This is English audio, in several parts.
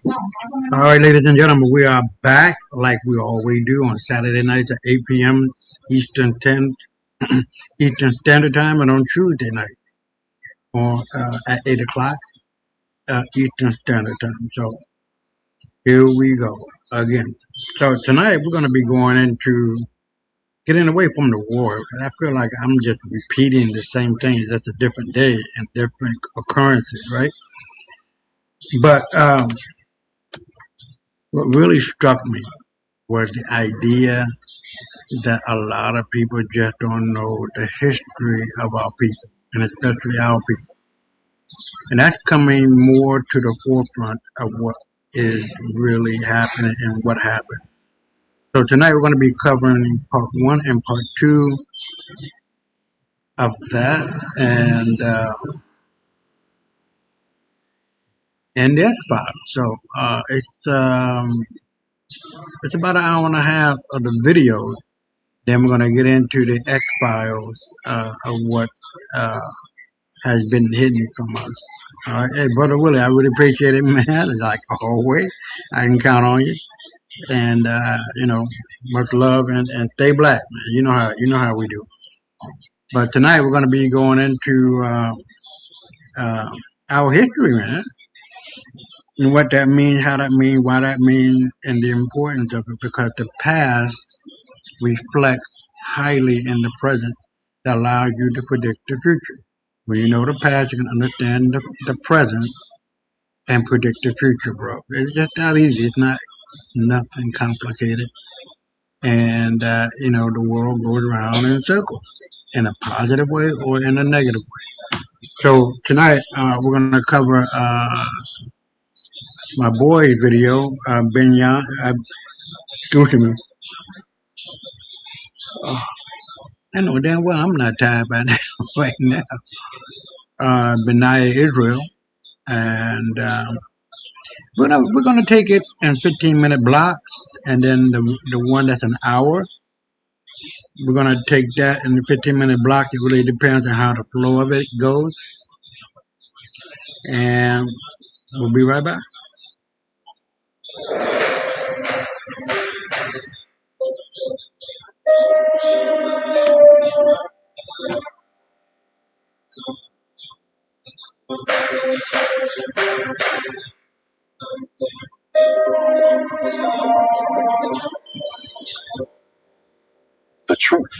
All right, ladies and gentlemen, we are back like we always do on Saturday nights at 8 p.m. Eastern 10 Eastern Standard Time, and on Tuesday night at 8 o'clock Eastern Standard Time. So here we go again. So tonight we're going to be going into getting away from the war. I feel like I'm just repeating the same thing, just a different day and different occurrences, right? But what really struck me was the idea that a lot of people just don't know the history of our people, and especially our people. And that's coming more to the forefront of what is really happening and what happened. So tonight we're going to be covering part one and part two of that, and the X Files. So it's about an hour and a half of the video. Then we're going to get into the X Files of what has been hidden from us. All right, hey, Brother Willie, I really appreciate it, man. It's like always, I can count on you, and much love and stay black, man. You know how we do. But tonight we're going to be going into uh, our history, man, and what that means, how that means, why that means, and the importance of it, because the past reflects highly in the present that allows you to predict the future. When you know the past, you can understand the present and predict the future, bro. It's just that easy. It's not nothing complicated. And, the world goes around in circles in a positive way or in a negative way. So tonight, we're going to cover my boy's video, Benyan. Excuse me. Uh, I know damn well I'm not tired by now, right now. Benaya Israel. And we're gonna take it in 15-minute blocks, and then the one that's an hour, we're gonna take that in the 15-minute block. It really depends on how the flow of it goes, and we'll be right back. The truth.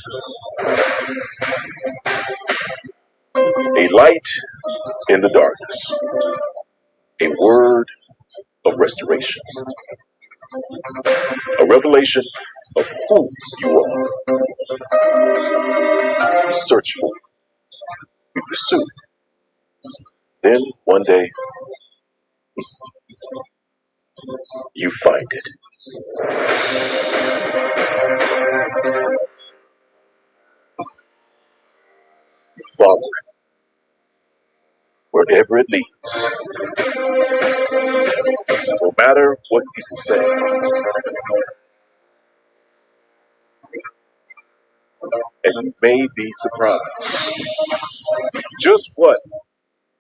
A light in the darkness. A word of restoration. A revelation of who you are. You search for it. You pursue it. Then one day, you find it. You follow it. Wherever it leads. No matter what people say. And you may be surprised just what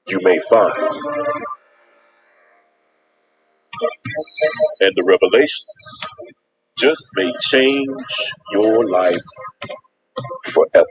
you may find. And the revelations just may change your life forever.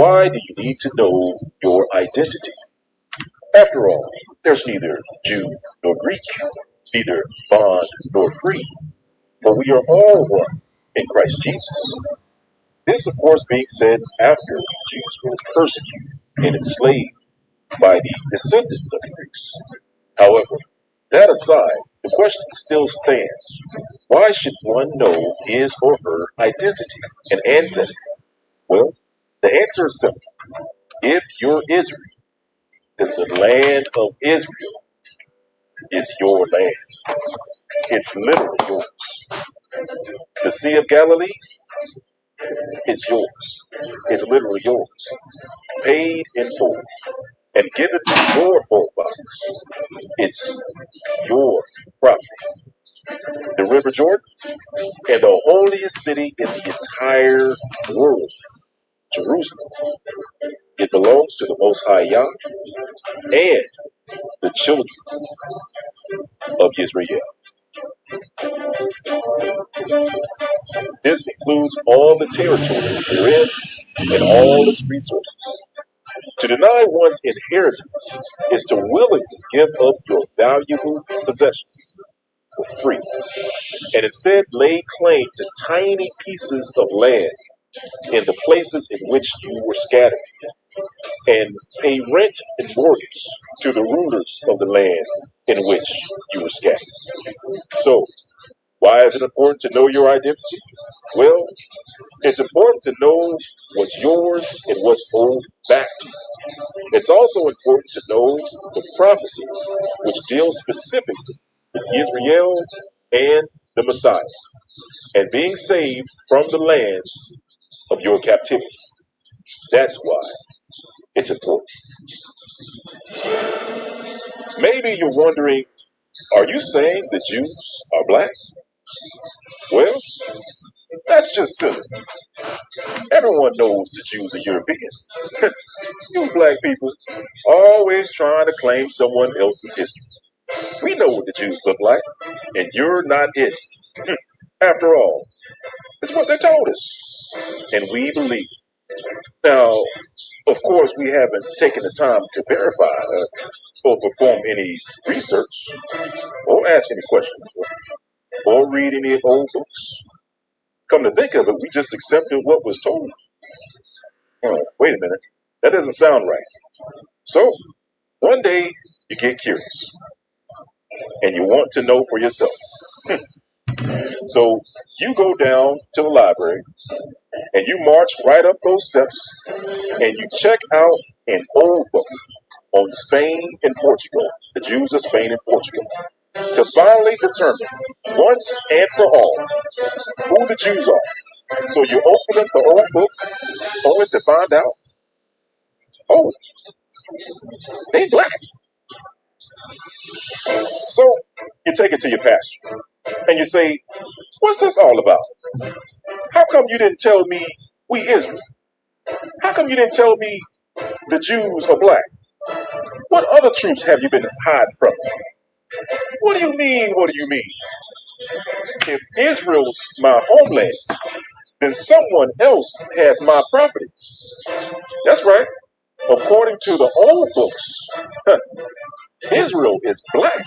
why do you need to know your identity? After all, there's neither Jew nor Greek, neither bond nor free, for we are all one in Christ Jesus. This, of course, being said after the Jews were persecuted and enslaved by the descendants of the Greeks. However, that aside, the question still stands. Why should one know his or her identity and ancestry? Well, the answer is simple. If you're Israel, then the land of Israel is your land. It's literally yours. The Sea of Galilee, it's yours. It's literally yours. Paid in full and given to your forefathers. It's your property. The River Jordan and the holiest city in the entire world, Jerusalem. It belongs to the Most High Yah and the children of Israel. This includes all the territory therein and all its resources. To deny one's inheritance is to willingly give up your valuable possessions for free and instead lay claim to tiny pieces of land in the places in which you were scattered and pay rent and mortgage to the rulers of the land in which you were scattered. So, why is it important to know your identity? Well, it's important to know what's yours and what's owed back to you. It's also important to know the prophecies which deal specifically with Israel and the Messiah and being saved from the lands of your captivity. That's why it's important. Maybe you're wondering, are you saying the Jews are black? Well, that's just silly. Everyone knows the Jews are Europeans. You black people always trying to claim someone else's history. We know what the Jews look like, and you're not it. After all, it's what they told us, and we believe. Now, of course, we haven't taken the time to verify or perform any research, or ask any questions, or read any old books. Come to think of it, we just accepted what was told. Oh, wait a minute, that doesn't sound right. So, one day, you get curious, and you want to know for yourself. So, you go down to the library, and you march right up those steps, and you check out an old book on Spain and Portugal, the Jews of Spain and Portugal, to finally determine once and for all who the Jews are. So you open up the old book only to find out, oh, they black. So you take it to your pastor and you say, what's this all about? How come you didn't tell me we Israel? How come you didn't tell me the Jews are black? What other truths have you been hiding from me? What do you mean? What do you mean? If Israel's my homeland, then someone else has my property. That's right. According to the old books, Israel is black.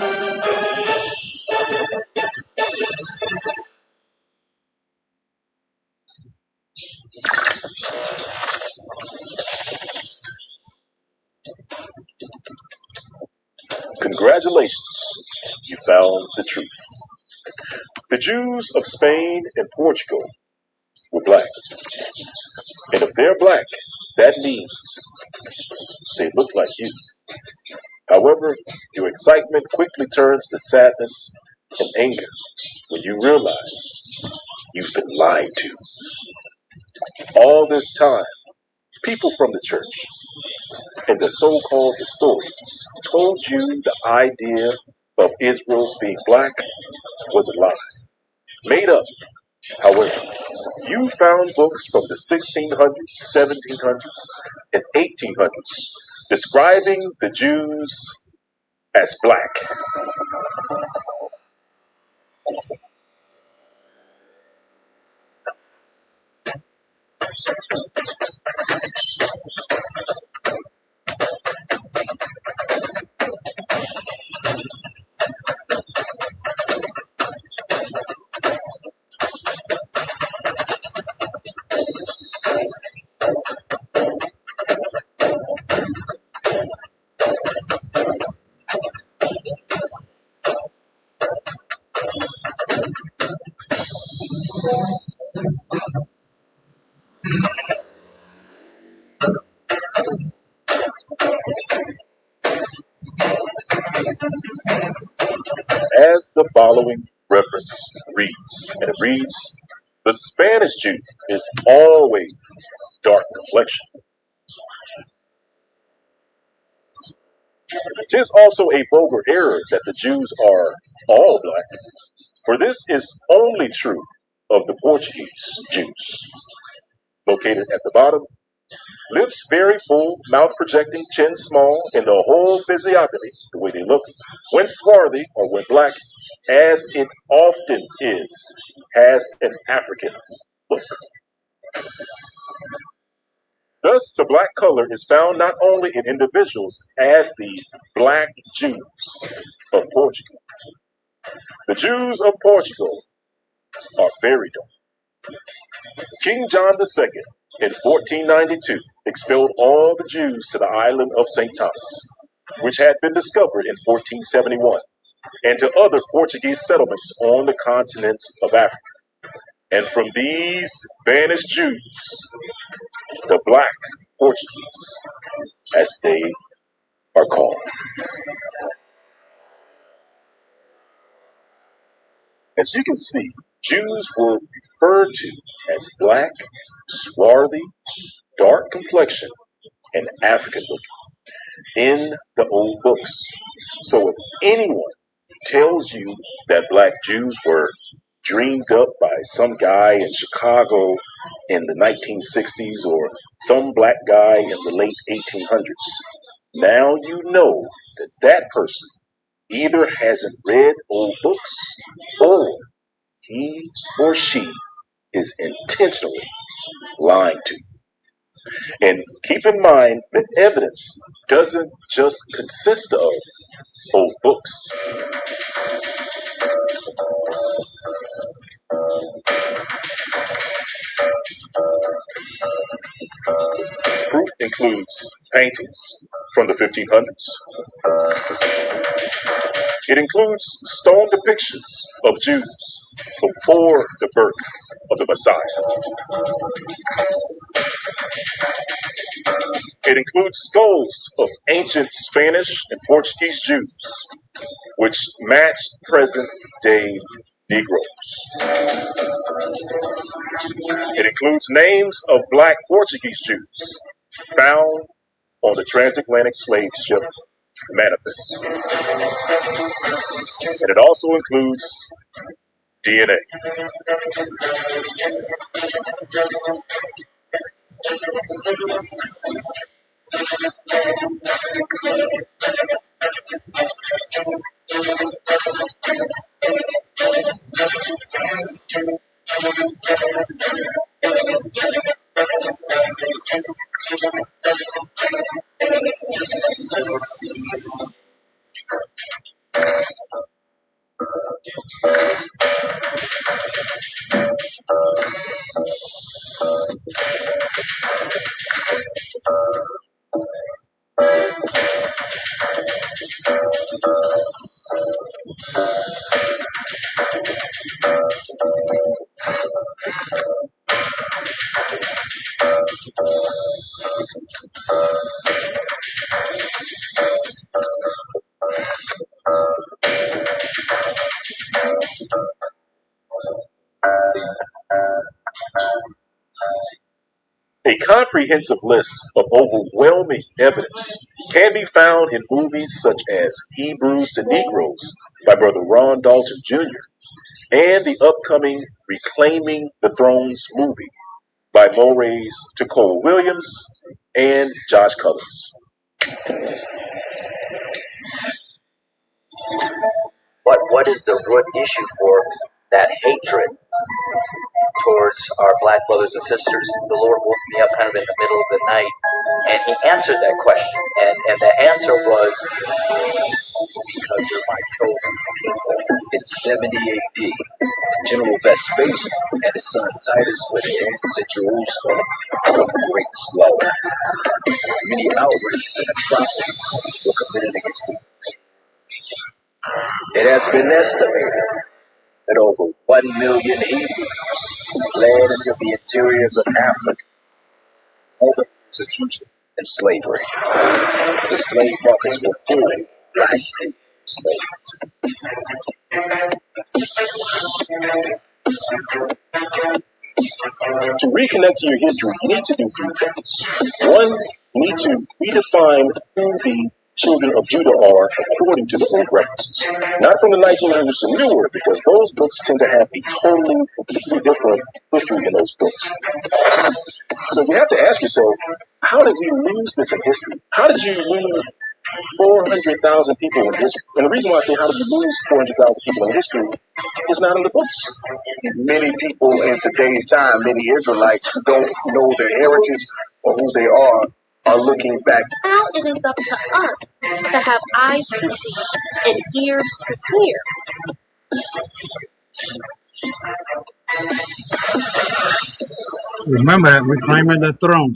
Congratulations, you found the truth. The Jews of Spain and Portugal were black. And if they're black, that means they look like you. However, your excitement quickly turns to sadness and anger when you realize you've been lied to. All this time, people from the church and the so-called historians told you the idea of Israel being black was a lie, made up. However, you found books from the 1600s, 1700s, and 1800s describing the Jews as black. As the following reference reads, and it reads, the Spanish Jew is always dark complexion. 'Tis also a vulgar error that the Jews are all black, for this is only true of the Portuguese Jews. Located at the bottom, lips very full, mouth projecting, chin small, and the whole physiognomy, the way they look, when swarthy or when black, as it often is, has an African look. Thus, the black color is found not only in individuals as the black Jews of Portugal. The Jews of Portugal are very dark. King John II, in 1492, expelled all the Jews to the island of St. Thomas, which had been discovered in 1471, and to other Portuguese settlements on the continent of Africa. And from these banished Jews, the Black Portuguese, as they are called. As you can see, Jews were referred to as black, swarthy, dark complexion, and African looking in the old books. So if anyone tells you that black Jews were dreamed up by some guy in Chicago in the 1960s or some black guy in the late 1800s, now you know that that person either hasn't read old books or he or she is intentionally lying to you. And keep in mind that evidence doesn't just consist of old books. Proof includes paintings from the 1500s. It includes stone depictions of Jews before the birth of the Messiah. It includes skulls of ancient Spanish and Portuguese Jews, which match present-day Negroes. It includes names of black Portuguese Jews found on the transatlantic slave ship Manifest. And it also includes DNA. A comprehensive list of overwhelming evidence can be found in movies such as Hebrews to Negroes by Brother Ron Dalton Jr. and the upcoming Reclaiming the Thrones movie by Moraes to Cole Williams and Josh Cullens. But what is the root issue for that hatred towards our black brothers and sisters? The Lord woke me up kind of in the middle of the night, and He answered that question. And the answer was, because you're my chosen people. In 70 AD, General Vespasian and his son Titus went into Jerusalem with great slaughter. Many outrages and atrocities were committed against the people. It has been estimated that over 1 million Hebrews fled into the interiors of Africa. All the persecution and slavery. The slave markets were full of black slaves. To reconnect to your history, you need to do three things. One, you need to redefine who the children of Judah are according to the old references. Not from the 1900s and newer, because those books tend to have a totally, completely different history in those books. So you have to ask yourself, how did we lose this in history? How did you lose 400,000 people in history? And the reason why I say how did you lose 400,000 people in history is not in the books. Many people in today's time, many Israelites who don't know their heritage or who they are looking back. Now it is up to us to have eyes to see and ears to hear. Remember that we're claiming the throne.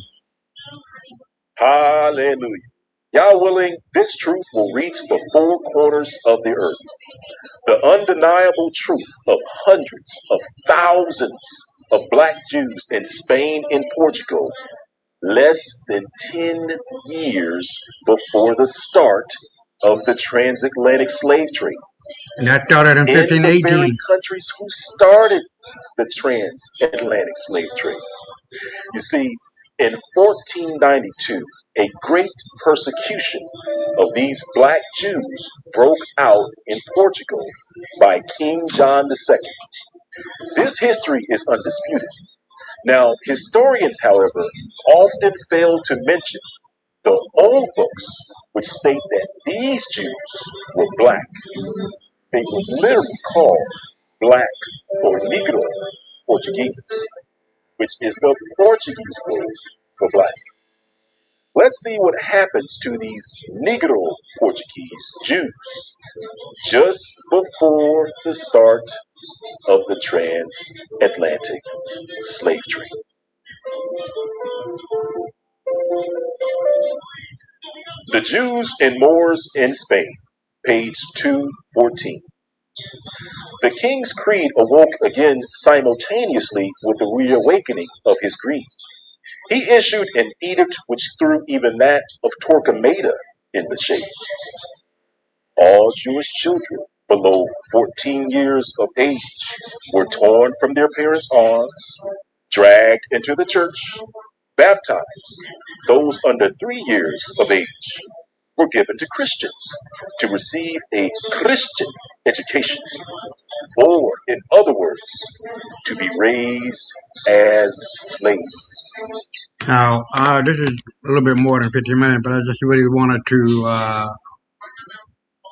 Hallelujah. Yah willing, this truth will reach the four corners of the earth. The undeniable truth of hundreds of thousands of black Jews in Spain and Portugal less than 10 years before the start of the transatlantic slave trade. And that started in In the very 1518. countries who started the transatlantic slave trade. You see, in 1492, a great persecution of these black Jews broke out in Portugal by King John II. This history is undisputed. Now, historians, however, often fail to mention the old books which state that these Jews were black. They were literally called black or Negro Portuguese, which is the Portuguese word for black. Let's see what happens to these Negro Portuguese Jews just before the start of the transatlantic slave trade. The Jews and Moors in Spain, page 214. The King's Creed awoke again simultaneously with the reawakening of his greed. He issued an edict which threw even that of Torquemada in the shade. All Jewish children below 14 years of age were torn from their parents' arms, dragged into the church, baptized. Those under 3 years of age were given to Christians to receive a Christian education, or in other words, to be raised as slaves. Now, this is a little bit more than 15 minutes, but I just really wanted to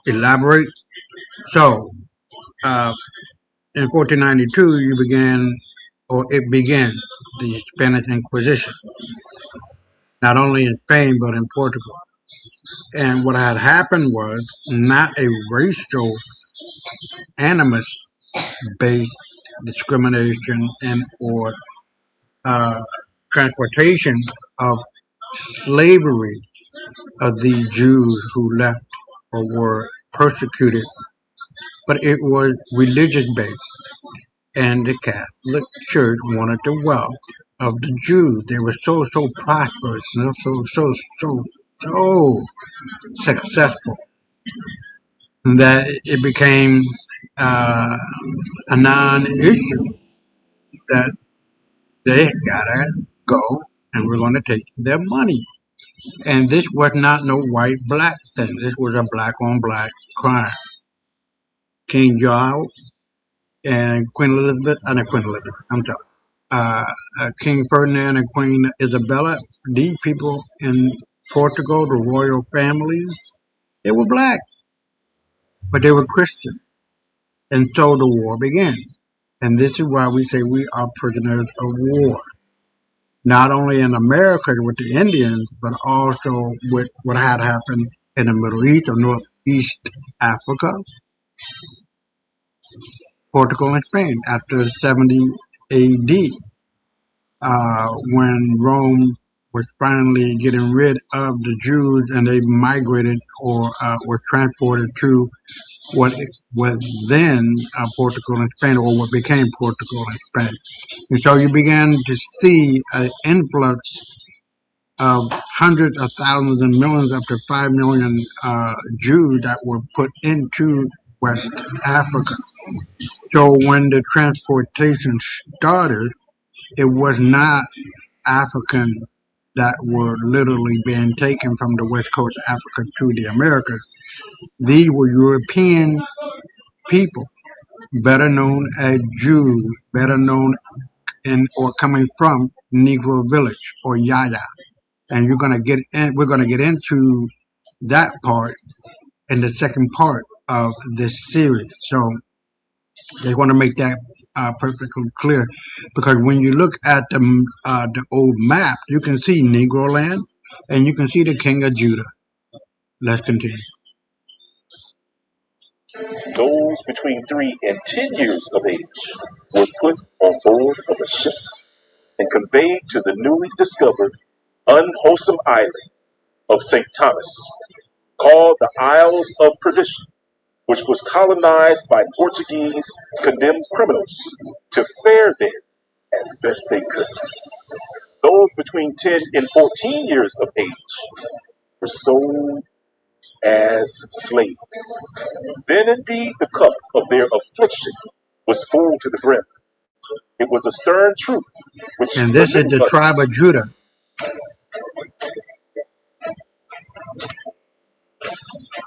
elaborate. So, in 1492, it began the Spanish Inquisition, not only in Spain, but in Portugal. And what had happened was not a racial animus-based discrimination and or transportation of slavery of the Jews who left or were persecuted, but it was religious-based. And the Catholic Church wanted the wealth of the Jews. They were so prosperous, so successful that it became a non-issue that they gotta go and we're going to take their money. And this was not no white-black thing. This was a black-on-black crime. King John and Queen Elizabeth, King Ferdinand and Queen Isabella, these people in Portugal, the royal families, they were black, but they were Christian. And so the war began. And this is why we say we are prisoners of war. Not only in America with the Indians, but also with what had happened in the Middle East or Northeast Africa, Portugal and Spain after 70 AD, when Rome was finally getting rid of the Jews and they migrated or were transported to what was then Portugal and Spain, or what became Portugal and Spain. And so you began to see an influx of hundreds of thousands and millions, up to 5 million Jews that were put into West Africa. So when the transportation started, it was not African that were literally being taken from the west coast of Africa to the Americas. These were European people, better known as Jews, better known in or coming from Negro village or Yaya. And we're gonna get into that part in the second part of this series. So they want to make that perfectly clear, because when you look at the old map, you can see Negro land and you can see the King of Judah. Let's continue. Those between 3 and 10 years of age were put on board of a ship and conveyed to the newly discovered unwholesome island of St. Thomas, called the Isles of Perdition, which was colonized by Portuguese condemned criminals to fare there as best they could. Those between 10 and 14 years of age were sold as slaves. Then indeed the cup of their affliction was full to the brim. It was a stern truth which And this is the tribe of Judah.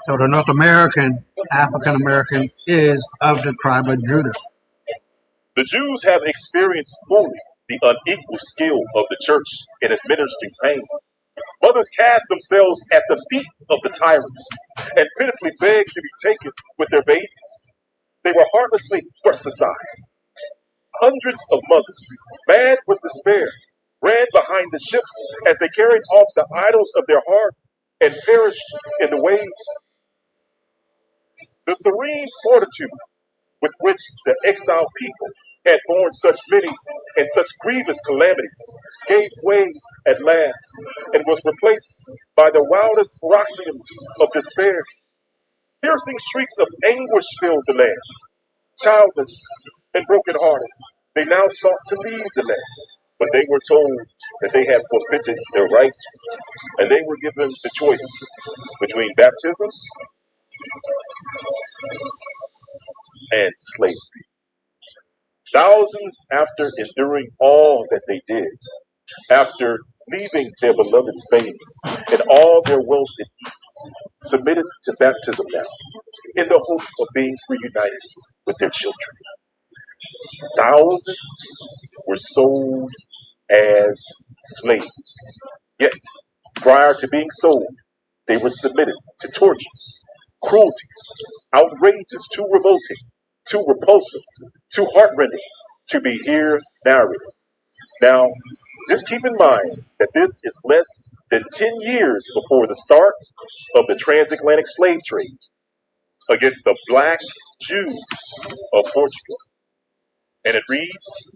So the North American, African American, is of the tribe of Judah. The Jews have experienced fully the unequal skill of the church in administering pain. Mothers cast themselves at the feet of the tyrants and pitifully begged to be taken with their babies. They were heartlessly thrust aside. Hundreds of mothers, mad with despair, ran behind the ships as they carried off the idols of their heart and perished in the waves. The serene fortitude with which the exiled people had borne such many and such grievous calamities gave way at last and was replaced by the wildest paroxysms of despair. Piercing shrieks of anguish filled the land. Childless and brokenhearted, they now sought to leave the land, but they were told that they had forfeited their rights, and they were given the choice between baptism and slavery. Thousands, after enduring all that they did, after leaving their beloved Spain and all their wealth and ease, submitted to baptism now, in the hope of being reunited with their children. Thousands were sold as slaves. Yet, prior to being sold, they were submitted to tortures, cruelties, outrages too revolting, too repulsive, too heartrending to be here narrated. Now, just keep in mind that this is less than 10 years before the start of the transatlantic slave trade against the black Jews of Portugal. And it reads,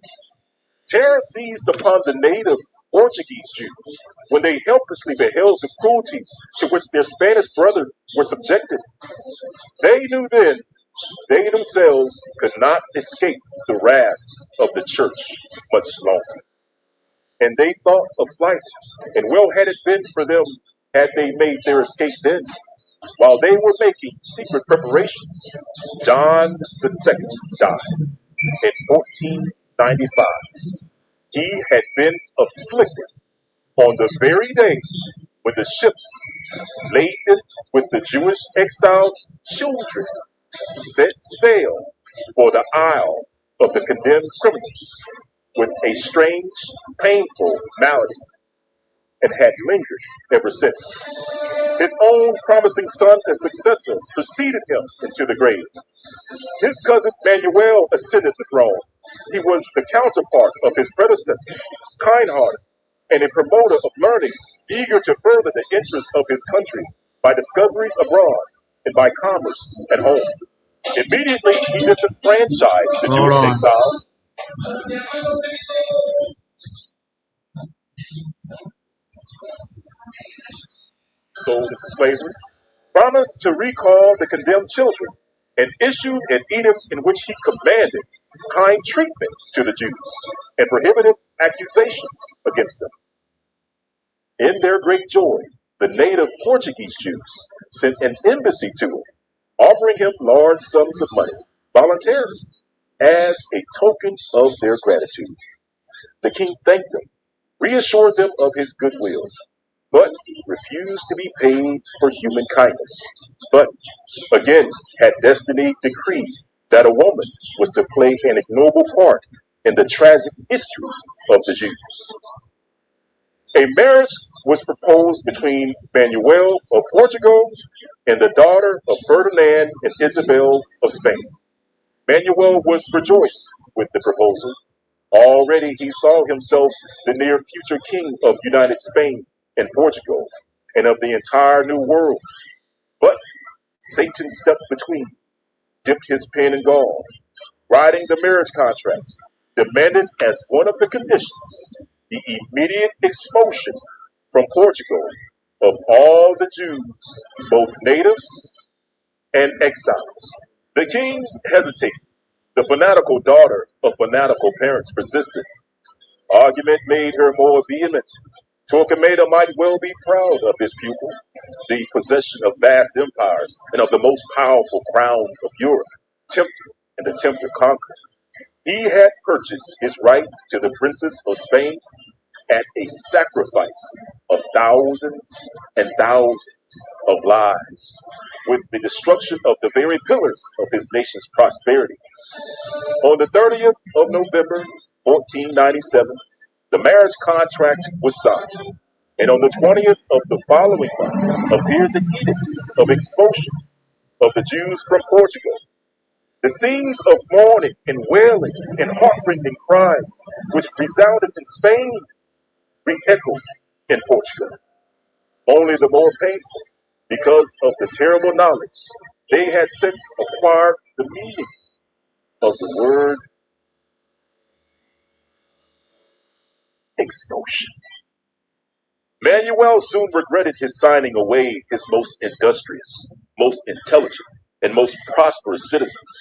terror seized upon the native Portuguese Jews when they helplessly beheld the cruelties to which their Spanish brethren were subjected. They knew then they themselves could not escape the wrath of the church much longer. And they thought of flight, and well had it been for them had they made their escape then. While they were making secret preparations, John II died in 1495. He had been afflicted on the very day when the ships laden with the Jewish exiled children set sail for the Isle of the condemned criminals with a strange, painful malady, and had lingered ever since. His own promising son and successor preceded him into the grave. His cousin Manuel ascended the throne. He was the counterpart of his predecessor, kind-hearted, and a promoter of learning, eager to further the interests of his country by discoveries abroad and by commerce at home. Immediately, he disenfranchised the Hold Jewish on. exile. Sold into slavery, promised to recall the condemned children, and issued an edict in which he commanded kind treatment to the Jews and prohibited accusations against them. In their great joy, the native Portuguese Jews sent an embassy to him, offering him large sums of money voluntarily as a token of their gratitude. The king thanked them, reassured them of his goodwill, but refused to be paid for human kindness. But again, had destiny decreed that a woman was to play an ignoble part in the tragic history of the Jews. A marriage was proposed between Manuel of Portugal and the daughter of Ferdinand and Isabel of Spain. Manuel was rejoiced with the proposal. Already he saw himself the near future king of United Spain and Portugal and of the entire New World. But Satan stepped between, dipped his pen in gall, writing the marriage contract, demanded as one of the conditions the immediate expulsion from Portugal of all the Jews, both natives and exiles. The king hesitated. The fanatical daughter of fanatical parents persisted. Argument made her more vehement. Torquemada might well be proud of his pupil, the possession of vast empires and of the most powerful crown of Europe, tempter and the tempter conqueror. He had purchased his right to the princess of Spain at a sacrifice of thousands and thousands of lives, with the destruction of the very pillars of his nation's prosperity. On the 30th of November, 1497, the marriage contract was signed, and on the 20th of the following month appeared the edict of expulsion of the Jews from Portugal. The scenes of mourning and wailing and heartrending cries which resounded in Spain re-echoed in Portugal, only the more painful because of the terrible knowledge they had since acquired the meaning of the word expulsion. Manuel soon regretted his signing away his most industrious, most intelligent, and most prosperous citizens,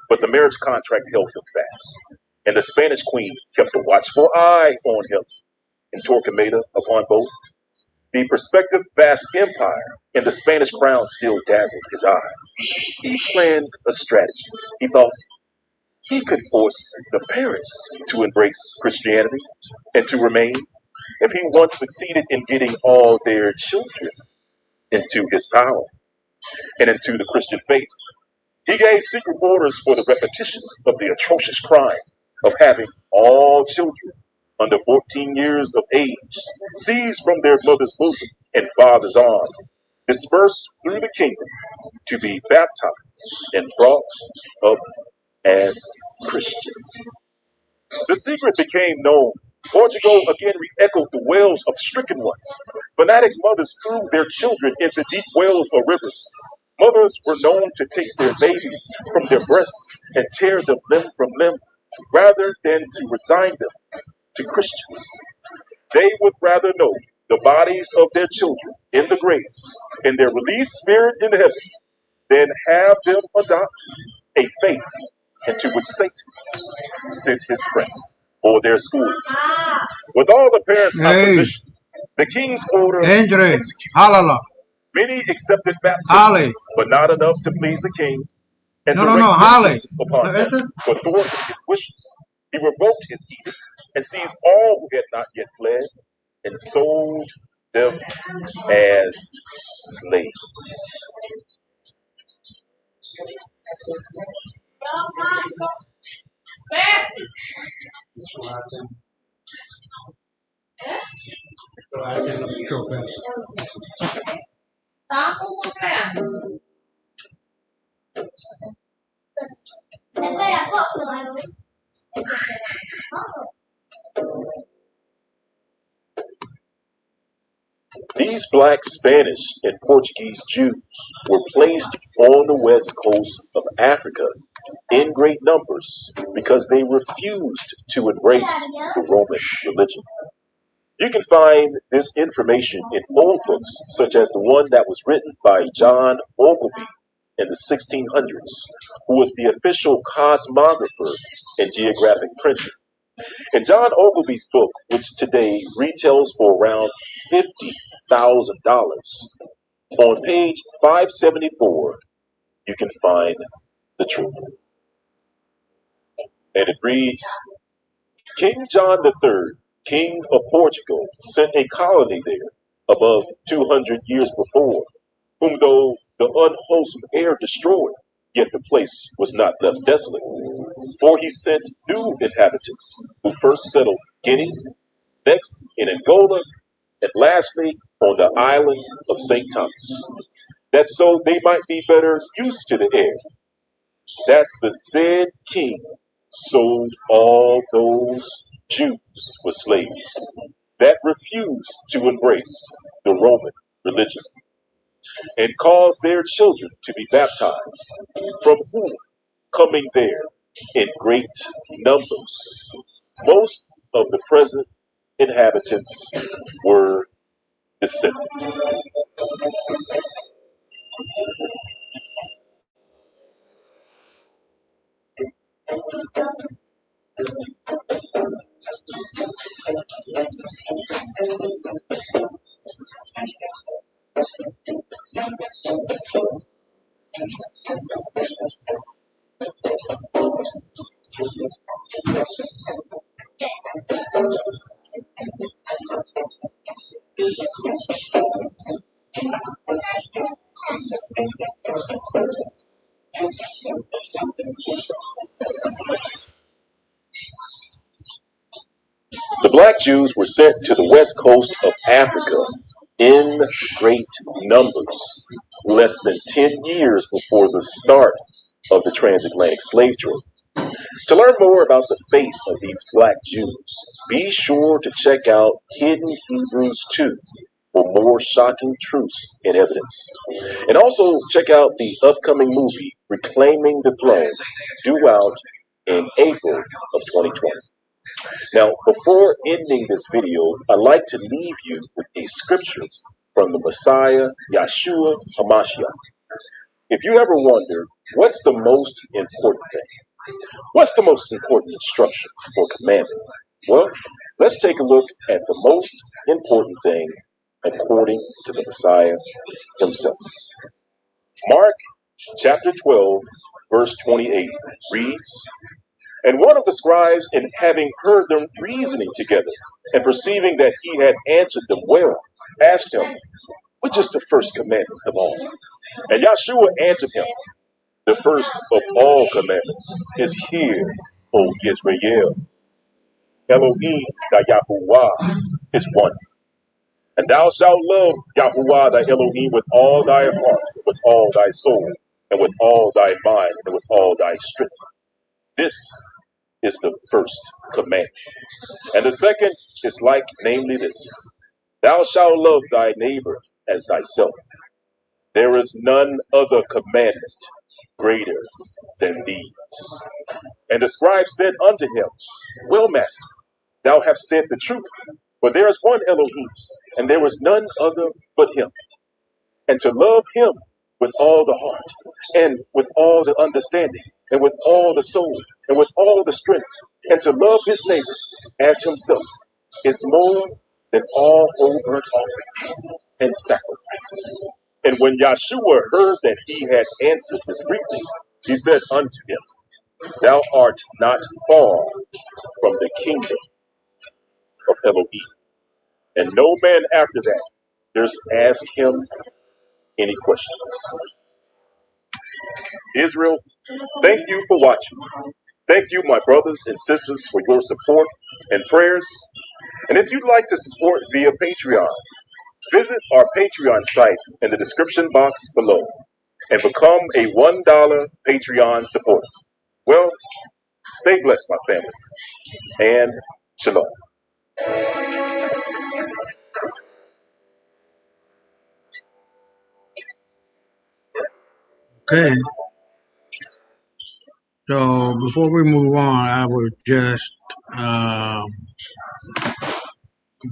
but the marriage contract held him fast, and the Spanish queen kept a watchful eye on him and Torquemada upon both. The prospective vast empire and the Spanish crown still dazzled his eye. He planned a strategy. He thought he could force the parents to embrace Christianity and to remain if he once succeeded in getting all their children into his power and into the Christian faith. He gave secret orders for the repetition of the atrocious crime of having all children under 14 years of age seized from their mother's bosom and father's arm, dispersed through the kingdom to be baptized and brought up as Christians. The secret became known. Portugal again re-echoed the wails of stricken ones. Fanatic mothers threw their children into deep wells or rivers. Mothers were known to take their babies from their breasts and tear them limb from limb, rather than to resign them to Christians. They would rather know the bodies of their children in the graves and their released spirit in heaven than have them adopt a faith into which Satan sent his friends for their schooling. With all the parents' Hey, opposition, the king's order was Andre, executed. halala, Many accepted baptism, Holly. but not enough to please the king and No, to no, wreak no, Holly. vengeance upon No, them for thwarting his wishes. He revoked his edict and seized all who had not yet fled and sold them as slaves. These black Spanish and Portuguese Jews were placed on the west coast of Africa in great numbers because they refused to embrace the Roman religion. You can find this information in old books, such as the one that was written by John Ogilvie in the 1600s, who was the official cosmographer and geographic printer. In John Ogilvy's book, which today retails for around $50,000, on page 574, you can find the truth. And it reads, King John III, King of Portugal, sent a colony there above 200 years before, whom though the unwholesome air destroyed, yet the place was not left desolate. For he sent new inhabitants, who first settled Guinea, next in Angola, and lastly on the island of St. Thomas, that so they might be better used to the air, that the said king sold all those Jews for slaves that refused to embrace the Roman religion, and caused their children to be baptized, from whom, coming there in great numbers, most of the present inhabitants were descended. The black Jews were sent to the west coast of Africa in great numbers, less than 10 years before the start of the transatlantic slave trade. To learn more about the fate of these black Jews, be sure to check out Hidden Hebrews 2 for more shocking truths and evidence. And also check out the upcoming movie Reclaiming the Throne, due out in April of 2020. Now, before ending this video, I'd like to leave you with a scripture from the Messiah, Yeshua HaMashiach. If you ever wondered, what's the most important thing? What's the most important instruction or commandment? Well, let's take a look at the most important thing according to the Messiah himself. Mark chapter 12, verse 28 reads, And one of the scribes, in having heard them reasoning together, and perceiving that he had answered them well, asked him, Which is the first commandment of all? And Yeshua answered him, The first of all commandments is, Hear, O Israel, Elohim thy Yahuwah is one. And thou shalt love Yahuwah thy Elohim with all thy heart, with all thy soul, and with all thy mind, and with all thy strength. This is the first commandment. And the second is like, namely this, Thou shalt love thy neighbor as thyself. There is none other commandment greater than these. And the scribe said unto him, Well, master, thou hast said the truth, for there is one Elohim, and there is none other but him. And to love him with all the heart, and with all the understanding, and with all the soul, and with all the strength, and to love his neighbor as himself is more than all whole burnt offerings and sacrifices. And when Yeshua heard that he had answered discreetly, he said unto him, Thou art not far from the kingdom of Elohim. And no man after that durst ask him any questions. Israel, thank you for watching. Thank you, my brothers and sisters, for your support and prayers. And if you'd like to support via Patreon, visit our Patreon site in the description box below and become a $1 Patreon supporter. Well, stay blessed, my family, and shalom. Okay. So before we move on, I would just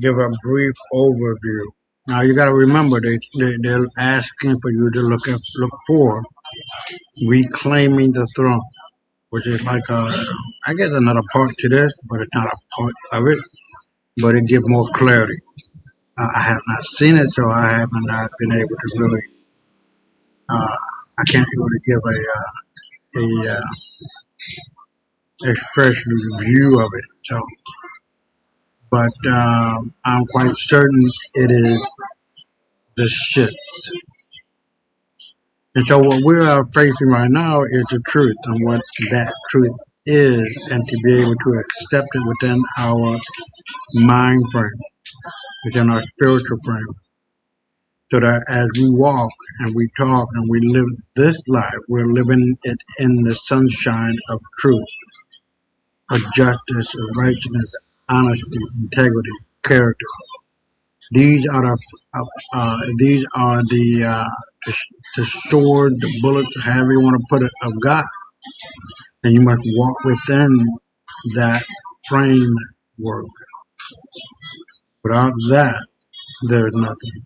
give a brief overview. Now you got to remember they're asking for you to look for Reclaiming the Throne. which is like I guess another part to this, but it's not a part of it. But it gives more clarity. I have not seen it, so I have not been able to really. I can't really give a express view of it. So, but I'm quite certain it is the shit. And so what we are facing right now is the truth and what that truth is, and to be able to accept it within our mind frame, within our spiritual frame, so that as we walk and we talk and we live this life, we're living it in the sunshine of truth, of justice, of righteousness, honesty, integrity, character. These are the sword, the bullets, however you want to put it, of God. And you must walk within that framework. Without that, there's nothing.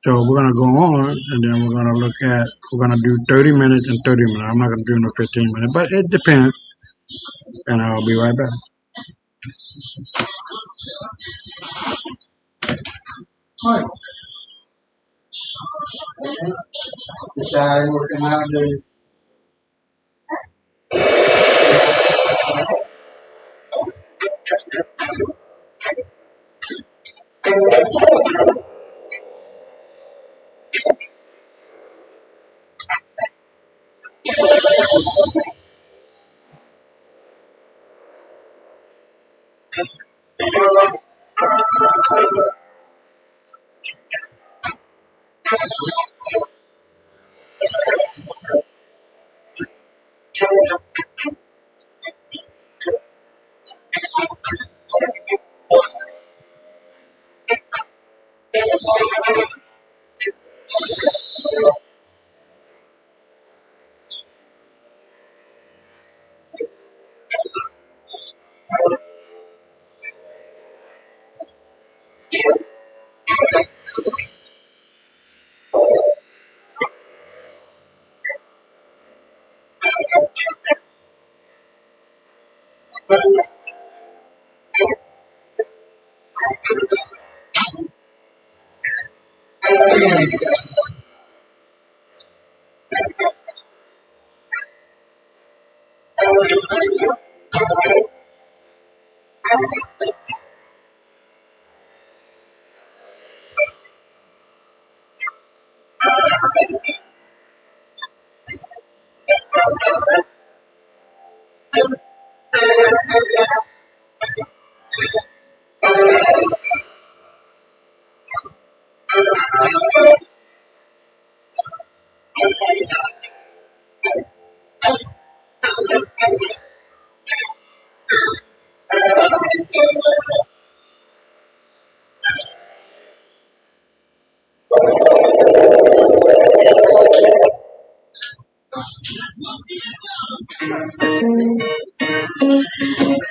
So we're going to go on, and then we're going to do 30 minutes and 30 minutes. I'm not going to do no 15 minutes, but it depends. And I'll be right back. All right. Working out the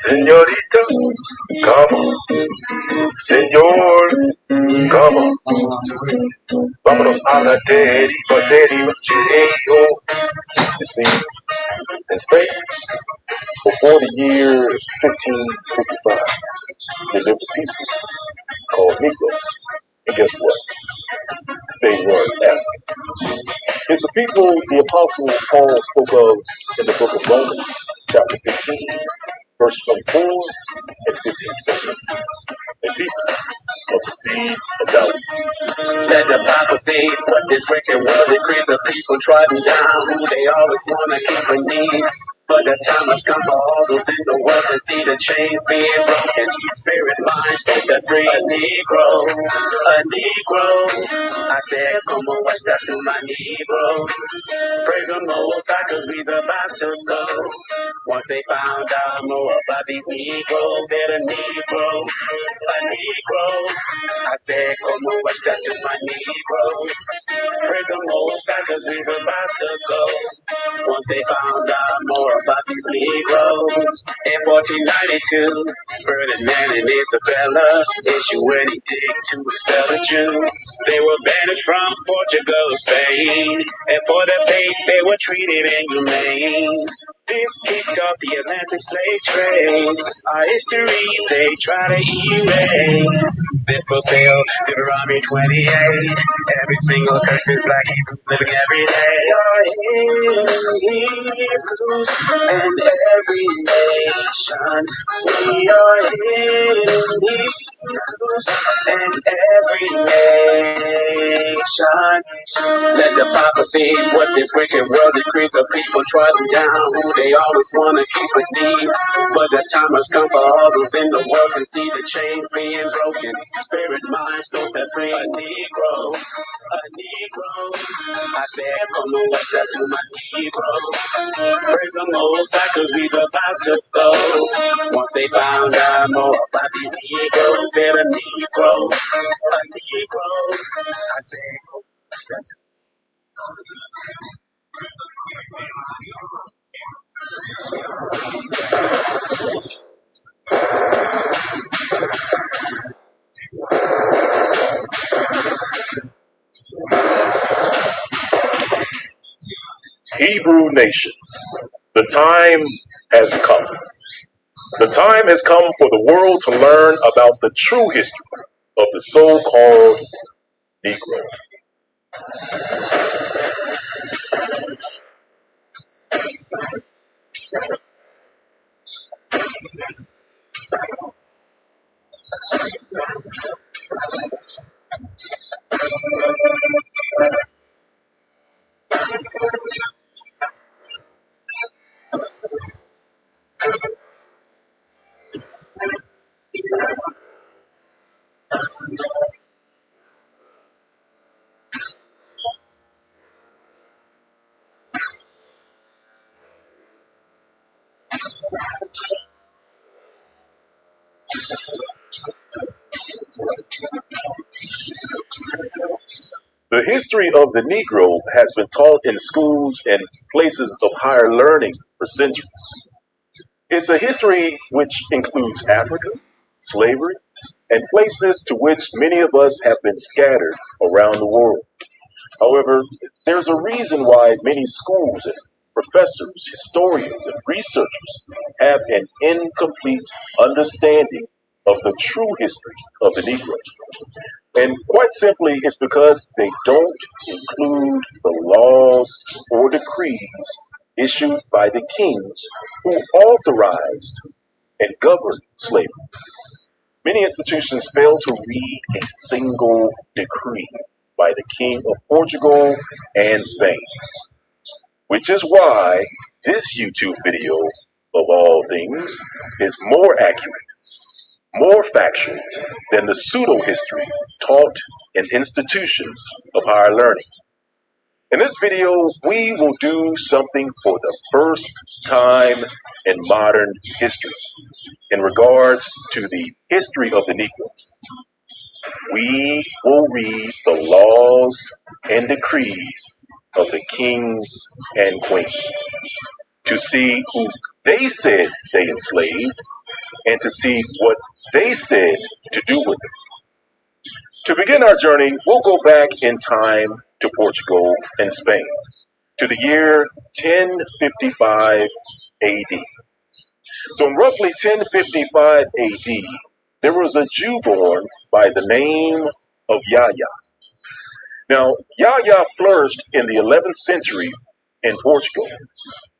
Señorita, come on. Señor, come on. Vámonos a la deriva. You see, in Spain, before the year 1555, there lived a people called Negroes. And guess what? They were African. It's a people the Apostle Paul spoke of in the book of Romans, chapter 15, verse 24 and 15. And people of the seed of doubt. Let the Bible say, but this wicked world it creates a people trodden down who they always wanna keep a need. But the time has come for all those in the world to see the chains being broken. Spirit, mind, soul set free. A Negro. I said, come on, what's that to my Negro? Praise the Most High, cause we's about to go. Once they found out more about these Negroes, said a Negro. I said, come on, what's that to my Negro? Praise the Most High, cause we's about to go. Once they found out more about these Negroes. In 1492, Ferdinand and Isabella issue an edict to expel the Jews. They were banished from Portugal and Spain, and for their faith they were treated inhumane. This kicked off the Atlantic slave trade. Our history they try to erase. This fulfill Deuteronomy 28. Every single curse is black Hebrews living every day. Our Hebrews and every nation. We are Hebrews and every nation. Let the Papa see what this wicked world decrees of people trodden down, who they always want to keep beneath. But the time has come for all those in the world to see the chains being broken. Spirit, mind, soul set free. A Negro, a Negro. I said from the west up to my Negro. Praise the Most High, 'cause we's about to go. Once they found out more about these Negroes, said a Negro, a Negro. I said, Hebrew nation, the time has come. The time has come for the world to learn about the true history of the so-called Negro. The history of the Negro has been taught in schools and places of higher learning for centuries. It's a history which includes Africa, slavery, and places to which many of us have been scattered around the world. However, there's a reason why many schools and professors, historians, and researchers have an incomplete understanding of the true history of the Negro. And quite simply, it's because they don't include the laws or decrees issued by the kings who authorized and governed slavery. Many institutions fail to read a single decree by the King of Portugal and Spain, which is why this YouTube video, of all things, is more accurate, more factual than the pseudo-history taught in institutions of higher learning. In this video, we will do something for the first time in modern history in regards to the history of the Negro. We will read the laws and decrees of the kings and queens to see who they said they enslaved and to see what they said to do with them. To begin our journey, we'll go back in time to Portugal and Spain, to the year 1055 AD. So in roughly 1055 AD, there was a Jew born by the name of Yahya. Now, Yahya flourished in the 11th century in Portugal.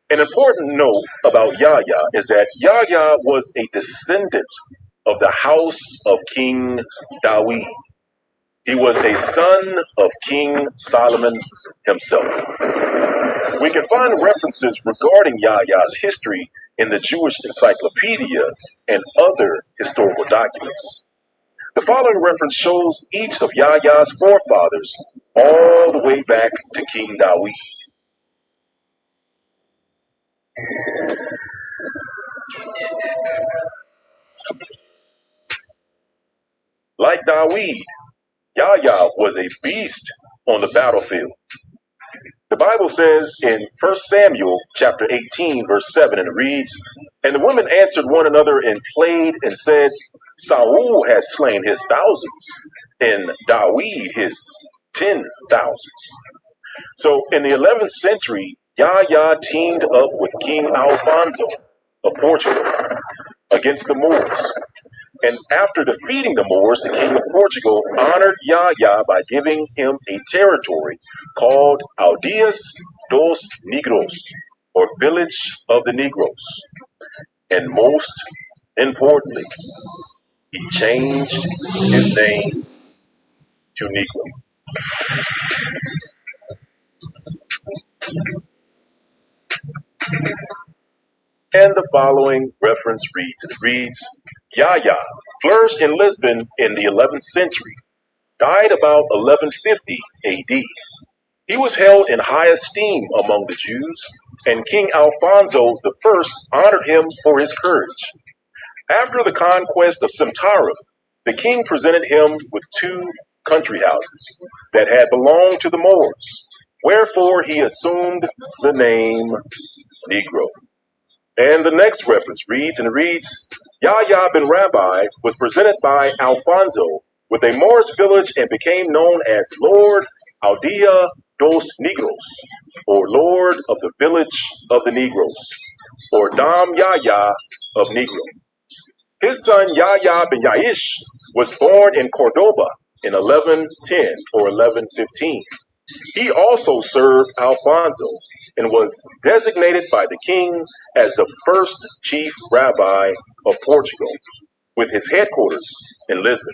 An important note about Yahya is that Yahya was a descendant of the house of King Dawid. He was a son of King Solomon himself. We can find references regarding Yahya's history in the Jewish Encyclopedia and other historical documents. The following reference shows each of Yahya's forefathers all the way back to King Dawid. Like Dawid, Yahya was a beast on the battlefield. The Bible says in 1 Samuel chapter 18, verse 7, and it reads, "And the women answered one another and played and said, Saul has slain his thousands, and David his 10,000s." So in the 11th century, Yahya teamed up with King Alfonso of Portugal against the Moors. And after defeating the Moors, the king of Portugal honored Yahya by giving him a territory called Aldeias dos Negros, or Village of the Negroes. And most importantly, he changed his name to Negro. And the following reference reads, it reads, Yahya flourished in Lisbon in the 11th century, died about 1150 AD. He was held in high esteem among the Jews, and King Alfonso I honored him for his courage. After the conquest of Cimtarim, the king presented him with 2 country houses that had belonged to the Moors, wherefore he assumed the name Negro. And the next reference reads, and it reads, Yahya bin Rabbi was presented by Alfonso with a Moorish village and became known as Lord Aldea dos Negros, or Lord of the Village of the Negroes, or Dam Yahya of Negro. His son Yahya bin Yaish was born in Cordoba in 1110 or 1115. He also served Alfonso and was designated by the king as the first chief rabbi of Portugal, with his headquarters in Lisbon.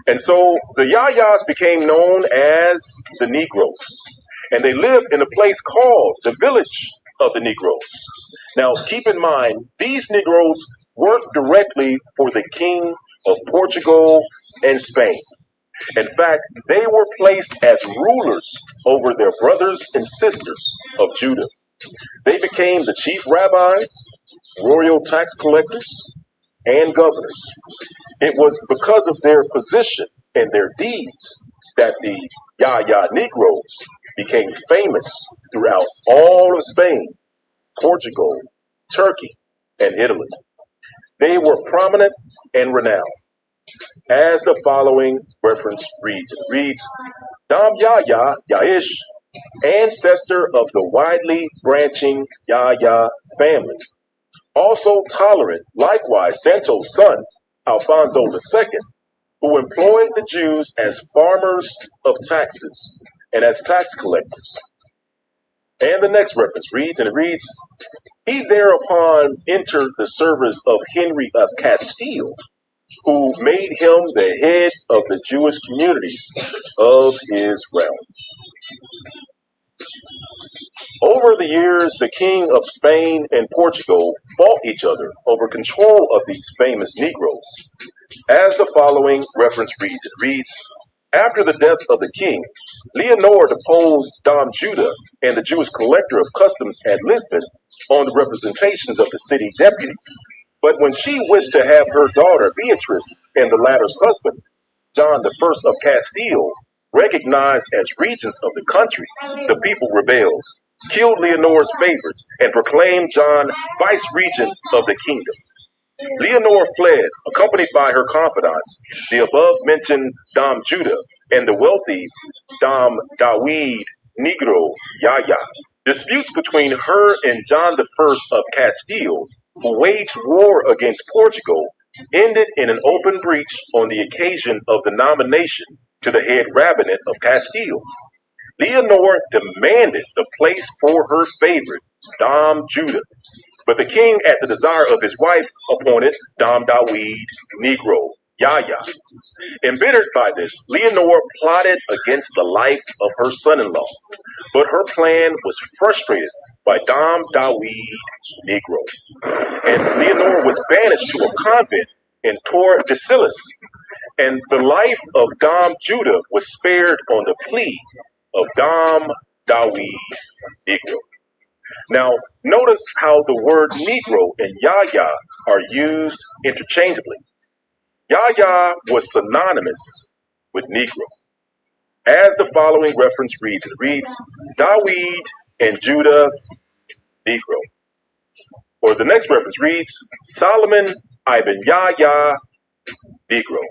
And so the Yahyas became known as the Negroes, and they lived in a place called the Village of the Negroes. Now, keep in mind, these Negroes worked directly for the king of Portugal and Spain. In fact, they were placed as rulers over their brothers and sisters of Judah. They became the chief rabbis, royal tax collectors, and governors. It was because of their position and their deeds that the Yahya Negroes became famous throughout all of Spain, Portugal, Turkey, and Italy. They were prominent and renowned. As the following reference reads, it reads, Dam Yahya Yaish, ancestor of the widely branching Yahya family, also tolerant, likewise Sancho's son, Alfonso II, who employed the Jews as farmers of taxes and as tax collectors. And the next reference reads, and it reads, he thereupon entered the service of Henry of Castile, who made him the head of the Jewish communities of his realm. Over the years, the king of Spain and Portugal fought each other over control of these famous Negroes. As the following reference reads, it reads, after the death of the king, Leonor deposed Dom Judah and the Jewish collector of customs at Lisbon on the representations of the city deputies. But when she wished to have her daughter Beatrice and the latter's husband, John I of Castile, recognized as regents of the country, the people rebelled, killed Leonor's favorites, and proclaimed John vice-regent of the kingdom. Leonor fled, accompanied by her confidants, the above-mentioned Dom Judah and the wealthy Dom David Negro Yahya. Disputes between her and John I of Castile, who waged war against Portugal, ended in an open breach on the occasion of the nomination to the head rabbinate of Castile. Leonor demanded the place for her favorite, Dom Judah, but the king, at the desire of his wife, appointed Dom David Negro Yahya. Embittered by this, Leonor plotted against the life of her son-in-law, but her plan was frustrated by Dom David Negro, and Leonor was banished to a convent in Tordesillas, and the life of Dom Judah was spared on the plea of Dom David Negro. Now, notice how the word Negro and Yahya are used interchangeably. Yahya was synonymous with Negro. As the following reference reads, it reads, Dawid and Judah, Negro. Or the next reference reads, Solomon ibn Yahya, Negro.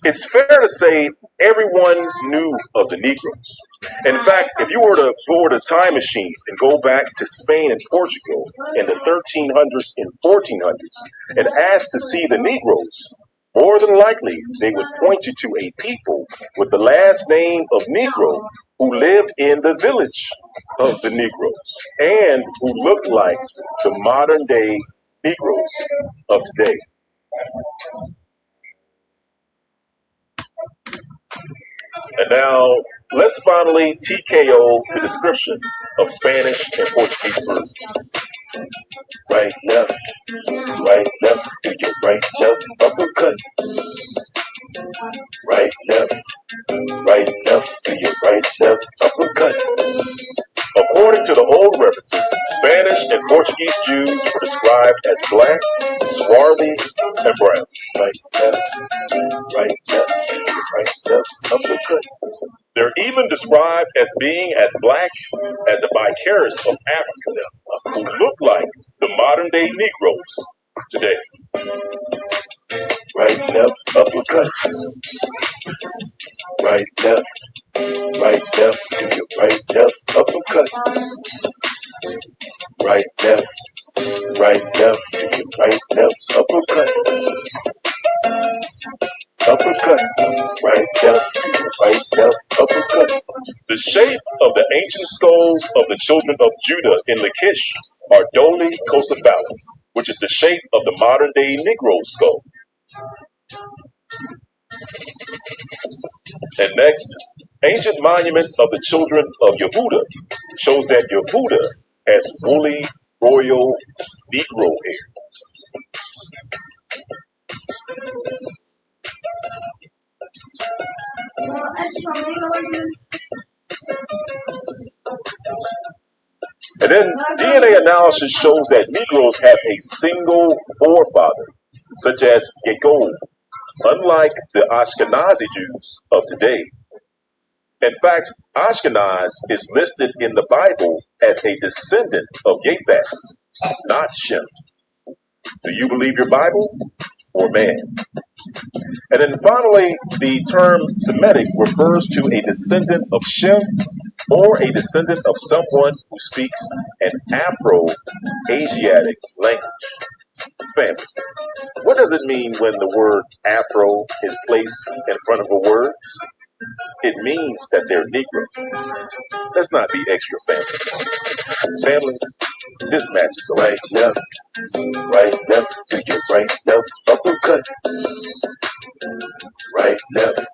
It's fair to say everyone knew of the Negroes. In fact, if you were to board a time machine and go back to Spain and Portugal in the 1300s and 1400s and ask to see the Negroes, more than likely they would point you to a people with the last name of Negro who lived in the village of the Negroes and who looked like the modern day Negroes of today. And now, let's finally TKO the description of Spanish and Portuguese verbs. Right, left, do your right, left, uppercut. Right, left, do your right, left, uppercut. According to the old references, Spanish and Portuguese Jews were described as black, swarthy, and brown. Right, left, uppercut. They're even described as being as black as the Bicaris of Africa, who look like the modern day Negroes today. Right, left, uppercut. Right, left, do your right, left, uppercut. Right, left, do your right, left, uppercut. Uppercut, right, left, do your right, left, uppercut. The shape of the ancient skulls of the children of Judah in Lachish are Doli Kosafala, which is the shape of the modern day Negro skull. And next, ancient monuments of the children of Yehuda shows that Yehuda has woolly royal Negro hair. And then DNA analysis shows that Negroes have a single forefather, such as Yaakov, unlike the Ashkenazi Jews of today. In fact, Ashkenaz is listed in the Bible as a descendant of Japheth, not Shem. Do you believe your Bible or man? And then finally, the term Semitic refers to a descendant of Shem or a descendant of someone who speaks an Afro-Asiatic language. Family, what does it mean when the word Afro is placed in front of a word? It means that they're Negro. Let's not be extra family. Family, this matches right, left, do your right, left, uppercut. Right, left,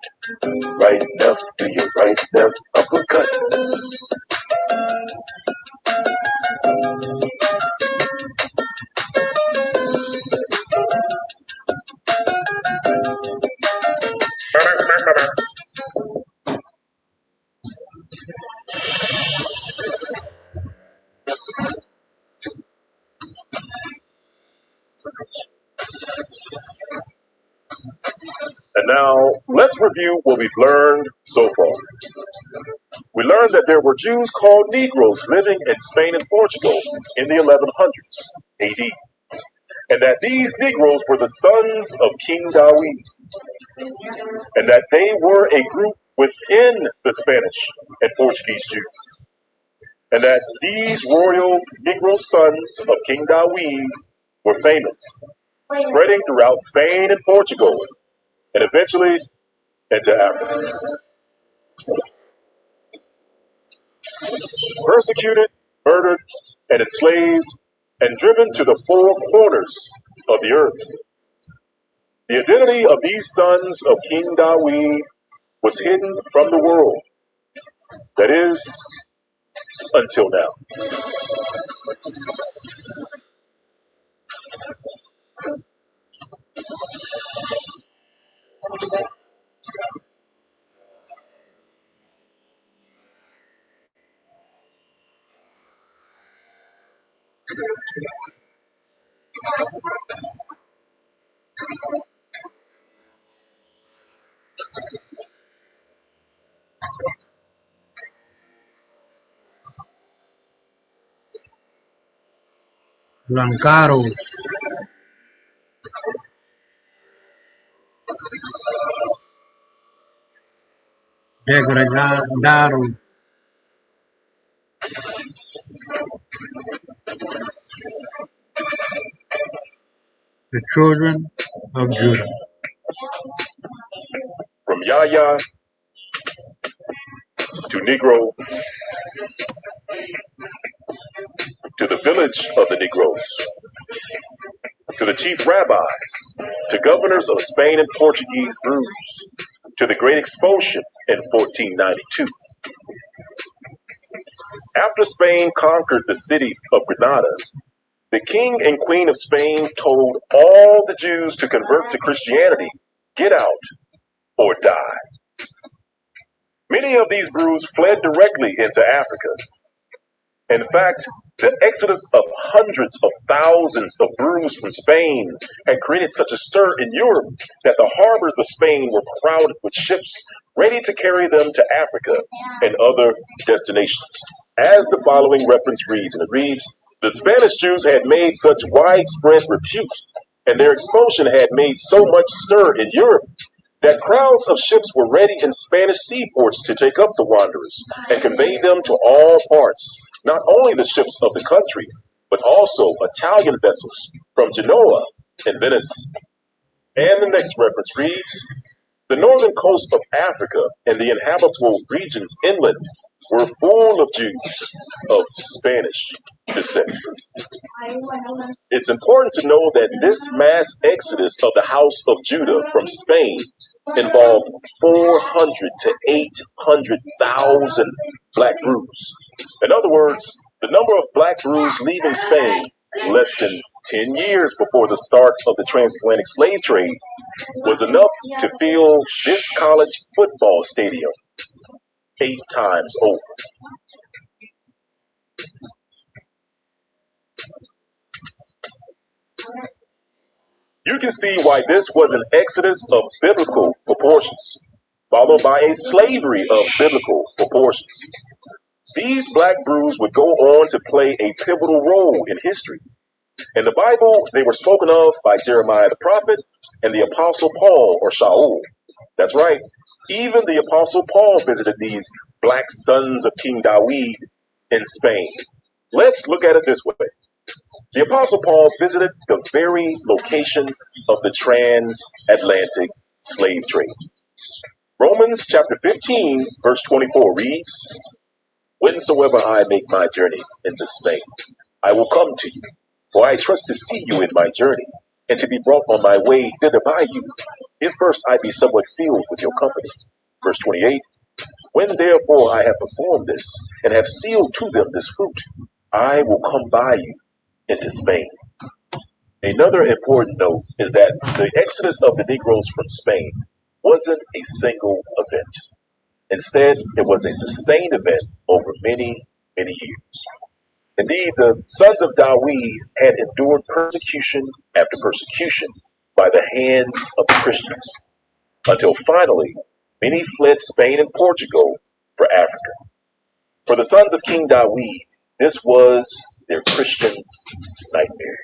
do your right, left, uppercut. And now, let's review what we've learned so far. We learned that there were Jews called Negroes living in Spain and Portugal in the 1100s AD, and that these Negroes were the sons of King Dawid, and that they were a group within the Spanish and Portuguese Jews, and that these royal Negro sons of King Dawid were famous, spreading throughout Spain and Portugal, and eventually into Africa. Persecuted, murdered, and enslaved, and driven to the four corners of the earth. The identity of these sons of King Dawid was hidden from the world. That is, until now. Blancaros, Degradados, the children of Judah. From Yahya to Negro to the village of the Negroes, to the chief rabbis, to governors of Spain and Portuguese Brews, to the great expulsion in 1492. After Spain conquered the city of Granada, the king and queen of Spain told all the Jews to convert to Christianity, get out, or die. Many of these Brews fled directly into Africa. In fact, the exodus of hundreds of thousands of Brews from Spain had created such a stir in Europe that the harbors of Spain were crowded with ships ready to carry them to Africa and other destinations. As the following reference reads, and it reads, the Spanish Jews had made such widespread repute, and their expulsion had made so much stir in Europe, that crowds of ships were ready in Spanish seaports to take up the wanderers and convey them to all parts, not only the ships of the country, but also Italian vessels from Genoa and Venice. And the next reference reads, the northern coast of Africa and the inhabitable regions inland were full of Jews of Spanish descent. It's important to know that this mass exodus of the house of Judah from Spain involved 400 to 800,000 black Brews. In other words, the number of black Brews leaving Spain less than 10 years before the start of the transatlantic slave trade was enough to fill this college football stadium 8 times over. You can see why this was an exodus of biblical proportions, followed by a slavery of biblical proportions. These black Brews would go on to play a pivotal role in history. In the Bible, they were spoken of by Jeremiah the prophet and the Apostle Paul or Shaul. That's right, even the Apostle Paul visited these black sons of King David in Spain. Let's look at it this way. The Apostle Paul visited the very location of the transatlantic slave trade. Romans chapter 15, verse 24 reads, whensoever I make my journey into Spain, I will come to you, for I trust to see you in my journey, and to be brought on my way thither by you, if first I be somewhat filled with your company. Verse 28, when therefore I have performed this, and have sealed to them this fruit, I will come by you into Spain. Another important note is that the exodus of the Negroes from Spain wasn't a single event. Instead, it was a sustained event over many, many years. Indeed, the sons of David had endured persecution after persecution by the hands of the Christians, until finally many fled Spain and Portugal for Africa. For the sons of King David, this was their Christian nightmare.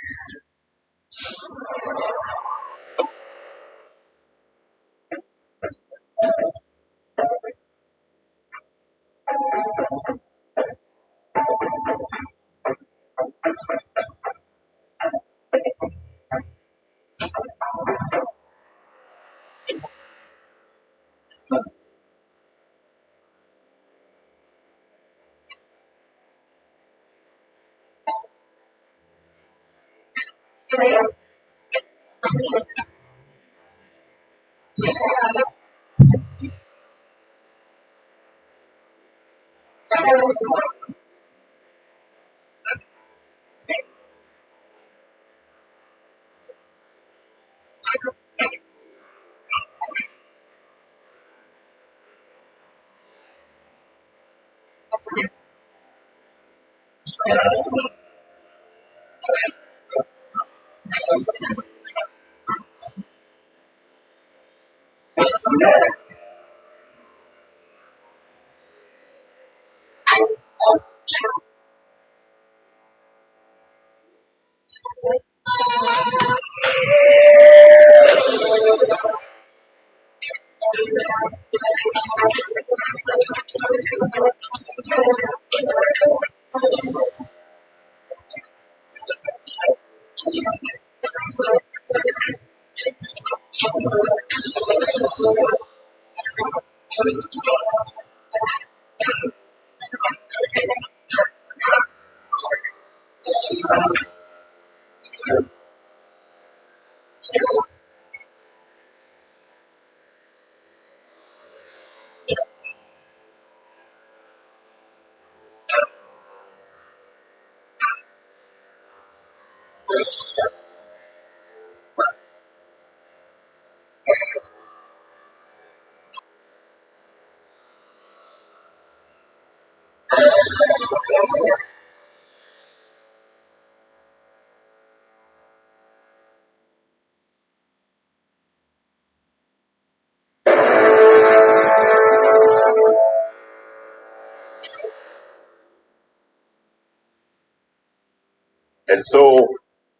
And so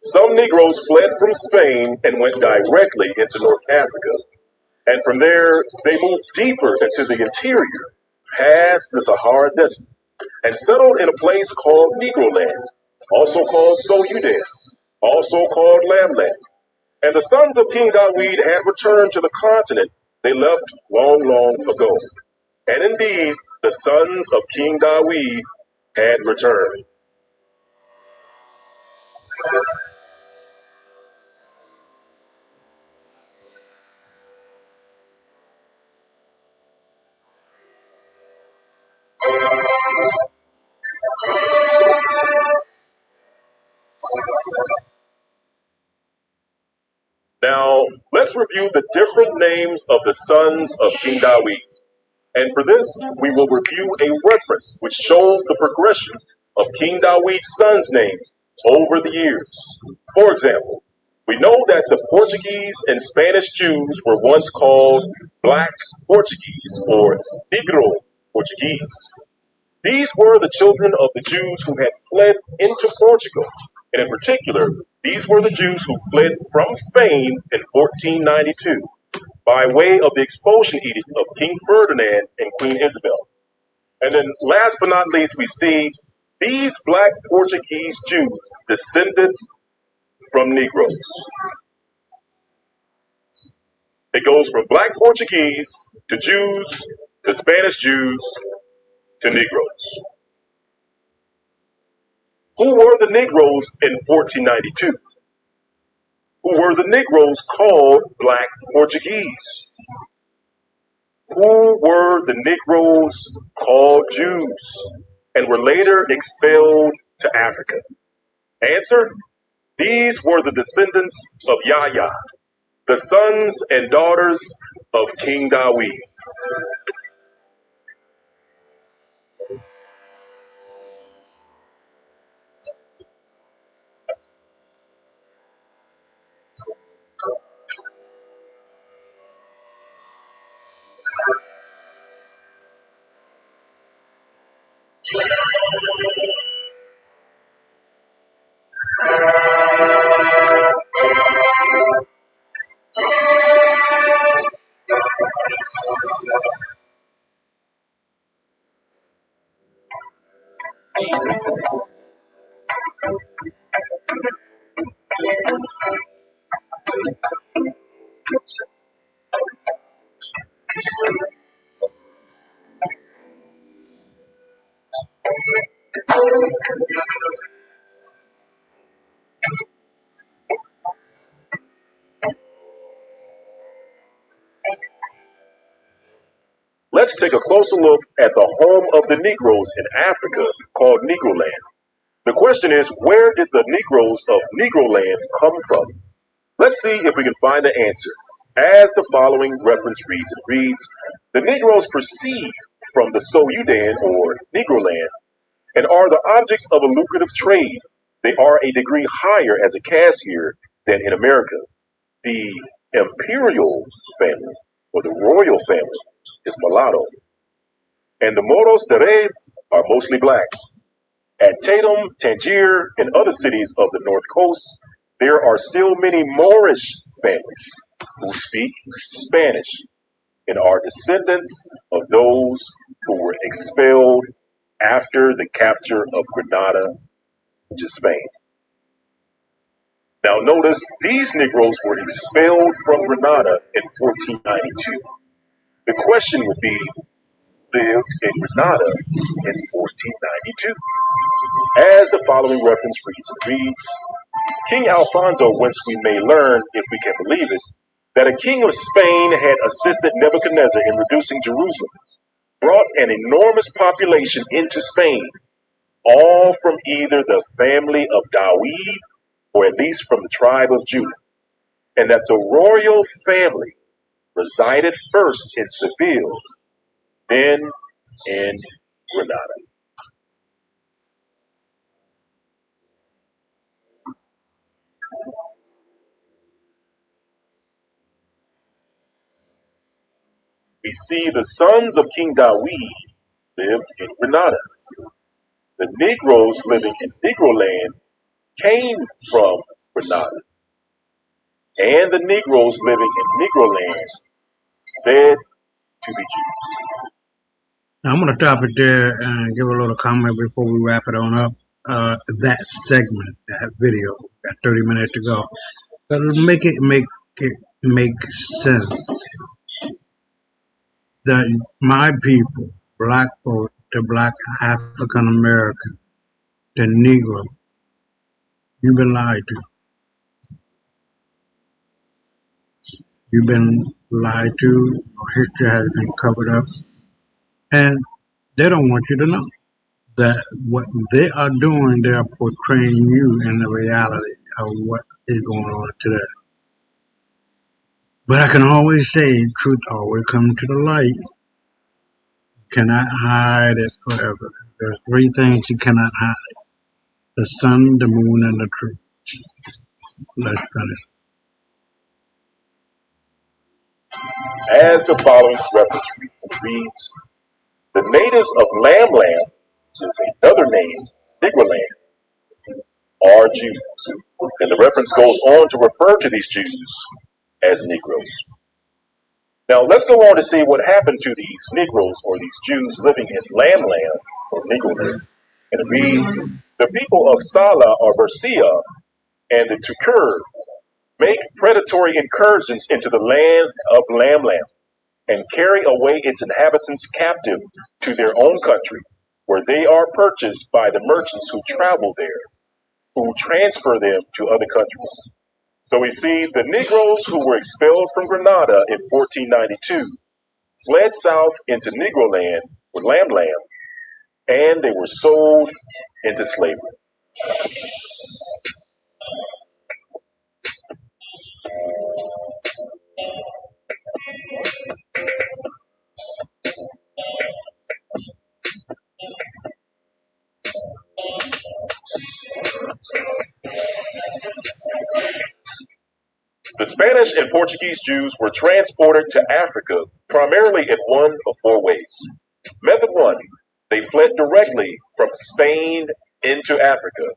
some Negroes fled from Spain and went directly into North Africa. And from there, they moved deeper into the interior, past the Sahara Desert, and settled in a place called Negroland, also called Soyudan, also called Lamland. And the sons of King Dawid had returned to the continent they left long, long ago. And indeed, the sons of King Dawid had returned. Now, let's review the different names of the sons of King Dawid. And for this, we will review a reference which shows the progression of King Dawid's sons' names over the years. For example, we know that the Portuguese and Spanish Jews were once called Black Portuguese or Negro Portuguese. These were the children of the Jews who had fled into Portugal, and in particular, these were the Jews who fled from Spain in 1492 by way of the expulsion edict of King Ferdinand and Queen Isabel. And then last but not least, we see these Black Portuguese Jews descended from Negroes. It goes from Black Portuguese to Jews to Spanish Jews to Negroes. Who were the Negroes in 1492? Who were the Negroes called Black Portuguese? Who were the Negroes called Jews and were later expelled to Africa? Answer: these were the descendants of Yahya, the sons and daughters of King Dawid. Let's take a closer look at the home of the Negroes in Africa called Negroland. The question is, where did the Negroes of Negroland come from? Let's see if we can find the answer. As the following reference reads, it reads, the Negroes proceed from the Soyudan or Negroland and are the objects of a lucrative trade. They are a degree higher as a caste here than in America. The imperial family or the royal family is mulatto, and the Moros de Rey are mostly black. At Tatum, Tangier, and other cities of the North Coast, there are still many Moorish families who speak Spanish. and are descendants of those who were expelled after the capture of Granada to Spain. Now notice these Negroes were expelled from Granada in 1492. The question would be, lived in Granada in 1492. As the following reference reads, King Alfonso, whence we may learn, if we can believe it, that a king of Spain had assisted Nebuchadnezzar in reducing Jerusalem, brought an enormous population into Spain, all from either the family of Dawid or at least from the tribe of Judah, and that the royal family resided first in Seville, then in Granada. We see the sons of King Dawid lived in Granada. The Negroes living in Negroland came from Granada. And the Negroes living in Negroland said to be Jews. Now I'm going to stop it there and give a little comment before we wrap it on up. That segment, that video, got 30 minutes to go. But make it make sense that my people, black folk, the black African American, the Negro, you've been lied to. You've been lied to. Your history has been covered up. And they don't want you to know that what they are doing, they are portraying you in the reality of what is going on today. But I can always say, truth always comes to the light. You cannot hide it forever. There are three things you cannot hide: the sun, the moon, and the truth. Let's finish. As the following reference reads, the natives of Lamland, which is another name, Negroland, are Jews. And the reference goes on to refer to these Jews as Negroes. Now let's go on to see what happened to these Negroes or these Jews living in Lamland or Negroland. And it reads, the people of Sala or Bersia and the Tukur make predatory incursions into the land of Lamland and carry away its inhabitants captive to their own country, where they are purchased by the merchants who travel there, who transfer them to other countries. So we see the Negroes who were expelled from Granada in 1492 fled south into Negroland or Lamland, and they were sold into slavery. The Spanish and Portuguese Jews were transported to Africa primarily in one of four ways. Method 1, they fled directly from Spain into Africa.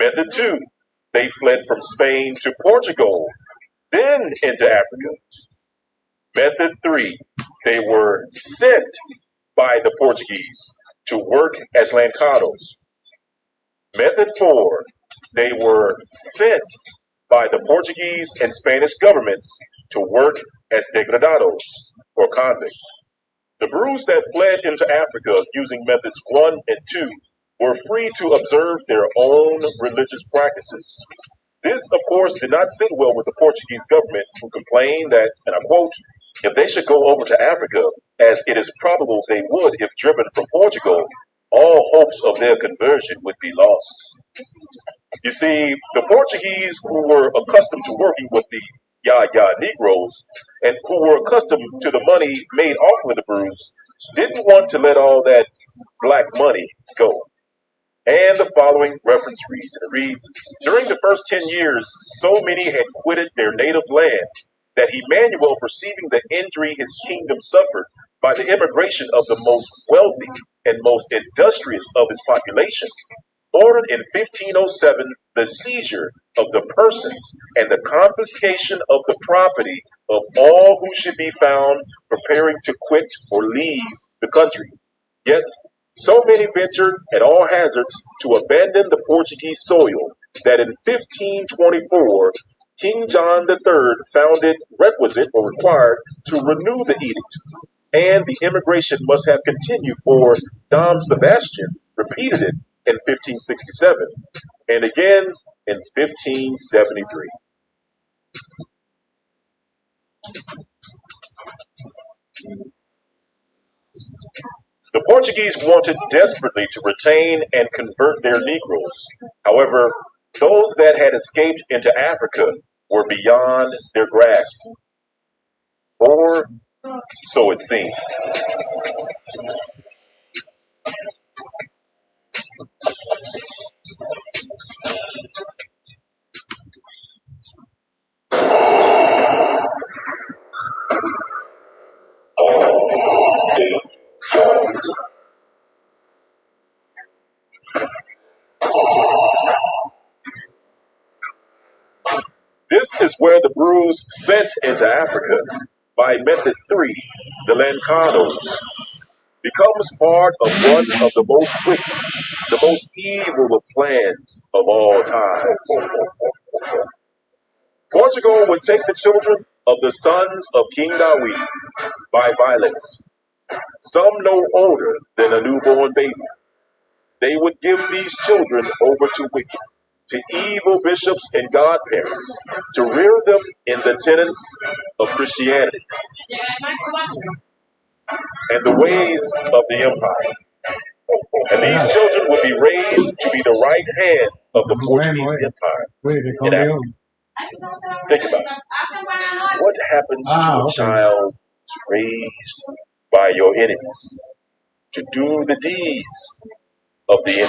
Method 2, they fled from Spain to Portugal, then into Africa. Method 3, they were sent by the Portuguese to work as lancados. Method 4, they were sent by the Portuguese and Spanish governments to work as degradados or convicts. The Brews that fled into Africa using methods 1 and 2 were free to observe their own religious practices. This, of course, did not sit well with the Portuguese government, who complained that, and I quote, if they should go over to Africa, as it is probable they would if driven from Portugal, all hopes of their conversion would be lost. You see, the Portuguese, who were accustomed to working with the Yaya Negroes and who were accustomed to the money made off of the Brews, didn't want to let all that black money go. And the following reference reads, during the first 10 years, so many had quitted their native land that Emmanuel, perceiving the injury his kingdom suffered by the immigration of the most wealthy and most industrious of his population, ordered in 1507 the seizure of the persons and the confiscation of the property of all who should be found preparing to quit or leave the country. Yet so many ventured at all hazards to abandon the Portuguese soil that in 1524 King John III found it requisite or required to renew the edict, and the immigration must have continued, for Dom Sebastian repeated it in 1567 and again in 1573. The Portuguese wanted desperately to retain and convert their Negroes. However, those that had escaped into Africa were beyond their grasp, or so it seemed. This is where the brews sent into Africa by Method 3, the Lancados, becomes part of one of the most wicked, the most evil of plans of all time. Portugal would take the children of the sons of King David by violence, some no older than a newborn baby. They would give these children over to wicked, to evil bishops and godparents, to rear them in the tenets of Christianity and the ways of the empire. And these children would be raised to be the right hand of the Portuguese Empire in Africa. Think about it. What happens to a child raised by your enemies to do the deeds of the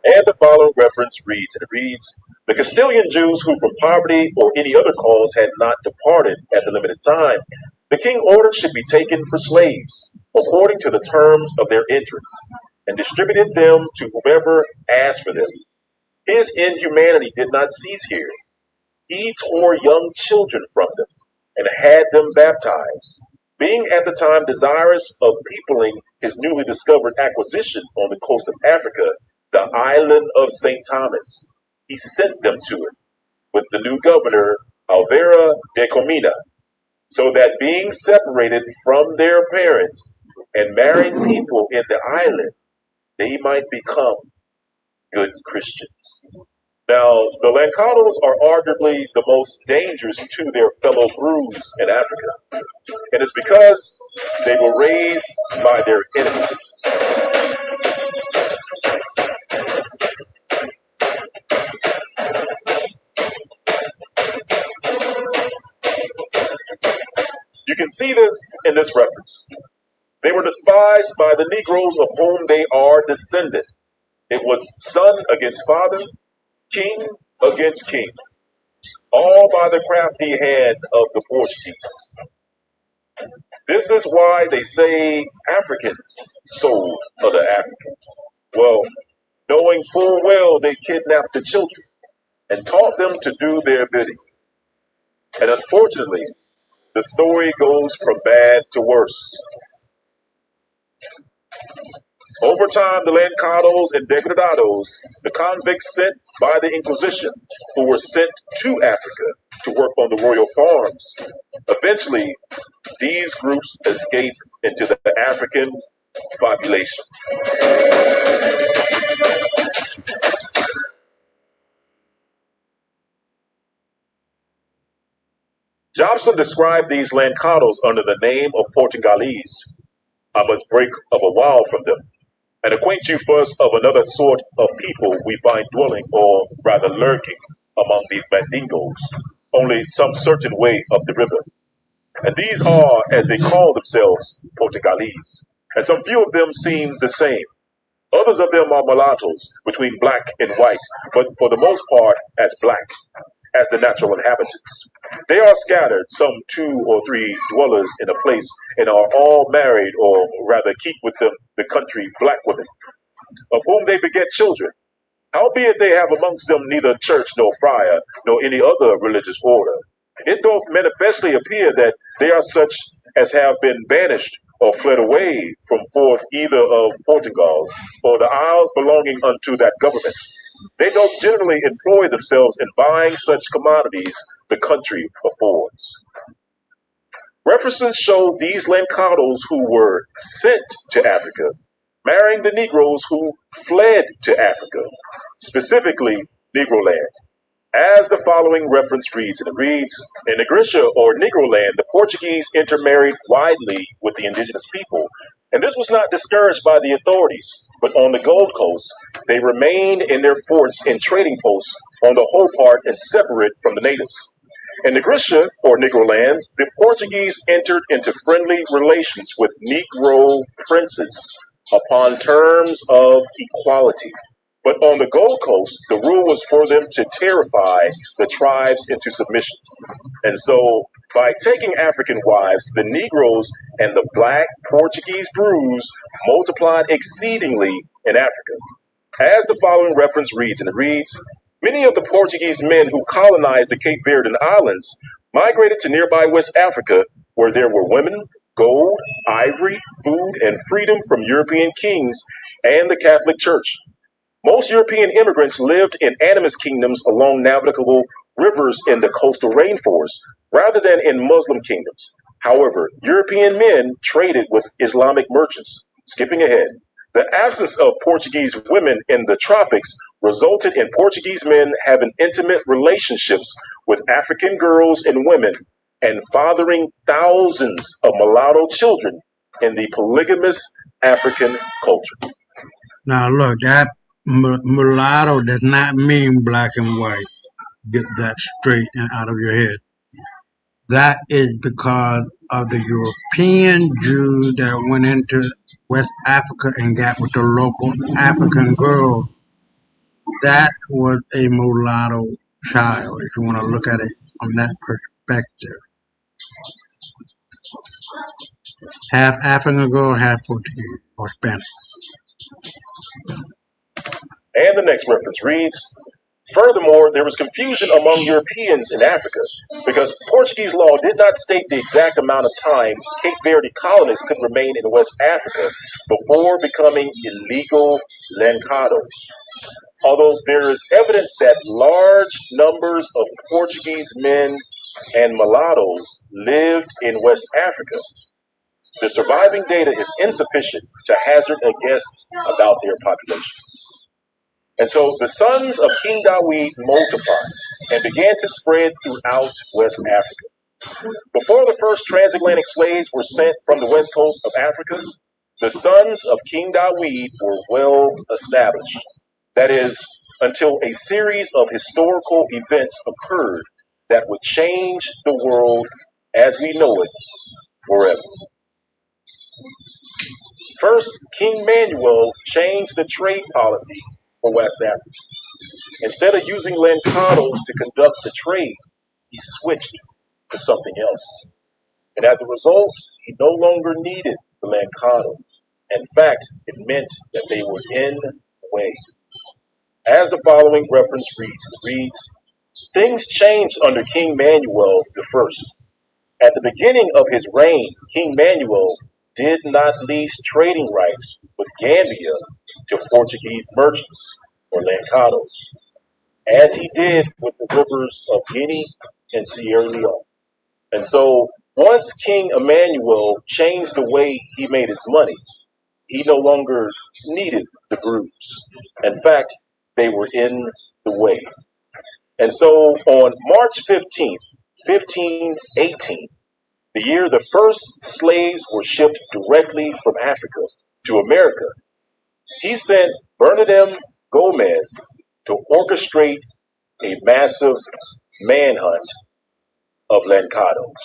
And the following reference reads, and it reads, the Castilian Jews who from poverty or any other cause had not departed at the limited time, the king ordered should be taken for slaves, according to the terms of their entrance, and distributed them to whomever asked for them. His inhumanity did not cease here. He tore young children from them, and had them baptized. Being at the time desirous of peopling his newly discovered acquisition on the coast of Africa, the island of St. Thomas, he sent them to it with the new governor, Alvera de Comina, so that being separated from their parents and marrying people in the island, they might become good Christians. Now, the Lancados are arguably the most dangerous to their fellow brews in Africa, and it's because they were raised by their enemies. You can see this in this reference. They were despised by the Negroes of whom they are descended. It was son against father, king against king, all by the crafty hand of the Portuguese. This is why they say Africans sold other Africans. Well, knowing full well they kidnapped the children and taught them to do their bidding. And unfortunately, the story goes from bad to worse. Over time, the Lancados and Degradados, the convicts sent by the Inquisition, who were sent to Africa to work on the royal farms, eventually these groups escaped into the African population. Jobson described these Lancados under the name of Portugalese. I must break of a while from them, and acquaint you first of another sort of people we find dwelling, or rather lurking, among these Mandingos, only some certain way up the river. And these are, as they call themselves, Portuguese. And some few of them seem the same. Others of them are mulattoes, between black and white, but for the most part as black, as the natural inhabitants. They are scattered, some 2 or 3 dwellers in a place, and are all married, or rather keep with them the country black women, of whom they beget children. Howbeit they have amongst them neither church nor friar, nor any other religious order. It doth manifestly appear that they are such as have been banished or fled away from forth either of Portugal or the isles belonging unto that government. They doth generally employ themselves in buying such commodities the country affords. References show these Lancados who were sent to Africa marrying the Negroes who fled to Africa, specifically Negro land. As the following reference reads, and it reads, in Negritia or Negro land, the Portuguese intermarried widely with the indigenous people, and this was not discouraged by the authorities, but on the Gold Coast, they remained in their forts and trading posts on the whole part and separate from the natives. In Negritia or Negro land, the Portuguese entered into friendly relations with Negro princes upon terms of equality. But on the Gold Coast, the rule was for them to terrify the tribes into submission. And so, by taking African wives, the Negroes and the black Portuguese brews multiplied exceedingly in Africa. As the following reference reads, and it reads, many of the Portuguese men who colonized the Cape Verdean Islands migrated to nearby West Africa, where there were women, gold, ivory, food, and freedom from European kings and the Catholic Church. Most European immigrants lived in animist kingdoms along navigable rivers in the coastal rainforest, rather than in Muslim kingdoms. However, European men traded with Islamic merchants. Skipping ahead, the absence of Portuguese women in the tropics resulted in Portuguese men having intimate relationships with African girls and women, and fathering thousands of mulatto children in the polygamous African culture. Now, look, that mulatto does not mean black and white. Get that straight and out of your head. That is because of the European Jews that went into West Africa and got with the local African girl. That was a mulatto child, if you want to look at it from that perspective. Half African girl, half Portuguese or Spanish. And the next reference reads, furthermore, there was confusion among Europeans in Africa because Portuguese law did not state the exact amount of time Cape Verde colonists could remain in West Africa before becoming illegal Lancados. Although there is evidence that large numbers of Portuguese men and mulattoes lived in West Africa, the surviving data is insufficient to hazard a guess about their population. And so the sons of King Dawid multiplied and began to spread throughout West Africa. Before the first transatlantic slaves were sent from the west coast of Africa, the sons of King Dawid were well established. That is, until a series of historical events occurred that would change the world as we know it forever. First, King Manuel changed the trade policy for West Africa. Instead of using Lancados to conduct the trade, he switched to something else. And as a result, he no longer needed the Lancados. In fact, it meant that they were in the way. As the following reference reads, things changed under King Manuel I. At the beginning of his reign, King Manuel did not lease trading rights with Gambia to Portuguese merchants or Lancados, as he did with the rivers of Guinea and Sierra Leone. And so once King Emmanuel changed the way he made his money, he no longer needed the brews. In fact, they were in the way. And so on March 15th, 1518, the year the first slaves were shipped directly from Africa to America, he sent Bernardino Gomez to orchestrate a massive manhunt of Lancados.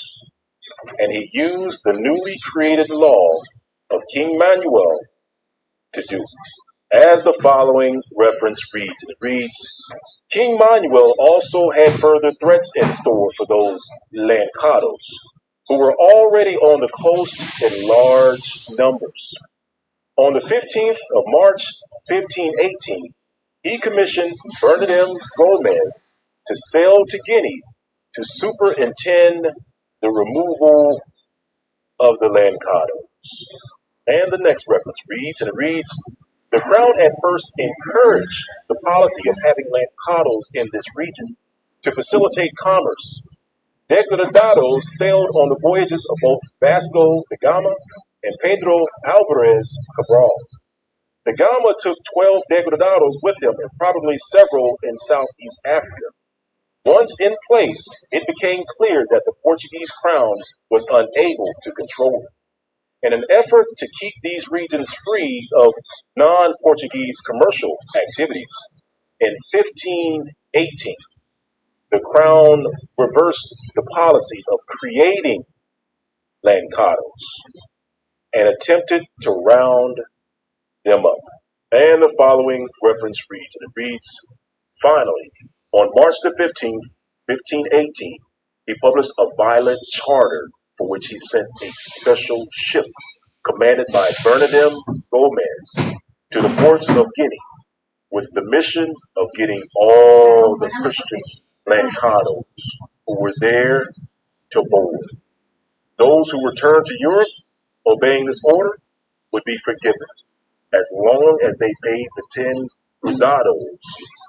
and he used the newly created law of King Manuel to do it. As the following reference reads, it reads, King Manuel also had further threats in store for those Lancados, who were already on the coast in large numbers. On the 15th of March, 1518, he commissioned Bernardino Gomez to sail to Guinea to superintend the removal of the Lancados. And the next reference reads, and it reads, the crown at first encouraged the policy of having Lancados in this region to facilitate commerce. Degradados sailed on the voyages of both Vasco da Gama and Pedro Alvarez Cabral. Da Gama took 12 Degradados with him and probably several in Southeast Africa. Once in place, it became clear that the Portuguese crown was unable to control them. In an effort to keep these regions free of non-Portuguese commercial activities, in 1518, the crown reversed the policy of creating Lancados and attempted to round them up. And the following reference reads, and it reads, finally, on March the 15th, 1518, he published a violent charter for which he sent a special ship commanded by Bernardino Gomez to the ports of Guinea with the mission of getting all the Christian Lancados who were there to board. Those who returned to Europe obeying this order would be forgiven as long as they paid the 10 cruzados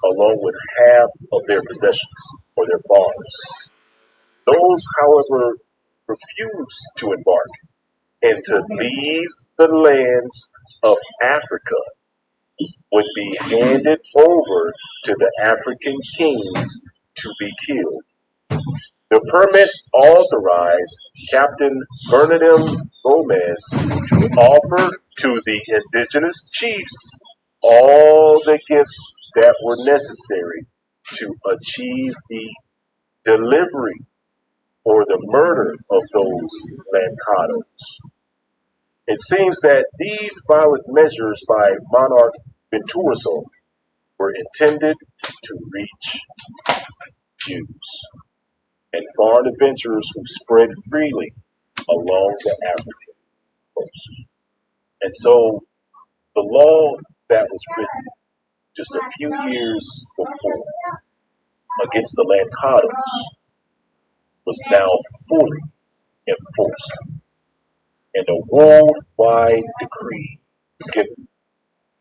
along with half of their possessions or their farms. Those, however, refused to embark and to leave the lands of Africa would be handed over to the African kings to be killed. The permit authorized Captain Bernardino Gomez to offer to the indigenous chiefs all the gifts that were necessary to achieve the delivery or the murder of those Lancados. It seems that these violent measures by monarch Venturoso were intended to reach Jews and foreign adventurers who spread freely along the African coast. And so the law that was written just a few years before against the Lancados was now fully enforced. And a worldwide decree was given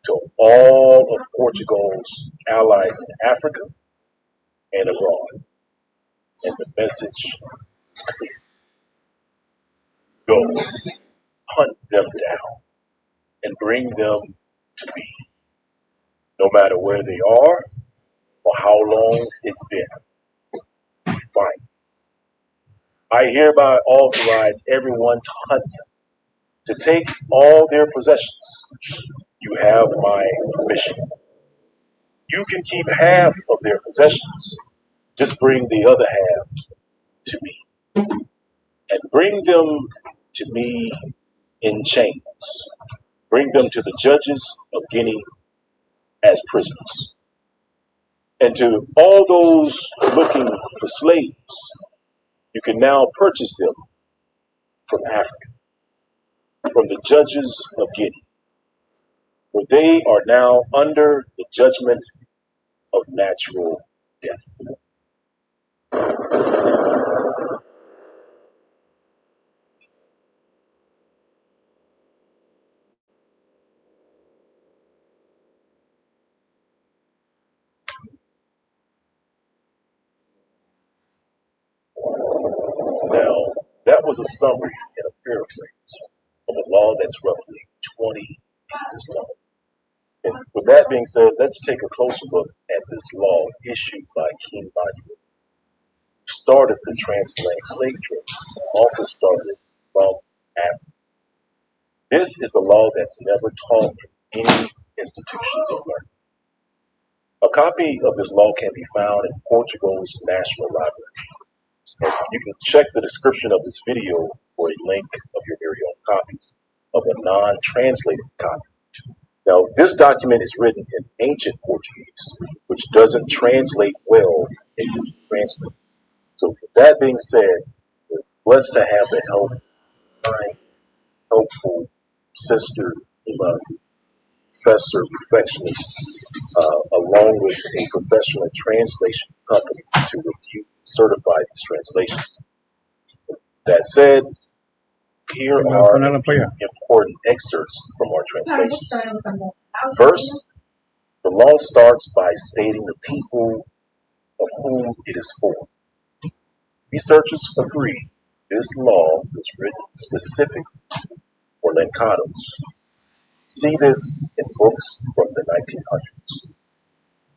to all of Portugal's allies in Africa and abroad. And the message is clear. Go, hunt them down, and bring them to me, no matter where they are or how long it's been. Fight. I hereby authorize everyone to hunt them, to take all their possessions. You have my permission. You can keep half of their possessions. Just bring the other half to me. And bring them to me in chains. Bring them to the judges of Guinea as prisoners. And to all those looking for slaves, you can now purchase them from Africa, from the judges of Guinea, for they are now under the judgment of natural death. Now, that was a summary and a paraphrase of a law that's roughly 20 pages long. And with that being said, let's take a closer look at this law issued by King Manuel, who started the transatlantic slave trade, also started from Africa. This is the law that's never taught in any institutions of learning. A copy of this law can be found in Portugal's National Library. And you can check the description of this video for a link of your very own copy of a non-translated copy. Now, this document is written in ancient Portuguese, which doesn't translate well into translate. So, with that being said, we're blessed to have the help of my helpful sister, professor, perfectionist, along with a professional translation company to review and certify these translations. That said, here are a few important excerpts from our translations. First, the law starts by stating the people of whom it is for. Researchers agree this law was written specifically for Lancados. See this in books from the 1900s.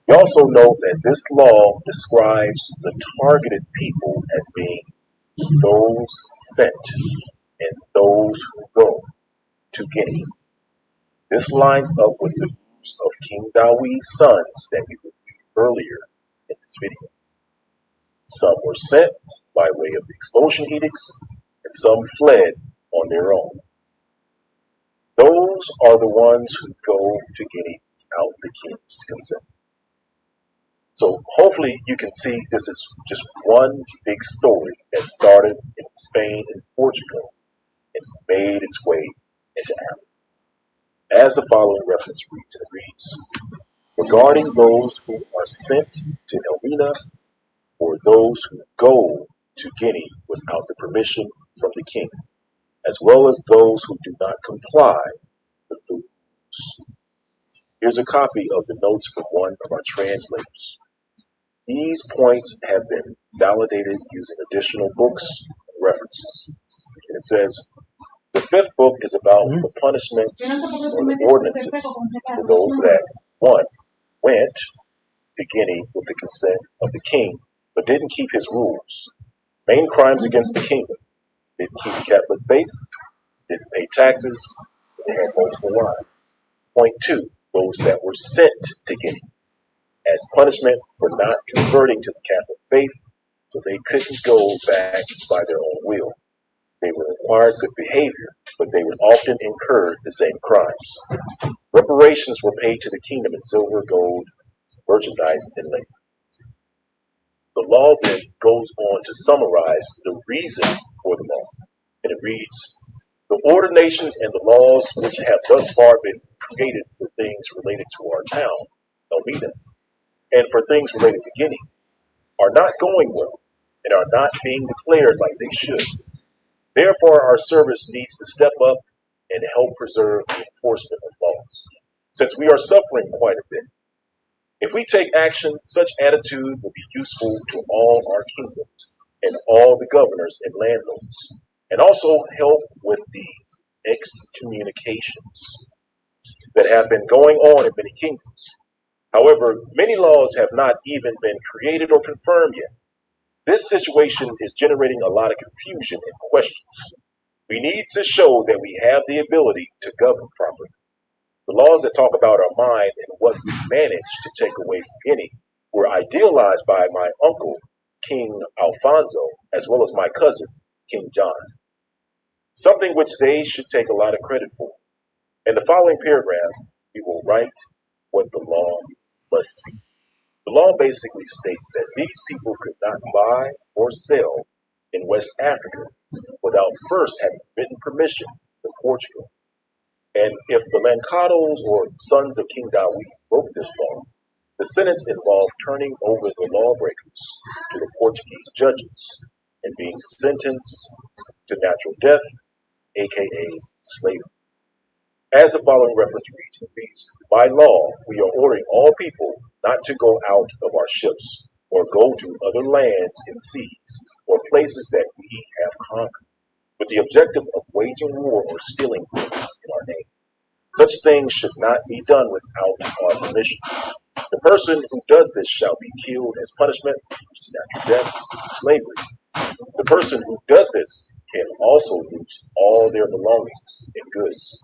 We also note that this law describes the targeted people as being those sent and those who go to Guinea. This lines up with the views of King Dawi's sons that we reviewed earlier in this video. Some were sent by way of the expulsion edicts, and some fled on their own. Those are the ones who go to Guinea without the king's consent. So hopefully you can see this is just one big story that started in Spain and Portugal and made its way into Africa. As the following reference reads, it reads, regarding those who are sent to Elmina or those who go to Guinea without the permission from the king, as well as those who do not comply with the rules. Here's a copy of the notes from one of our translators. These points have been validated using additional books and references. And it says, the fifth book is about the punishments or the ordinances for those that, 1, went to Guinea with the consent of the king, but didn't keep his rules. Main crimes against the kingdom: didn't keep the Catholic faith, didn't pay taxes, they had multiple wives. Point 2, those that were sent to Guinea as punishment for not converting to the Catholic faith, so they couldn't go back by their own will. They were required good behavior, but they would often incur the same crimes. Reparations were paid to the kingdom in silver, gold, merchandise, and labor. The law then goes on to summarize the reason for the law, and it reads, the ordinations and the laws which have thus far been created for things related to our town, Elmina, and for things related to Guinea, are not going well and are not being declared like they should. Therefore, our service needs to step up and help preserve the enforcement of laws, since we are suffering quite a bit. If we take action, such attitude will be useful to all our kingdoms and all the governors and landlords, and also help with the excommunications that have been going on in many kingdoms. However, many laws have not even been created or confirmed yet. This situation is generating a lot of confusion and questions. We need to show that we have the ability to govern properly. The laws that talk about our mind and what we managed to take away from Guinea were idealized by my uncle, King Alfonso, as well as my cousin, King John. Something which they should take a lot of credit for. In the following paragraph, we will write what the law must be. The law basically states that these people could not buy or sell in West Africa without first having written permission from Portugal. And if the Lancados or sons of King Dawi broke this law, the sentence involved turning over the lawbreakers to the Portuguese judges and being sentenced to natural death, aka slavery. As the following reference reads, it reads, by law, we are ordering all people not to go out of our ships or go to other lands and seas or places that we have conquered, with the objective of waging war or stealing things in our name. Such things should not be done without our permission. The person who does this shall be killed as punishment, which is natural death, slavery. The person who does this can also lose all their belongings and goods.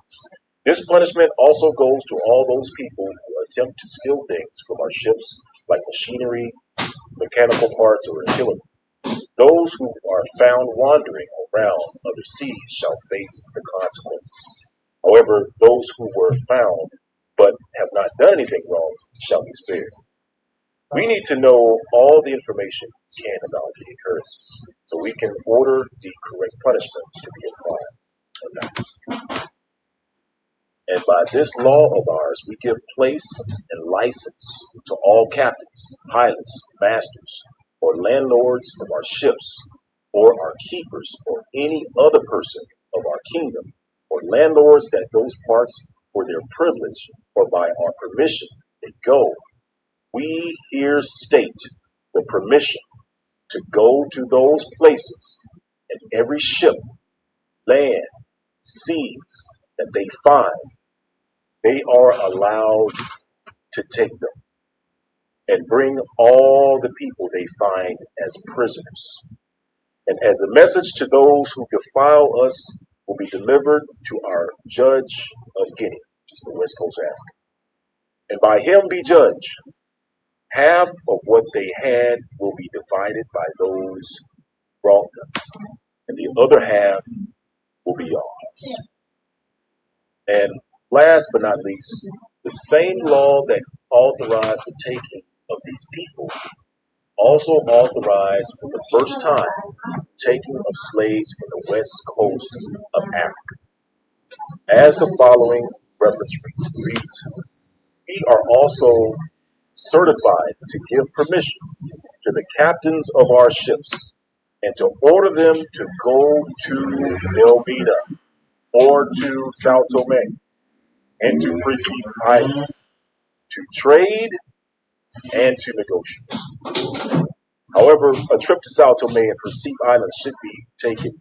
This punishment also goes to all those people who attempt to steal things from our ships, like machinery, mechanical parts, or artillery. Those who are found wandering around other seas shall face the consequences. However, those who were found but have not done anything wrong shall be spared. We need to know all the information we can about the occurrences so we can order the correct punishment to be applied or not. And by this law of ours, we give place and license to all captains, pilots, masters, or landlords of our ships, or our keepers, or any other person of our kingdom, or landlords that those parts for their privilege or by our permission they go. We here state the permission to go to those places and every ship, land, seas that they find, they are allowed to take them and bring all the people they find as prisoners. And as a message to those who defile us will be delivered to our judge of Guinea, which is the West Coast of Africa. And by him be judged. Half of what they had will be divided by those who brought them, and the other half will be ours. And last but not least, the same law that authorized the taking of these people also authorized for the first time taking of slaves from the west coast of Africa. As the following reference reads, we are also certified to give permission to the captains of our ships and to order them to go to Elmina or to Sao Tome and to Principe Island to trade and to negotiate. However, a trip to Sao Tome and Principe Island should be taken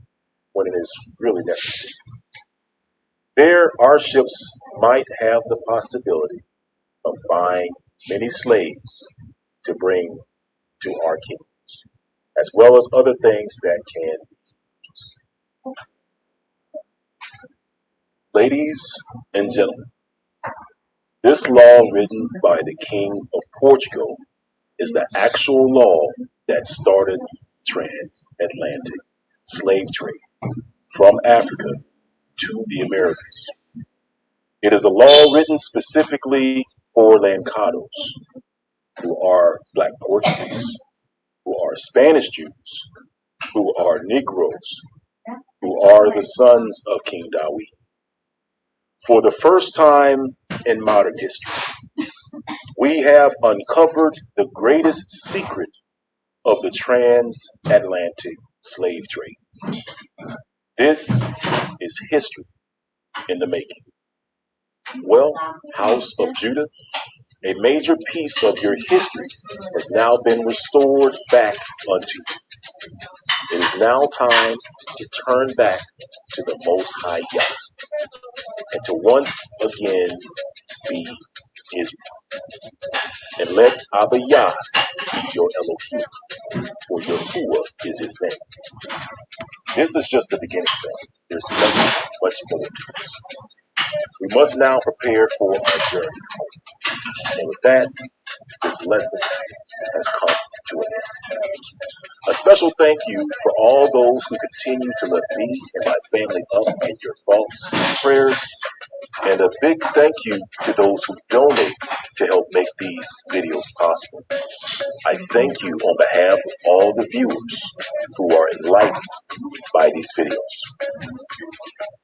when it is really necessary. There, our ships might have the possibility of buying many slaves to bring to our kingdoms, as well as other things that can be purchased. Ladies and gentlemen, this law written by the King of Portugal is the actual law that started transatlantic slave trade from Africa to the Americas. It is a law written specifically for Lancados, who are Black Portuguese, who are Spanish Jews, who are Negroes, who are the sons of King Dawi. For the first time in modern history, we have uncovered the greatest secret of the transatlantic slave trade. This is history in the making. Well, House of Judah, a major piece of your history has now been restored back unto you. It is now time to turn back to the Most High Yah and to once again be Israel. And let Abba Yah be your Elohim, for Yahuwah is his name. This is just the beginning, family. There's much, much more to this. We must now prepare for our journey home. And with that, this lesson has come to an end. A special thank you for all those who continue to lift me and my family up in your thoughts and prayers. And a big thank you to those who donate to help make these videos possible. I thank you on behalf of all the viewers who are enlightened by these videos.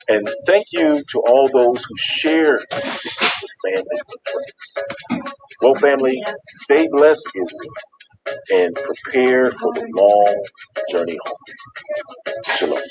And thank you to all those who share these videos with family and friends. Well, family, stay blessed, Israel, and prepare for the long journey home. Shalom.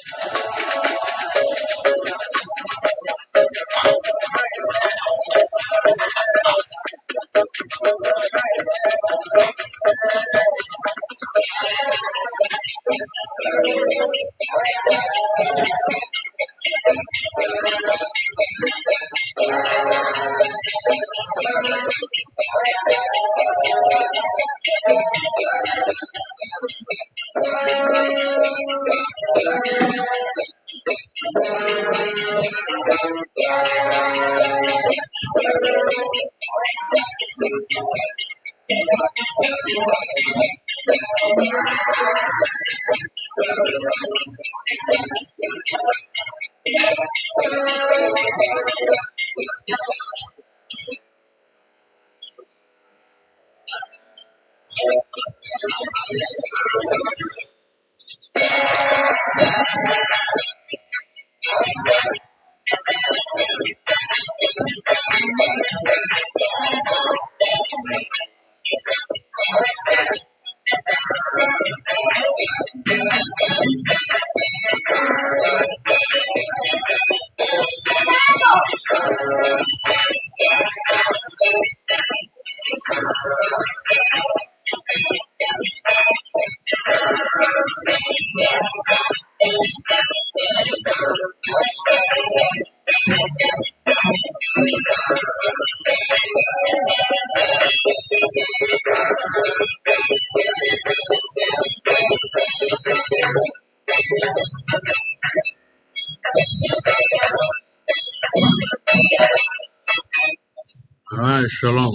All right, shalom.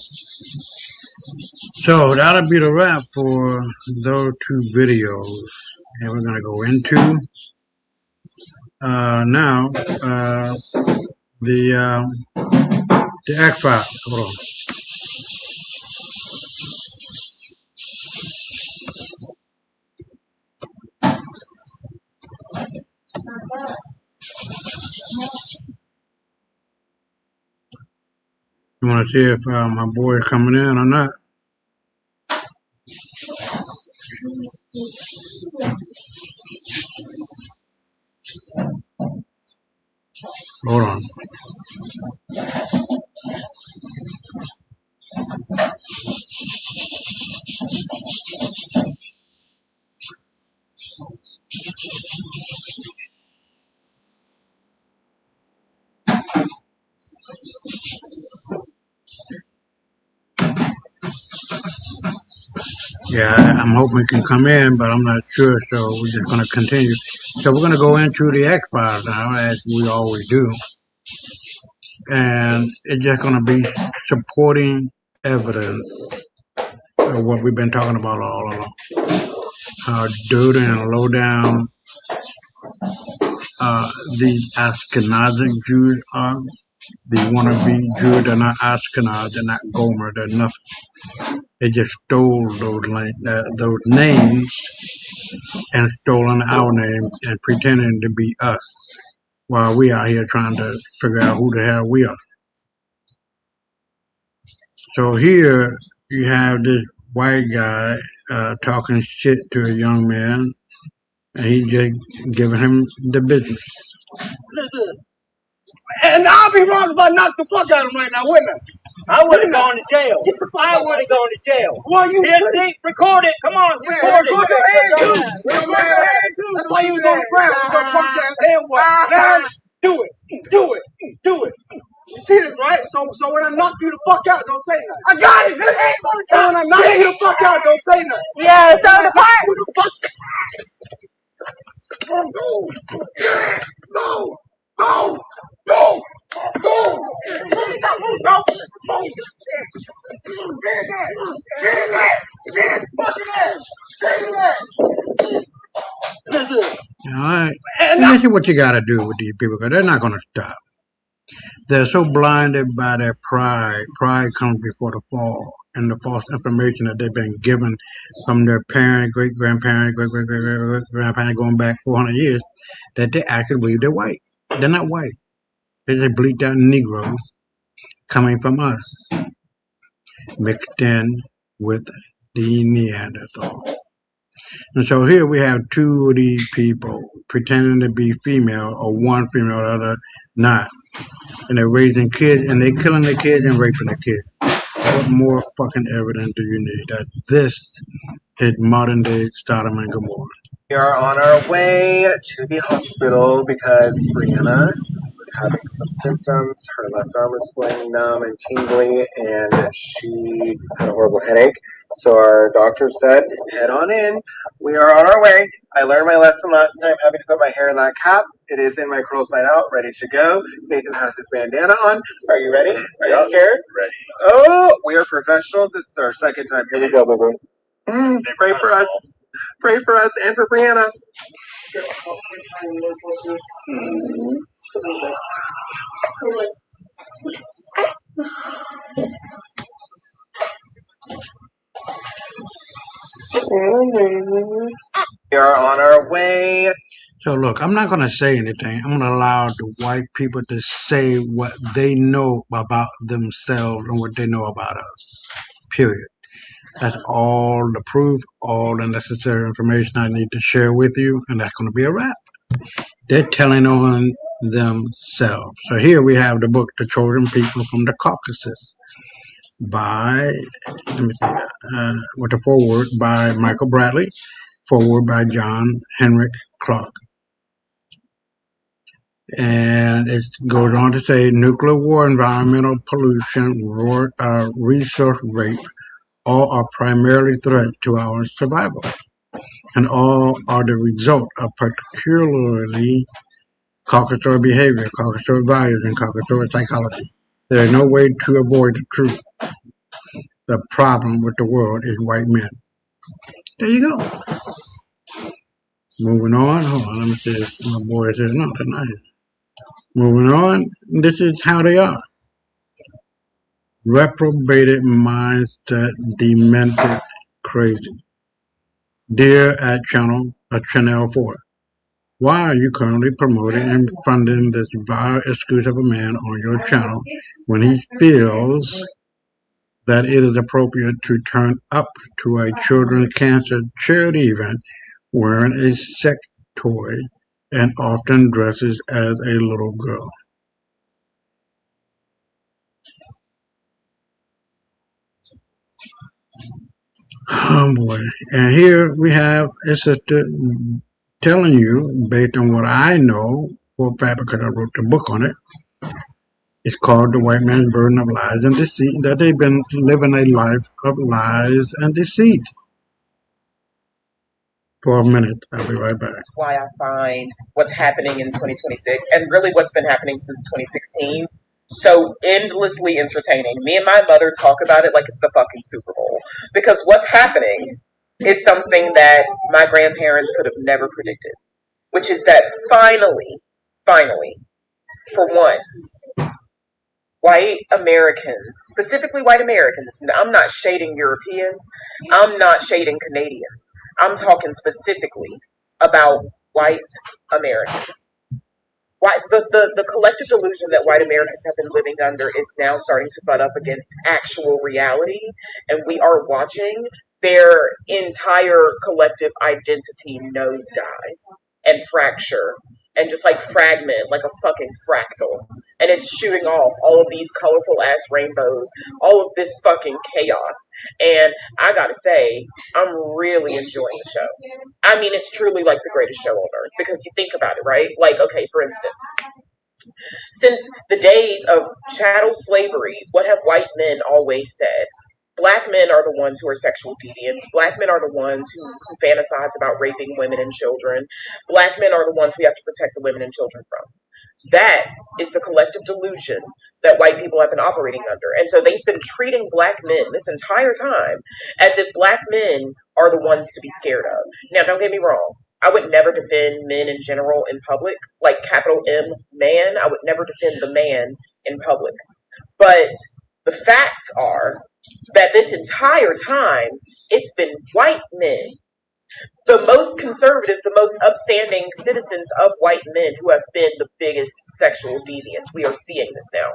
So that'll be the wrap for those two videos. And we're going to go into now the X-Files. Hold on. I want to see if my boy is coming in or not. Hold on. Yeah, I'm hoping he can come in, but I'm not sure, so we're just going to continue. So we're going to go into the X-Files now, as we always do. And it's just going to be supporting evidence of what we've been talking about all along. How dirty and low down these Ashkenazic Jews are. The wannabe Jews, they're not Ashkenaz, they're not Gomer, they're nothing. They just stole those names and stolen our names and pretending to be us while we out here trying to figure out who the hell we are. So here you have this white guy talking shit to a young man, and he's just giving him the business. And I'll be wrong if I knock the fuck out of him right now, wouldn't I? I would have gone to jail. I would have gone to jail. Well, you see, record it. Come on, record it. Record your hand too. Record your hand too. That's why you was on the ground. You gonna pump your hand what? Now, do it. Do it. Do it. You see this, right? So when I knock you the fuck out, don't say nothing. I got it. This ain't gonna count. When I knock you the fuck out, don't say nothing. Yeah, so the part. No. No. No! No! No! Alright. And this is what you gotta do with these people, because they're not gonna stop. They're so blinded by their pride. Pride comes before the fall. And the false information that they've been given from their parent, great-grandparent, great-great-great-grandparent going back 400 years, that they actually believe they're white. They're not white. They're just bleaked out Negroes coming from us, mixed in with the Neanderthal. And so here we have two of these people pretending to be female, or one female, the other not. And they're raising kids, and they're killing the kids and raping the kids. What more fucking evidence do you need that this is modern day Sodom and Gomorrah? We are on our way to the hospital because Brianna was having some symptoms. Her left arm was going numb and tingly, and she had a horrible headache. So our doctor said, head on in. We are on our way. I learned my lesson last time, having to put my hair in that cap. It is in my curl side out, ready to go. Nathan has his bandana on. Are you ready? Are you scared? Ready. Oh, we are professionals. This is our second time. Here we go, boo-boo. Pray for us. Pray for us and for Brianna. We are on our way. So look, I'm not going to say anything. I'm going to allow the white people to say what they know about themselves and what they know about us. Period. That's all the proof, all the necessary information I need to share with you, and that's going to be a wrap. They're telling on themselves. So here we have the book, The Chosen People from the Caucasus, by, with the foreword by Michael Bradley, foreword by John Henrik Clark. And it goes on to say nuclear war, environmental pollution, resource rape, all are primarily threats to our survival, and all are the result of particularly Caucasoid behavior, Caucasoid values, and Caucasoid psychology. There is no way to avoid the truth. The problem with the world is white men. There you go. Moving on. Hold on, let me see if my boy says no tonight. Moving on. This is how they are. Reprobated mindset, demented, crazy. Dear at Channel 4. Why are you currently promoting and funding this vile excuse of a man on your channel when he feels that it is appropriate to turn up to a children's cancer charity event wearing a sex toy and often dresses as a little girl? Oh boy. And here we have a sister telling you, based on what I know for a fact because I wrote the book on it, it's called The White Man's Burden of Lies and Deceit, that they've been living a life of lies and deceit. 12 minutes. I'll be right back. That's why I find what's happening in 2026 and really what's been happening since 2016 so endlessly entertaining. Me and my mother talk about it like it's the fucking Super Bowl. Because what's happening is something that my grandparents could have never predicted. Which is that finally, for once, white Americans, specifically white Americans, I'm not shading Europeans, I'm not shading Canadians, I'm talking specifically about white Americans. The collective delusion that white Americans have been living under is now starting to butt up against actual reality, and we are watching their entire collective identity nosedive and fracture and just like fragment like a fucking fractal. And it's shooting off all of these colorful ass rainbows, all of this fucking chaos. And I gotta say, I'm really enjoying the show. I mean, it's truly like the greatest show on earth because you think about it, right? Like, okay, for instance, since the days of chattel slavery, what have white men always said? Black men are the ones who are sexual deviants. Black men are the ones who fantasize about raping women and children. Black men are the ones we have to protect the women and children from. That is the collective delusion that white people have been operating under. And so they've been treating black men this entire time as if black men are the ones to be scared of. Now, don't get me wrong. I would never defend men in general in public, like capital M, man. I would never defend the man in public. But the facts are that this entire time, it's been white men, the most conservative, the most upstanding citizens of white men who have been the biggest sexual deviants. We are seeing this now.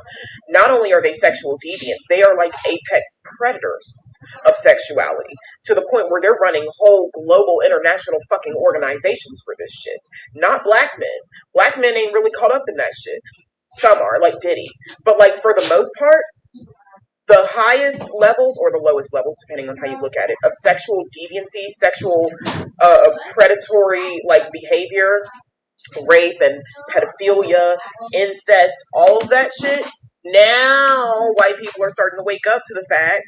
Not only are they sexual deviants, they are like apex predators of sexuality to the point where they're running whole global international fucking organizations for this shit. Not black men. Black men ain't really caught up in that shit. Some are, like Diddy. But like for the most part, the highest levels or the lowest levels, depending on how you look at it, of sexual deviancy, sexual predatory like behavior, rape and pedophilia, incest, all of that shit. Now white people are starting to wake up to the fact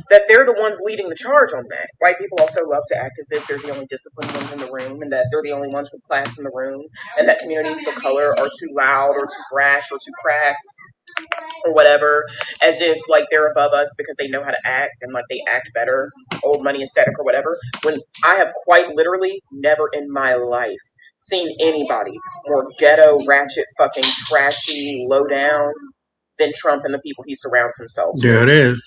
that they're the ones leading the charge on that. White people also love to act as if they're the only disciplined ones in the room and that they're the only ones with class in the room and that communities of color are too loud or too brash or too crass or whatever, as if like they're above us because they know how to act and like they act better, old money aesthetic or whatever, when I have quite literally never in my life seen anybody more ghetto, ratchet, fucking trashy, low down than Trump and the people he surrounds himself with. There it is.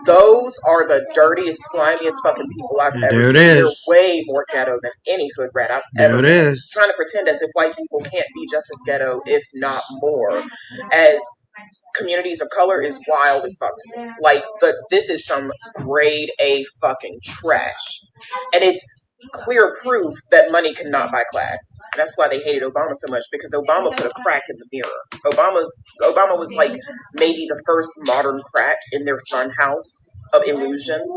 Those are the dirtiest, slimiest fucking people I've ever There it seen. They're is. way more ghetto than any hood rat I've There ever it met. is. Trying to pretend as if white people can't be just as ghetto, if not more, as communities of color is wild as fuck to me. Like, this is some grade A fucking trash. And it's clear proof that money cannot buy class. That's why they hated Obama so much, because Obama put a crack in the mirror. Obama was like maybe the first modern crack in their fun house of illusions,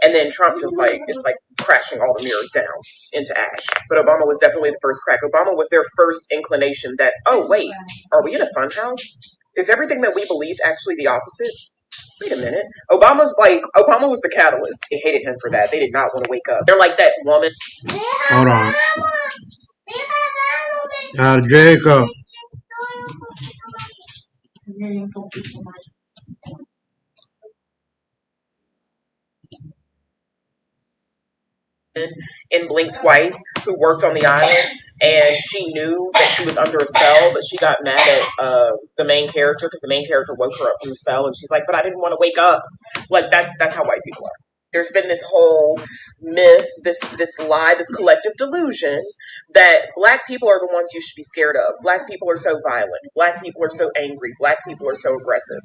and then Trump just like it's like crashing all the mirrors down into ash. But Obama was definitely the first crack. Obama was their first inclination that, oh wait, are we in a fun house? Is everything that we believed actually the opposite? Wait a minute. Obama was the catalyst. They hated him for that. They did not want to wake up. They're like that woman. Hold on. Jacob. In Blink Twice, who worked on the island, and she knew that she was under a spell, but she got mad at the main character because the main character woke her up from the spell, and she's like, "But I didn't want to wake up." Like that's how white people are. There's been this whole myth, this lie, this collective delusion that black people are the ones you should be scared of. Black people are so violent. Black people are so angry. Black people are so aggressive.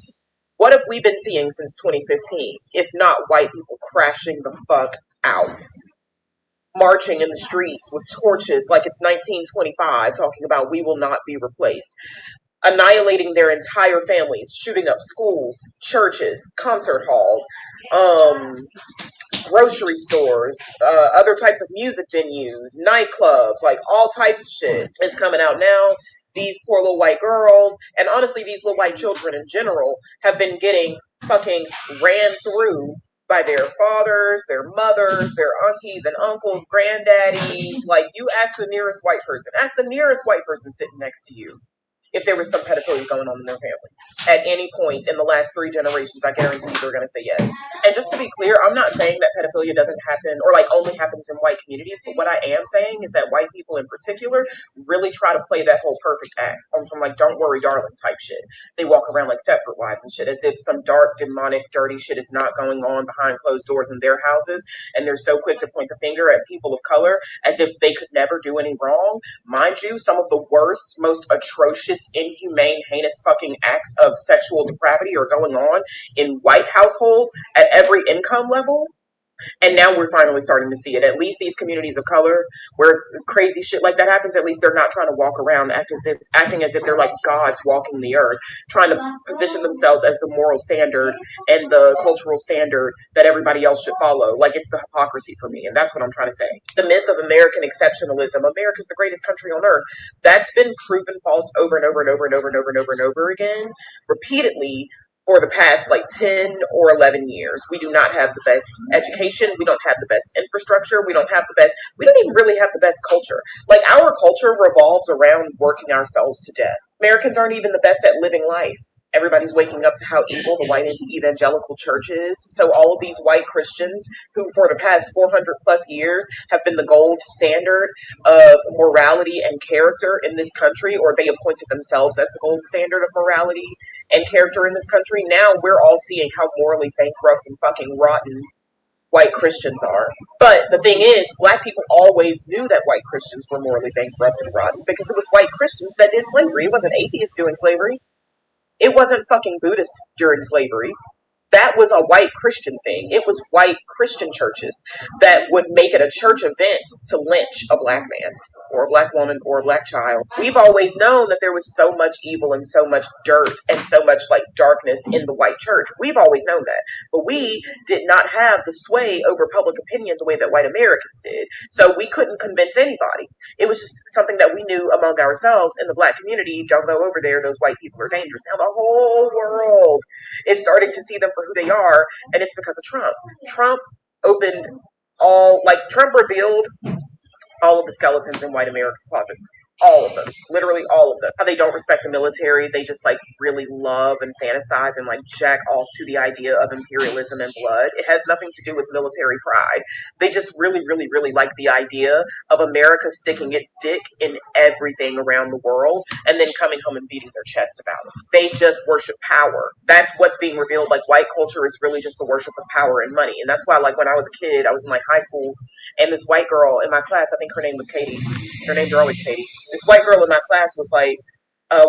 What have we been seeing since 2015, if not white people crashing the fuck out? Marching in the streets with torches like it's 1925, talking about we will not be replaced. Annihilating their entire families, shooting up schools, churches, concert halls, grocery stores, other types of music venues, nightclubs, like all types of shit is coming out now. These poor little white girls, and honestly, these little white children in general, have been getting fucking ran through by their fathers, their mothers, their aunties and uncles, granddaddies. Like, you ask the nearest white person sitting next to you if there was some pedophilia going on in their family. At any point in the last 3 generations, I guarantee you they're going to say yes. And just to be clear, I'm not saying that pedophilia doesn't happen or like only happens in white communities, but what I am saying is that white people in particular really try to play that whole perfect act on some like don't worry darling type shit. They walk around like Stepford Wives and shit as if some dark, demonic, dirty shit is not going on behind closed doors in their houses, and they're so quick to point the finger at people of color as if they could never do any wrong. Mind you, some of the worst, most atrocious, inhumane, heinous fucking acts of sexual depravity are going on in white households at every income level. And now we're finally starting to see it. At least these communities of color where crazy shit like that happens, at least they're not trying to walk around acting as if they're like gods walking the earth, trying to position themselves as the moral standard and the cultural standard that everybody else should follow. Like, it's the hypocrisy for me, and that's what I'm trying to say. The myth of American exceptionalism, America's the greatest country on earth, that's been proven false over and over and over and over and over and over and over again, repeatedly, for the past like 10 or 11 years. We do not have the best education. We don't have the best infrastructure. We don't even really have the best culture. Like, our culture revolves around working ourselves to death. Americans aren't even the best at living life. Everybody's waking up to how evil the white evangelical church is. So all of these white Christians who for the past 400 plus years have been the gold standard of morality and character in this country, or they appointed themselves as the gold standard of morality and character in this country. Now we're all seeing how morally bankrupt and fucking rotten white Christians are. But the thing is, black people always knew that white Christians were morally bankrupt and rotten because it was white Christians that did slavery. It wasn't atheists doing slavery. It wasn't fucking Buddhists during slavery. That was a white Christian thing. It was white Christian churches that would make it a church event to lynch a black man or a black woman or a black child. We've always known that there was so much evil and so much dirt and so much like darkness in the white church. We've always known that. But we did not have the sway over public opinion the way that white Americans did. So we couldn't convince anybody. It was just something that we knew among ourselves in the black community. Don't go over there. Those white people are dangerous. Now the whole world is starting to see them for who they are, and it's because of Trump. Trump revealed all of the skeletons in white America's closet. all of them, literally all of them. How they don't respect the military, they just like really love and fantasize and like jack off to the idea of imperialism and blood. It has nothing to do with military pride. They just really, really, really like the idea of America sticking its dick in everything around the world and then coming home and beating their chests about it. They just worship power. That's what's being revealed. Like white culture is really just the worship of power and money. And that's why like when I was a kid, I was in like high school and this white girl in my class, I think her name was Katie. Her names are always Katie. This white girl in my class was like,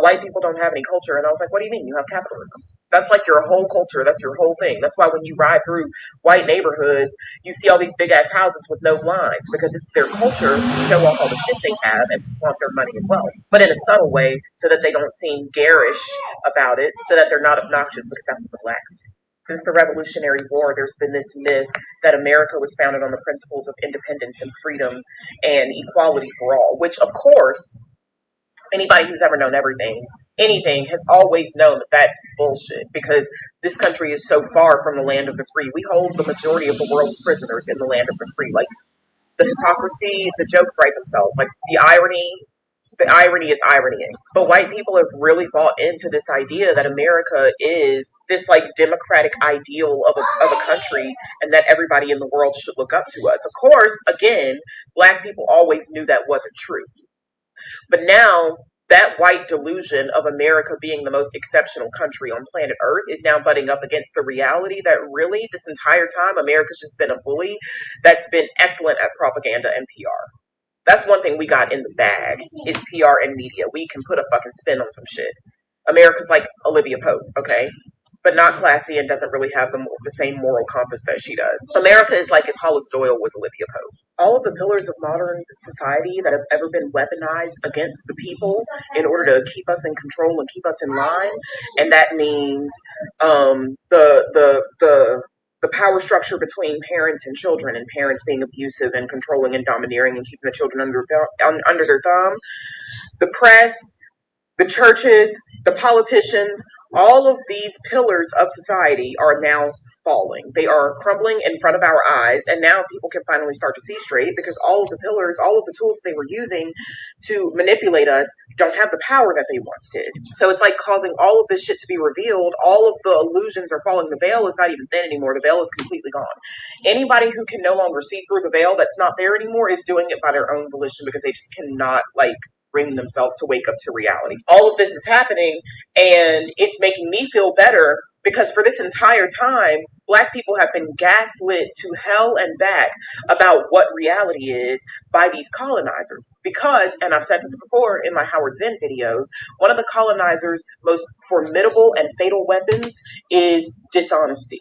white people don't have any culture. And I was like, what do you mean? You have capitalism. That's like your whole culture. That's your whole thing. That's why when you ride through white neighborhoods, you see all these big ass houses with no blinds because it's their culture to show off all the shit they have and to flaunt their money and wealth. But in a subtle way so that they don't seem garish about it, so that they're not obnoxious because that's what the blacks do. Since the Revolutionary War, there's been this myth that America was founded on the principles of independence and freedom and equality for all, which, of course, anybody who's ever known anything has always known that that's bullshit because this country is so far from the land of the free. We hold the majority of the world's prisoners in the land of the free. Like, the hypocrisy, the jokes write themselves. Like, the irony is ironing. But white people have really bought into this idea that America is this like democratic ideal of a country and that everybody in the world should look up to us. Of course, again, black people always knew that wasn't true. But now that white delusion of America being the most exceptional country on planet Earth is now butting up against the reality that really this entire time America's just been a bully that's been excellent at propaganda and PR. That's one thing we got in the bag is PR and media. We can put a fucking spin on some shit. America's like Olivia Pope, okay? But not classy and doesn't really have the same moral compass that she does. America is like if Hollis Doyle was Olivia Pope. All of the pillars of modern society that have ever been weaponized against the people in order to keep us in control and keep us in line, and that means the power structure between parents and children, and parents being abusive and controlling and domineering and keeping the children under their thumb, the press, the churches, the politicians, all of these pillars of society are now falling. They are crumbling in front of our eyes, and now people can finally start to see straight because all of the pillars, all of the tools they were using to manipulate us don't have the power that they once did. So it's like causing all of this shit to be revealed. All of the illusions are falling. The veil is not even thin anymore. The veil is completely gone. Anybody who can no longer see through the veil that's not there anymore is doing it by their own volition because they just cannot bring themselves to wake up to reality. All of this is happening and it's making me feel better because for this entire time, black people have been gaslit to hell and back about what reality is by these colonizers. Because, and I've said this before in my Howard Zinn videos, one of the colonizers' most formidable and fatal weapons is dishonesty.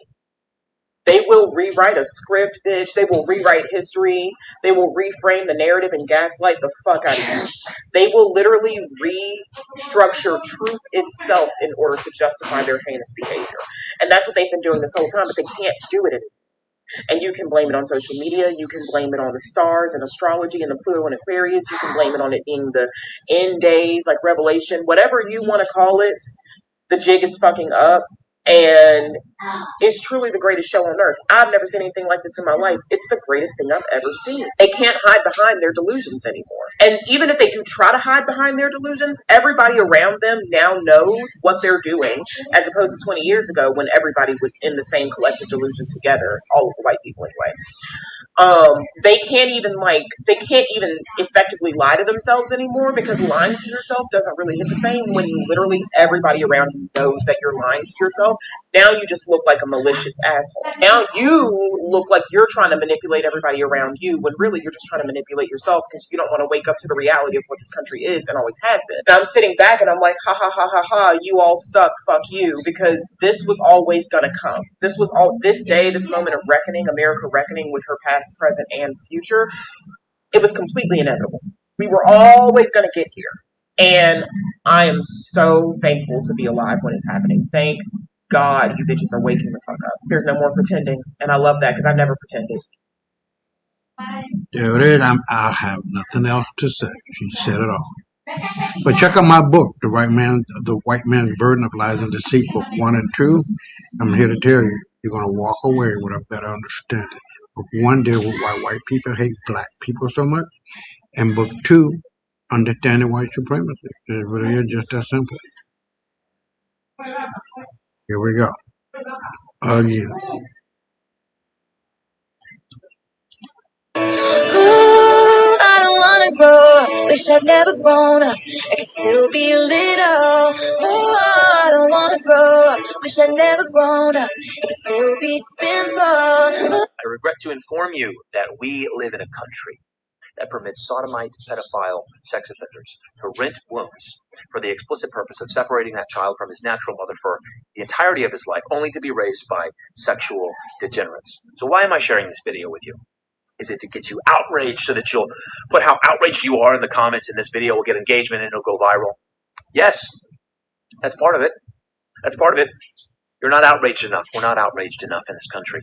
They will rewrite a script, bitch. They will rewrite history. They will reframe the narrative and gaslight the fuck out of you. They will literally restructure truth itself in order to justify their heinous behavior. And that's what they've been doing this whole time, but they can't do it anymore. And you can blame it on social media. You can blame it on the stars and astrology and the Pluto and Aquarius. You can blame it on it being the end days, like Revelation. Whatever you want to call it, the jig is fucking up. And it's truly the greatest show on earth. I've never seen anything like this in my life. It's the greatest thing I've ever seen. They can't hide behind their delusions anymore. And even if they do try to hide behind their delusions, everybody around them now knows what they're doing, as opposed to 20 years ago when everybody was in the same collective delusion together, all of the white people anyway. They can't even effectively lie to themselves anymore because lying to yourself doesn't really hit the same when you literally everybody around you knows that you're lying to yourself. Now you just look like a malicious asshole. Now you look like you're trying to manipulate everybody around you when really you're just trying to manipulate yourself because you don't want to wake up to the reality of what this country is and always has been. And I'm sitting back and I'm like, ha ha ha ha ha, you all suck, fuck you, because this was always gonna come. This was all this day, this moment of reckoning, America reckoning with her past, present, and future. It was completely inevitable. We were always gonna get here. And I am so thankful to be alive when it's happening. Thank God you bitches are waking the fuck up. There's no more pretending. And I love that because I've never pretended. There it is. I have nothing else to say. She said it all. But check out my book, The White Man's Burden of Lies and Deceit, Book 1 and 2. I'm here to tell you, you're going to walk away with a better understanding. Book 1 deals with why white people hate black people so much. And book 2 understanding white supremacy. It really is just that simple. Here we go. Again. Ooh, I don't wanna grow up. Wish I'd never grown up. I could still be little. Ooh, I don't wanna grow up. Wish I'd never grown up. It could still be simple. I regret to inform you that we live in a country that permits sodomite, pedophile, sex offenders to rent wombs for the explicit purpose of separating that child from his natural mother for the entirety of his life, only to be raised by sexual degenerates. So why am I sharing this video with you? Is it to get you outraged so that you'll put how outraged you are in the comments, and this video will get engagement and it'll go viral? Yes, that's part of it. That's part of it. You're not outraged enough. We're not outraged enough in this country.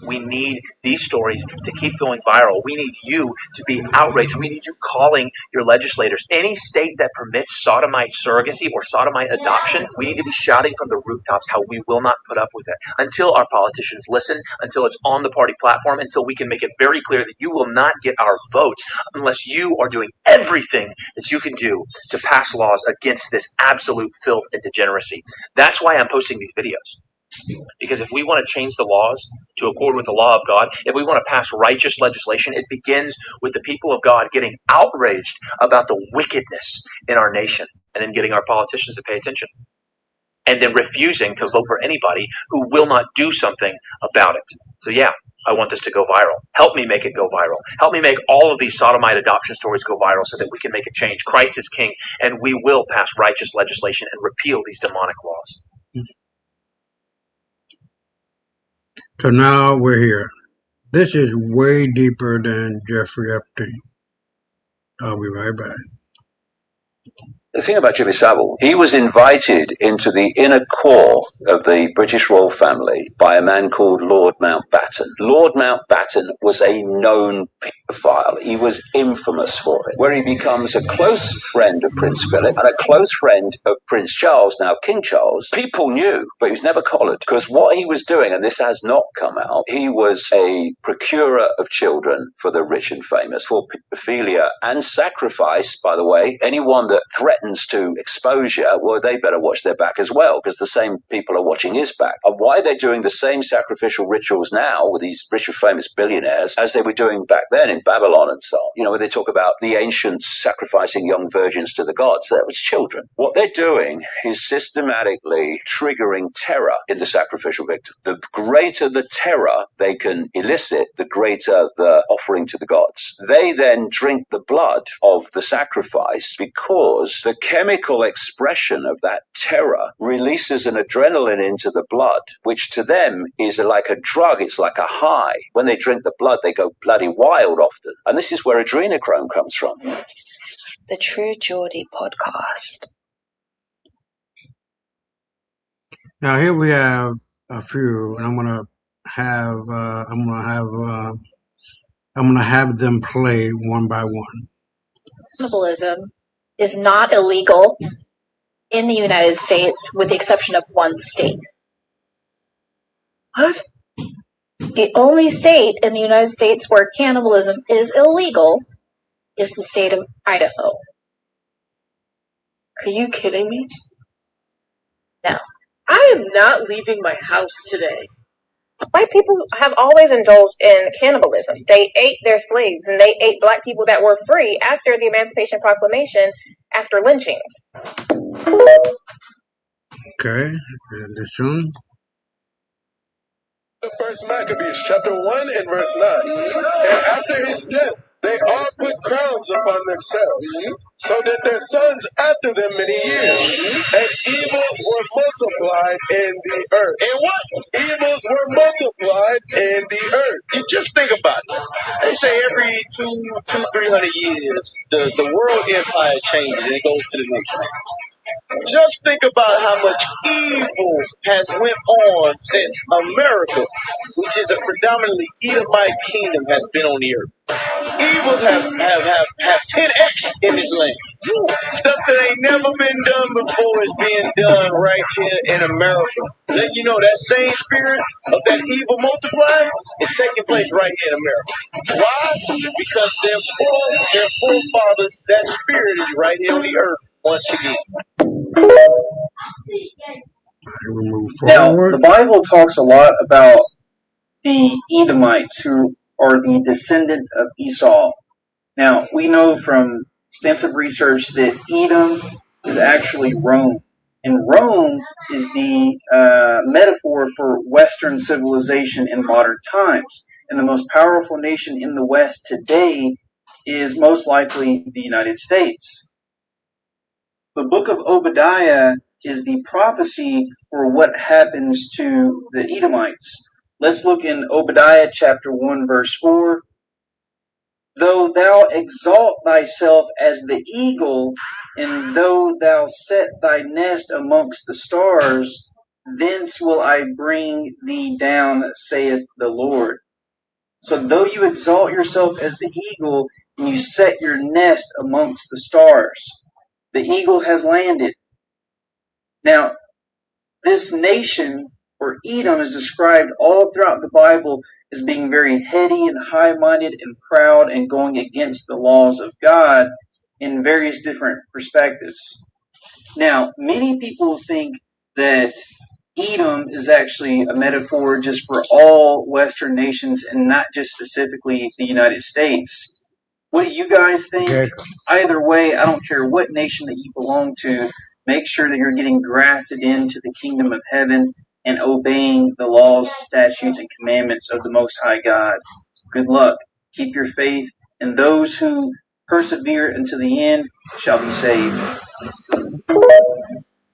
We need these stories to keep going viral. We need you to be outraged. We need you calling your legislators. Any state that permits sodomite surrogacy or sodomite adoption, we need to be shouting from the rooftops how we will not put up with it until our politicians listen, until it's on the party platform, until we can make it very clear that you will not get our vote unless you are doing everything that you can do to pass laws against this absolute filth and degeneracy. That's why I'm posting these videos. Because if we want to change the laws to accord with the law of God, if we want to pass righteous legislation, it begins with the people of God getting outraged about the wickedness in our nation and then getting our politicians to pay attention and then refusing to vote for anybody who will not do something about it. So yeah, I want this to go viral. Help me make it go viral. Help me make all of these sodomite adoption stories go viral so that we can make a change. Christ is king, and we will pass righteous legislation and repeal these demonic laws. So now we're here. This is way deeper than Jeffrey Epstein. I'll be right back. The thing about Jimmy Savile, he was invited into the inner core of the British royal family by a man called Lord Mountbatten. Lord Mountbatten was a known paedophile. He was infamous for it, where he becomes a close friend of Prince Philip and a close friend of Prince Charles, now King Charles. People knew, but he was never collared, because what he was doing, and this has not come out, he was a procurer of children for the rich and famous, for paedophilia and sacrifice, by the way. Anyone that threatens to exposure, well, they better watch their back as well, because the same people are watching his back. And why they're doing the same sacrificial rituals now with these rich and famous billionaires as they were doing back then in Babylon and so on. You know, where they talk about the ancients sacrificing young virgins to the gods, that was children. What they're doing is systematically triggering terror in the sacrificial victim. The greater the terror they can elicit, the greater the offering to the gods. They then drink the blood of the sacrifice because the chemical expression of that terror releases an adrenaline into the blood, which to them is like a drug. It's like a high. When they drink the blood, they go bloody wild often. And this is where adrenochrome comes from. The True Geordie podcast. Now here we have a few, and I'm gonna have them play one by one. Cannibalism is not illegal in the United States, with the exception of one state. What? The only state in the United States where cannibalism is illegal is the state of Idaho. Are you kidding me? No. I am not leaving my house today. White people have always indulged in cannibalism. They ate their slaves, and they ate black people that were free after the Emancipation Proclamation, after lynchings. Okay, this one. First Maccabees, chapter 1 and verse 9. And after his death, they all put crowns upon themselves, so that their sons after them many years. And evils were multiplied in the earth. And what? Evils were multiplied in the earth. You just think about it. They say every 300 years, the world empire changes and it goes to the next one. Just think about how much evil has went on since America, which is a predominantly Edomite kingdom, has been on the earth. Evils have 10x in this land. Stuff that ain't never been done before is being done right here in America. Let you know that same spirit of that evil multiplying is taking place right here in America. Why? Because their forefathers, that spirit is right here on the earth once again. We move Now, forward. the Bible talks a lot about the Edomites, who are the descendant of Esau. Now, we know from extensive research that Edom is actually Rome. And Rome is the metaphor for Western civilization in modern times. And the most powerful nation in the West today is most likely the United States. The book of Obadiah is the prophecy for what happens to the Edomites. Let's look in Obadiah chapter 1 verse 4. Though thou exalt thyself as the eagle, and though thou set thy nest amongst the stars, thence will I bring thee down, saith the Lord. So though you exalt yourself as the eagle, and you set your nest amongst the stars, the eagle has landed. Now, this nation, or Edom, is described all throughout the Bible as being very heady and high-minded and proud and going against the laws of God in various different perspectives. Now, many people think that Edom is actually a metaphor just for all Western nations and not just specifically the United States. What do you guys think? Okay. Either way, I don't care what nation that you belong to, make sure that you're getting grafted into the kingdom of heaven and obeying the laws, statutes, and commandments of the Most High God. Good luck. Keep your faith, and those who persevere unto the end shall be saved.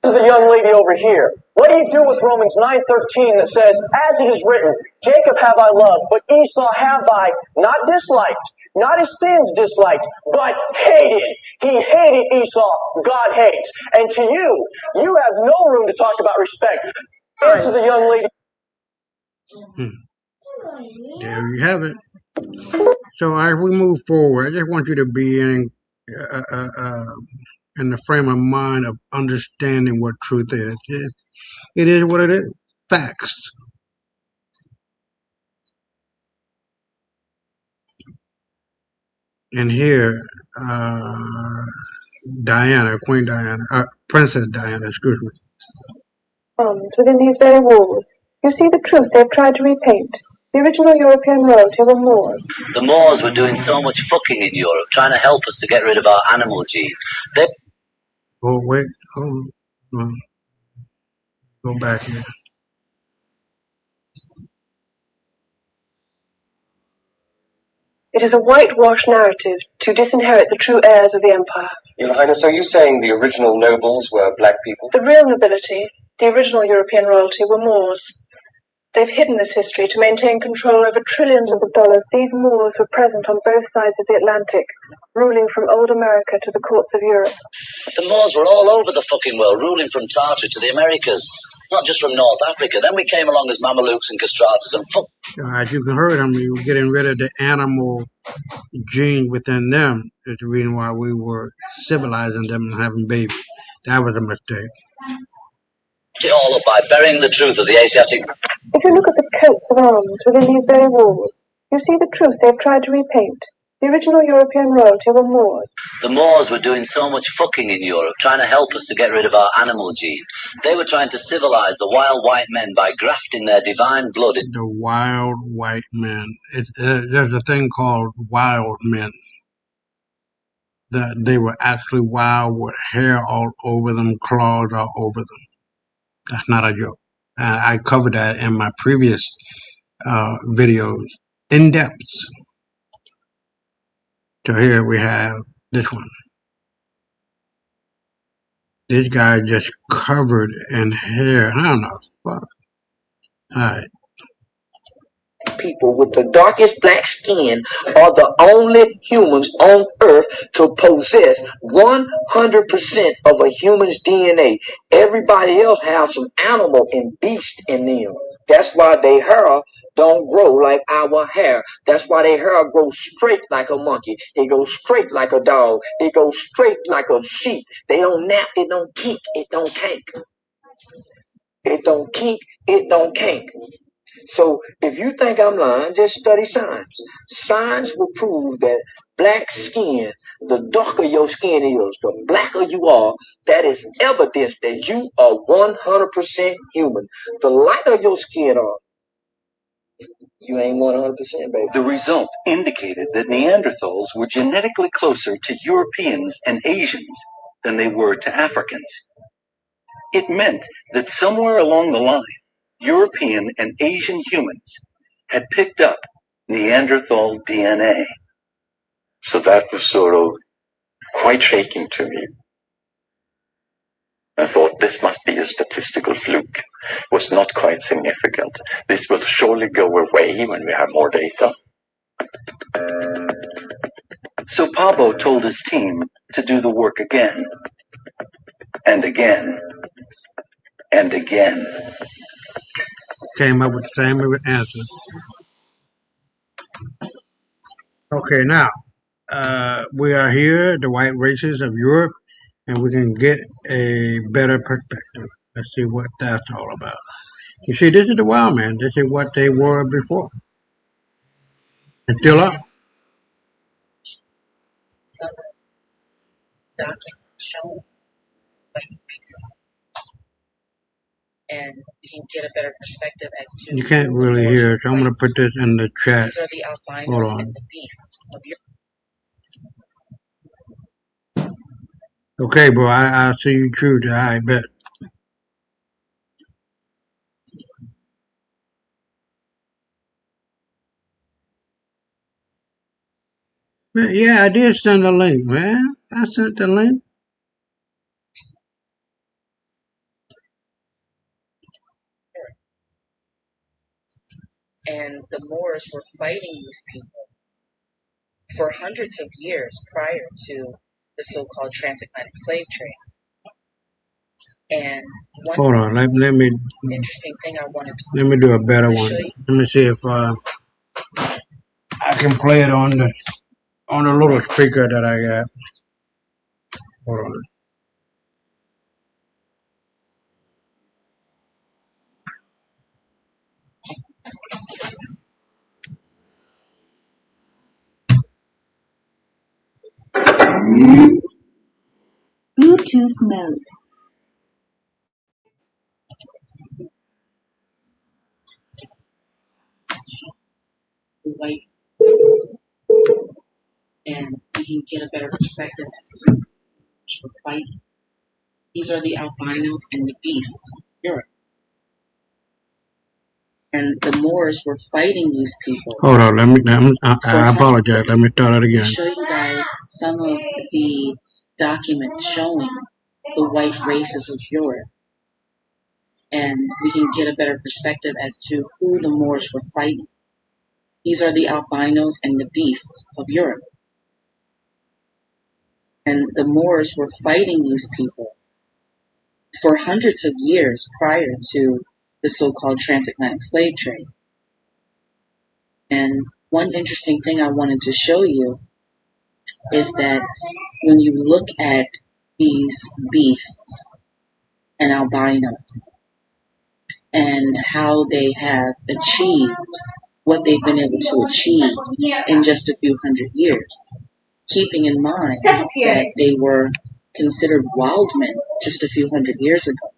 There's a young lady over here. What do you do with Romans 9:13 that says, as it is written, Jacob have I loved, but Esau have I not disliked, not his sins disliked, but hated. He hated Esau, God hates. And to you, you have no room to talk about respect. Answer the young lady. There you have it. So as we move forward, I just want you to be in the frame of mind of understanding what truth is. It is what it is. Facts. And here, Diana, Queen Diana, Princess Diana, excuse me. Within these very walls, you see the truth they've tried to repaint. The original European royalty were Moors. The Moors were doing so much fucking in Europe, trying to help us to get rid of our animal gene. They Oh, wait. Hold on. Go back here. It is a whitewashed narrative to disinherit the true heirs of the empire. Your Highness, are you saying the original nobles were black people? The real nobility, the original European royalty, were Moors. They've hidden this history to maintain control over trillions of dollars. These Moors were present on both sides of the Atlantic, ruling from old America to the courts of Europe. The Moors were all over the fucking world, ruling from Tartary to the Americas, not just from North Africa. Then we came along as Mamelukes and Castratus and fuck. As you can heard, we were getting rid of the animal gene within them. Is the reason why we were civilizing them and having babies. That was a mistake. It all up by burying the truth of the Asiatic. If you look at the coats of arms within these very walls, you see the truth they've tried to repaint. The original European royalty were Moors. The Moors were doing so much fucking in Europe, trying to help us to get rid of our animal gene. They were trying to civilize the wild white men by grafting their divine blood. The wild white men. There's a thing called wild men. That they were actually wild with hair all over them, claws all over them. That's not a joke. I covered that in my previous videos in depth. So here we have this one. This guy just covered in hair. I don't know. Fuck. Alright. People with the darkest black skin are the only humans on earth to possess 100% of a human's DNA. Everybody else has some animal and beast in them. That's why their hair don't grow like our hair. That's why their hair grows straight like a monkey. It goes straight like a dog. It goes straight like a sheep. They don't nap. It don't kink. It don't kink. It don't kink. It don't kink. So if you think I'm lying, just study science. Science will prove that black skin, the darker your skin is, the blacker you are, that is evidence that you are 100% human. The lighter your skin are, you ain't 100%, baby. The result indicated that Neanderthals were genetically closer to Europeans and Asians than they were to Africans. It meant that somewhere along the line, European and Asian humans had picked up Neanderthal DNA. So that was sort of quite shaking to me. I thought this must be a statistical fluke. It was not quite significant. This will surely go away when we have more data. So Pablo told his team to do the work again, and again, and again. Came up with the same answer. Okay, now we are here, the white races of Europe, and we can get a better perspective. Let's see what that's all about. You see, this is the wild man. This is what they were before, and still are. Some documents show white races, and we can get a better perspective as to. You can't really hear it, so I'm going to put this in the chat. These are the albinos Hold on. and the beasts of Europe. Okay, bro, I see you true to I bet. Man, yeah, I did send a link, man. I sent the link. And the Moors were fighting these people for hundreds of years prior to the so-called transatlantic slave trade. And one Hold on, let me interesting thing I wanted to let me do a better one. show you. Let me see if I can play it on the little speaker that I got. Hold on. Bluetooth mode. The white, and we can get a better perspective as to the fight. These are the albinos and the beasts of Europe. And the Moors were fighting these people. Hold on, I apologize. Let me start it again. I'll show you guys some of the documents showing the white races of Europe. And we can get a better perspective as to who the Moors were fighting. These are the albinos and the beasts of Europe. And the Moors were fighting these people for hundreds of years prior to the so-called transatlantic slave trade. And one interesting thing I wanted to show you is that when you look at these beasts and albinos and how they have achieved what they've been able to achieve in just a few hundred years, keeping in mind that they were considered wild men just a few hundred years ago.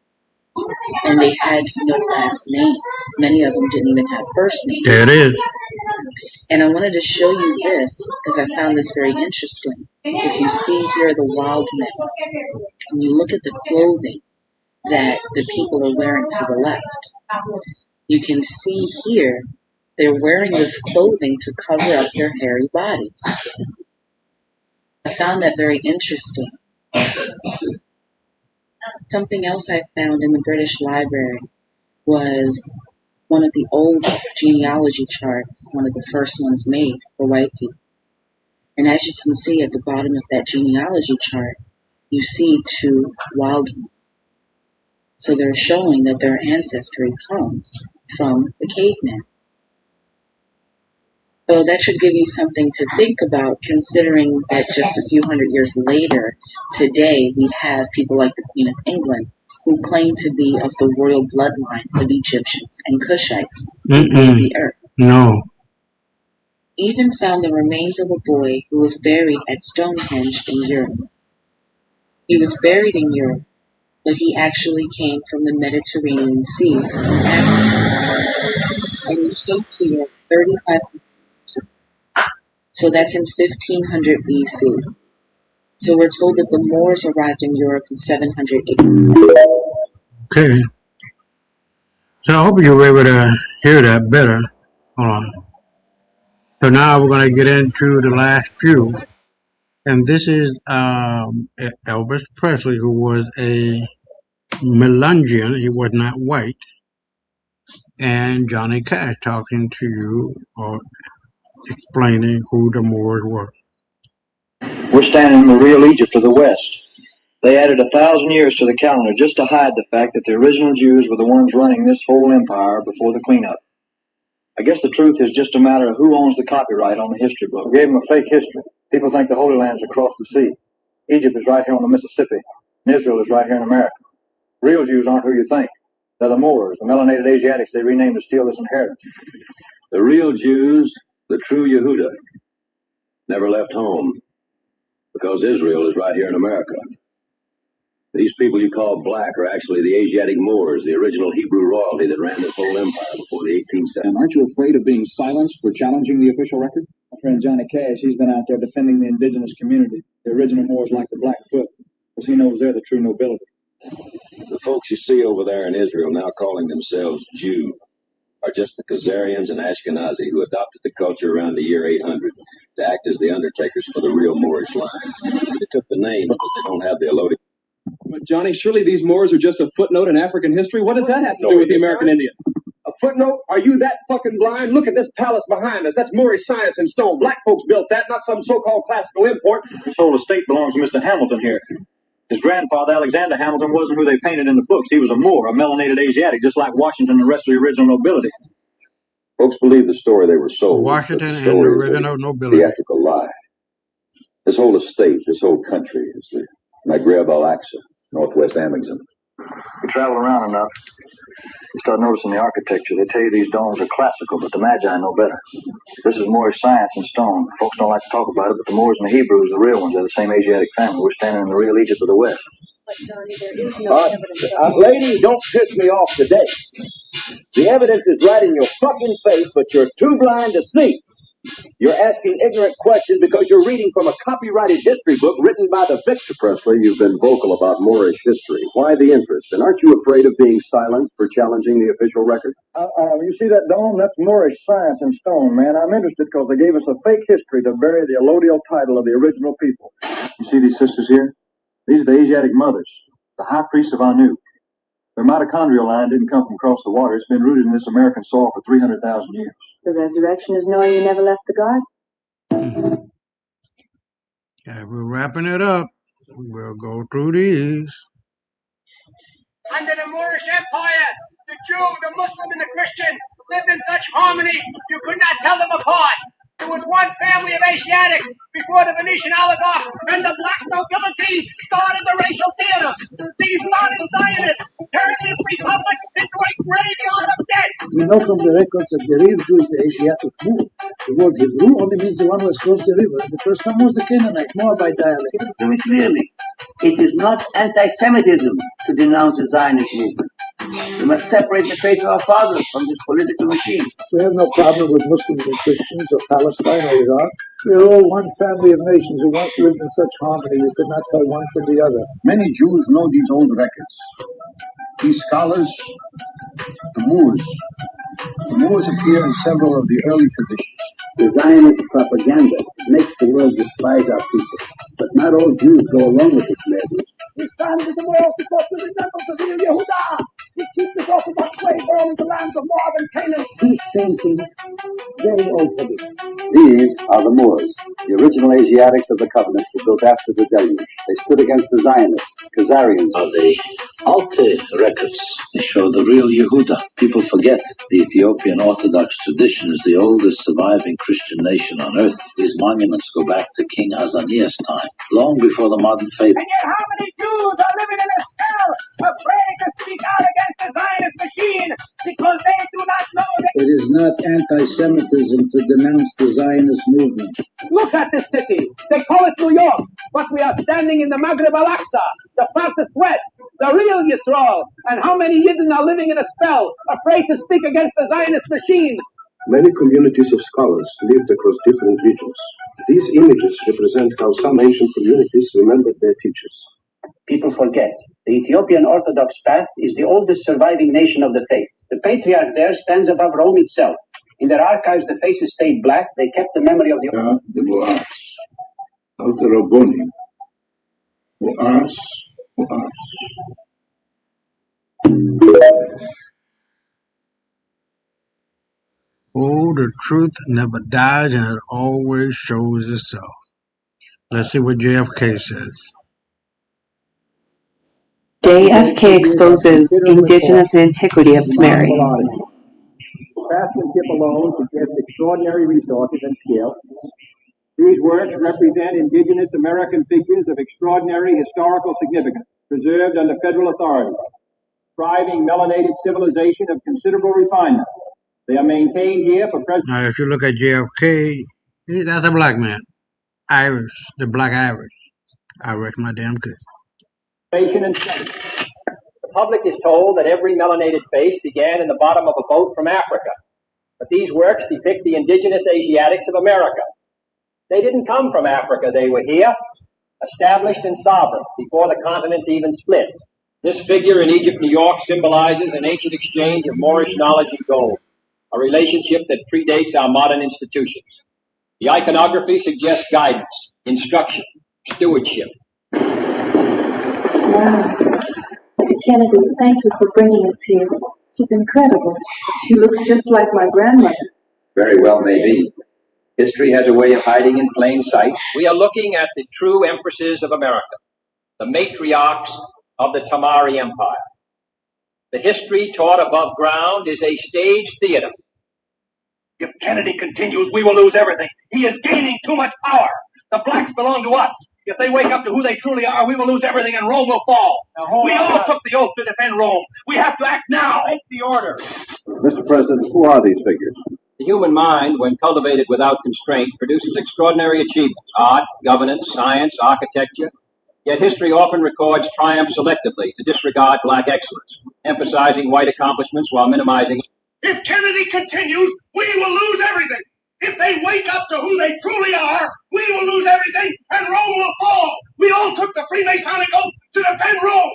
And they had no last names. Many of them didn't even have first names. There it is. And I wanted to show you this because I found this very interesting. If you see here the wild men, and you look at the clothing that the people are wearing to the left, you can see here they're wearing this clothing to cover up their hairy bodies. I found that very interesting. Something else I found in the British Library was one of the oldest genealogy charts, one of the first ones made for white people. And as you can see at the bottom of that genealogy chart, you see two wild men. So they're showing that their ancestry comes from the caveman. So that should give you something to think about, considering that just a few hundred years later, today, we have people like the Queen of England who claim to be of the royal bloodline of Egyptians and Cushites who ruled the earth. No. Even found the remains of a boy who was buried at Stonehenge in Europe. He was buried in Europe, but he actually came from the Mediterranean Sea in Africa. And he came to Europe 3,500 years ago. So that's in 1500 BC. So we're told that the Moors arrived in Europe in 700 AD. Okay. So I hope you were able to hear that better. Hold on. So now we're going to get into the last few. And this is Elvis Presley, who was a Melungeon. He was not white. And Johnny Cash talking to you or explaining who the Moors were. We're standing in the real Egypt of the West. They added 1,000 years to the calendar just to hide the fact that the original Jews were the ones running this whole empire before the cleanup. I guess the truth is just a matter of who owns the copyright on the history book. We gave them a fake history. People think the Holy Land's across the sea. Egypt is right here on the Mississippi, and Israel is right here in America. Real Jews aren't who you think. They're the Moors, the melanated Asiatics they renamed to steal this inheritance. The real Jews, the true Yehuda, never left home, because Israel is right here in America. These people you call black are actually the Asiatic Moors, the original Hebrew royalty that ran this whole empire before the 18th century. And aren't you afraid of being silenced for challenging the official record? My friend Johnny Cash, he's been out there defending the indigenous community. The original Moors like the Blackfoot, because he knows they're the true nobility. The folks you see over there in Israel now calling themselves Jew are just the Khazarians and Ashkenazi who adopted the culture around the year 800 to act as the undertakers for the real Moorish line. They took the names, but they don't have the allodic. But Johnny, surely these Moors are just a footnote in African history. What does that have to do with the American Indian? A footnote? Are you that fucking blind? Look at this palace behind us. That's Moorish science in stone. Black folks built that, not some so-called classical import. This whole estate belongs to Mr. Hamilton here. His grandfather, Alexander Hamilton, wasn't who they painted in the books. He was a Moor, a melanated Asiatic, just like Washington and the rest of the original nobility. Folks believe the story they were sold. Washington and the original nobility. Theatrical lie. This whole estate, this whole country is the Maghreb Al-Aqsa, Northwest Amazon. You travel around enough, you start noticing the architecture. They tell you these domes are classical, but the Magi know better. This is Moorish science in stone. Folks don't like to talk about it, but the Moors and the Hebrews, the real ones, are the same Asiatic family. We're standing in the real Egypt of the West. But Johnny, there is no evidence. Lady, don't piss me off today. The evidence is right in your fucking face, but you're too blind to see. You're asking ignorant questions because you're reading from a copyrighted history book written by the victor. Presley, you've been vocal about Moorish history. Why the interest? And aren't you afraid of being silenced for challenging the official record? You see that dome? That's Moorish science in stone, man. I'm interested because they gave us a fake history to bury the allodial title of the original people. You see these sisters here? These are the Asiatic mothers, the high priests of Anu. Their mitochondrial line didn't come from across the water. It's been rooted in this American soil for 300,000 years. The resurrection is knowing you never left the garden. Yeah, we're wrapping it up. We'll go through these. Under the Moorish Empire, the Jew, the Muslim, and the Christian lived in such harmony you could not tell them apart. There was one family of Asiatics before the Venetian oligarchs and the black nobility started the racial theater. These modern Zionists turned this republic into a graveyard of death. We know from the records that the real Jew is the Asiatic Moor. The word Hebrew only means the one who has crossed the river. The first one was the Canaanite, Moabite dialect. Very clearly, it is not anti-Semitism to denounce the Zionist movement. We must separate the faith of our fathers from this political machine. We have no problem with Muslims and Christians or Palestine or Iraq. We are all one family of nations who once lived in such harmony you could not tell one from the other. Many Jews know these old records. These scholars, the Moors appear in several of the early traditions. The Zionist propaganda makes the world despise our people, but not all Jews go along with its madness. We stand with the Moors because we remember the real Yehuda. We keep this Orthodox way born into lands of Moab and Canaan. These paintings, very old figures. These are the Moors, the original Asiatics of the Covenant who built after the deluge. They stood against the Zionists, Khazarians. Are the Alte records? They show the real Yehuda. People forget the Ethiopian Orthodox tradition is the oldest surviving Christian nation on earth. These monuments go back to King Azaniah's time, long before the modern faith. And yet how many Jews are living in a spell, afraid to speak out against the Zionist machine because they do not know that... It is not anti-Semitism to denounce the Zionist movement. Look at this city. They call it New York, but we are standing in the Maghreb Al-Aqsa, the farthest west, the real Yisrael. And how many Yidden are living in a spell, afraid to speak against the Zionist machine? Many communities of scholars lived across different regions. These images represent how some ancient communities remembered their teachers. People forget. The Ethiopian Orthodox path is the oldest surviving nation of the faith. The patriarch there stands above Rome itself. In their archives, the faces stayed black. They kept the memory of the... Alter Rabboni. Oars. Oh, the truth never dies and it always shows itself. Let's see what JFK says. JFK exposes indigenous antiquity of Tamari. Craftsmanship alone suggests extraordinary resources and skill. These works represent indigenous American figures of extraordinary historical significance, preserved under federal authority. Thriving melanated civilization of considerable refinement. They are maintained here for present. Now, if you look at JFK, that's a black man. Irish, the black Irish. I wrecked my damn good. And study. The public is told that every melanated face began in the bottom of a boat from Africa. But these works depict the indigenous Asiatics of America. They didn't come from Africa. They were here, established and sovereign, before the continent even split. This figure in Egypt, New York, symbolizes an ancient exchange of Moorish knowledge and gold, a relationship that predates our modern institutions. The iconography suggests guidance, instruction, stewardship. Wow. Mr. Kennedy, thank you for bringing us here. This is incredible. She looks just like my grandmother. Very well may be. History has a way of hiding in plain sight. We are looking at the true empresses of America, the matriarchs of the Tamari Empire. The history taught above ground is a stage theater. If Kennedy continues, we will lose everything. He is gaining too much power. The blacks belong to us. If they wake up to who they truly are, we will lose everything and Rome will fall. We all took the oath to defend Rome. We have to act now. Make the order. Mr. President, who are these figures? The human mind, when cultivated without constraint, produces extraordinary achievements, art, governance, science, architecture. Yet history often records triumph selectively to disregard black excellence, emphasizing white accomplishments while minimizing... If Kennedy continues, we will lose everything. If they wake up to who they truly are, we will lose everything and Rome will fall. We all took the Freemasonic oath to defend Rome.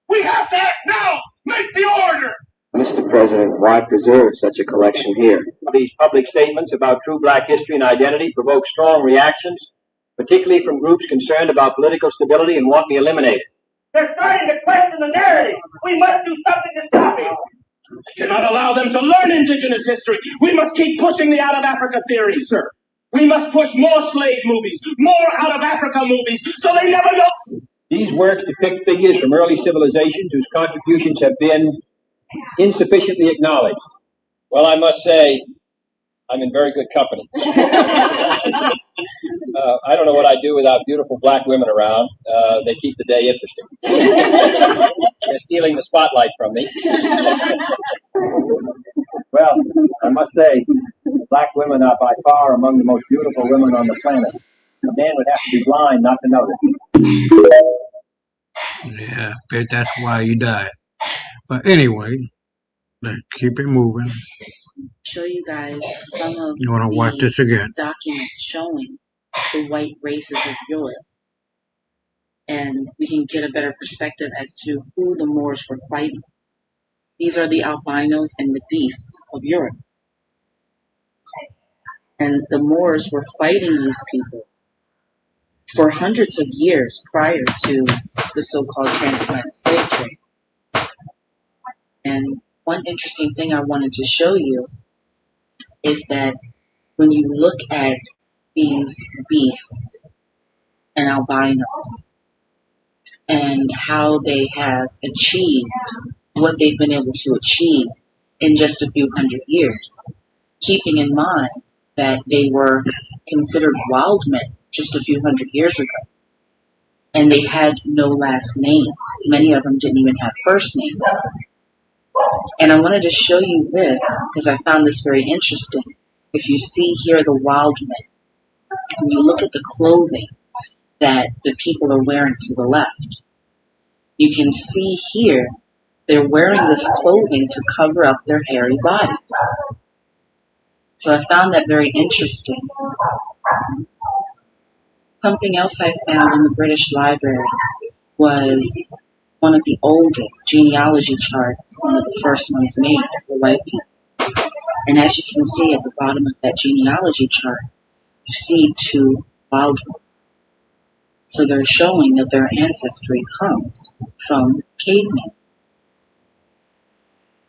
We have to act now. Make the order. Mr. President, why preserve such a collection here? These public statements about true black history and identity provoke strong reactions, particularly from groups concerned about political stability and want me eliminated. They're starting to question the narrative. We must do something to stop it. We cannot allow them to learn indigenous history. We must keep pushing the out of Africa theory, sir. We must push more slave movies, more out of Africa movies, so they never know. These works depict figures from early civilizations whose contributions have been insufficiently acknowledged. Well, I must say, I'm in very good company. I don't know what I'd do without beautiful black women around. They keep the day interesting. They're stealing the spotlight from me. Well, I must say, black women are by far among the most beautiful women on the planet. A man would have to be blind not to know that. Yeah, bet that's why he died. But anyway, let's keep it moving. Show you guys some of You want to watch the this again? documents showing the white races of Europe. And we can get a better perspective as to who the Moors were fighting. These are the albinos and the beasts of Europe. And the Moors were fighting these people for hundreds of years prior to the so-called transatlantic slave trade. And one interesting thing I wanted to show you is that when you look at these beasts and albinos and how they have achieved what they've been able to achieve in just a few hundred years, keeping in mind that they were considered wild men just a few hundred years ago, and they had no last names. Many of them didn't even have first names. And I wanted to show you this because I found this very interesting. If you see here the wild men, when you look at the clothing that the people are wearing to the left, you can see here they're wearing this clothing to cover up their hairy bodies. So I found that very interesting. Something else I found in the British Library was one of the oldest genealogy charts, one of the first ones made for white people. And as you can see at the bottom of that genealogy chart, you see two wild men. So they're showing that their ancestry comes from cavemen.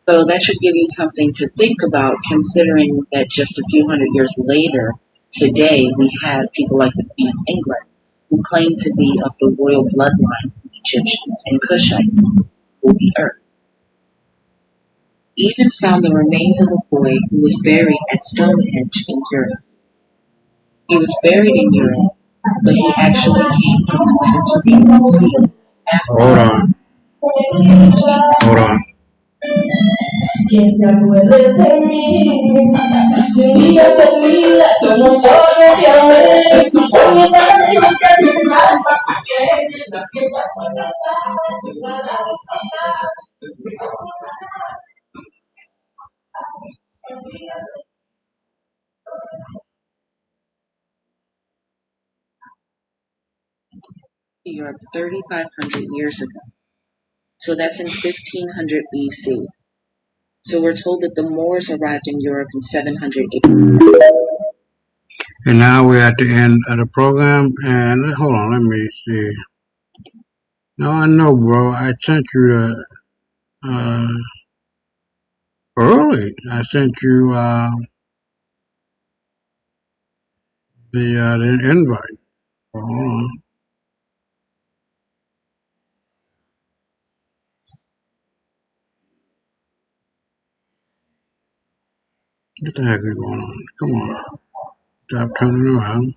So that should give you something to think about, considering that just a few hundred years later, today, we have people like the Queen of England who claim to be of the royal bloodline of Egyptians and Cushites who ruled the earth. Even found the remains of a boy who was buried at Stonehenge in Europe. He was buried in Europe, but he actually came from the Mediterranean Sea. Hold on. Hold on. ¿Quién te acuerdes de mí? Si un día te olvidas como yo te amé, con esa canción que dice más para que la pieza por cantar, sin nada de sonar. Europe 3,500 years ago. So that's in 1500 BC. So we're told that the Moors arrived in Europe in 700 AD. And now we're at the end of the program. And hold on, let me see. No, I know, bro. I sent you the early. I sent you the invite. Hold on. What the heck is going on? Come on. Stop turning around.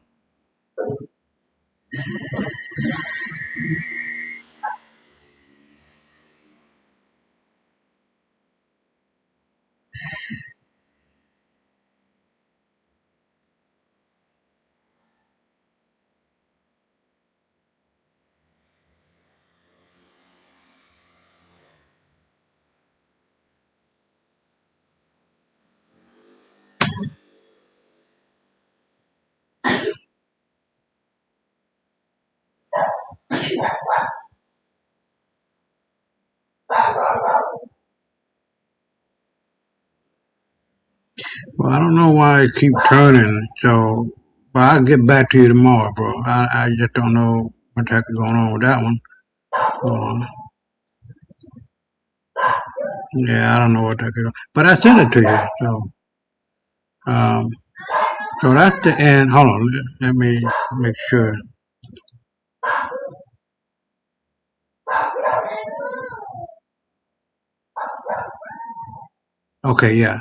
Well, I don't know why it keep turning, so but I'll get back to you tomorrow, bro. I just don't know what the heck is going on with that one. Yeah, I don't know what the heck is going on. But I sent it to you, so that's the end. Hold on, let me make sure. Okay, yeah.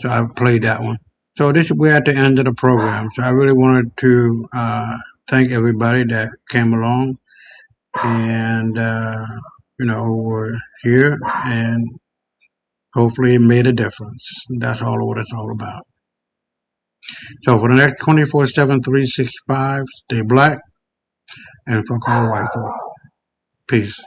So I played that one. So we're at the end of the program. So I really wanted to thank everybody that came along and who were here, and hopefully it made a difference. That's all what it's all about. So for the next 24/7, 365, stay black and fuck all white folk. Peace.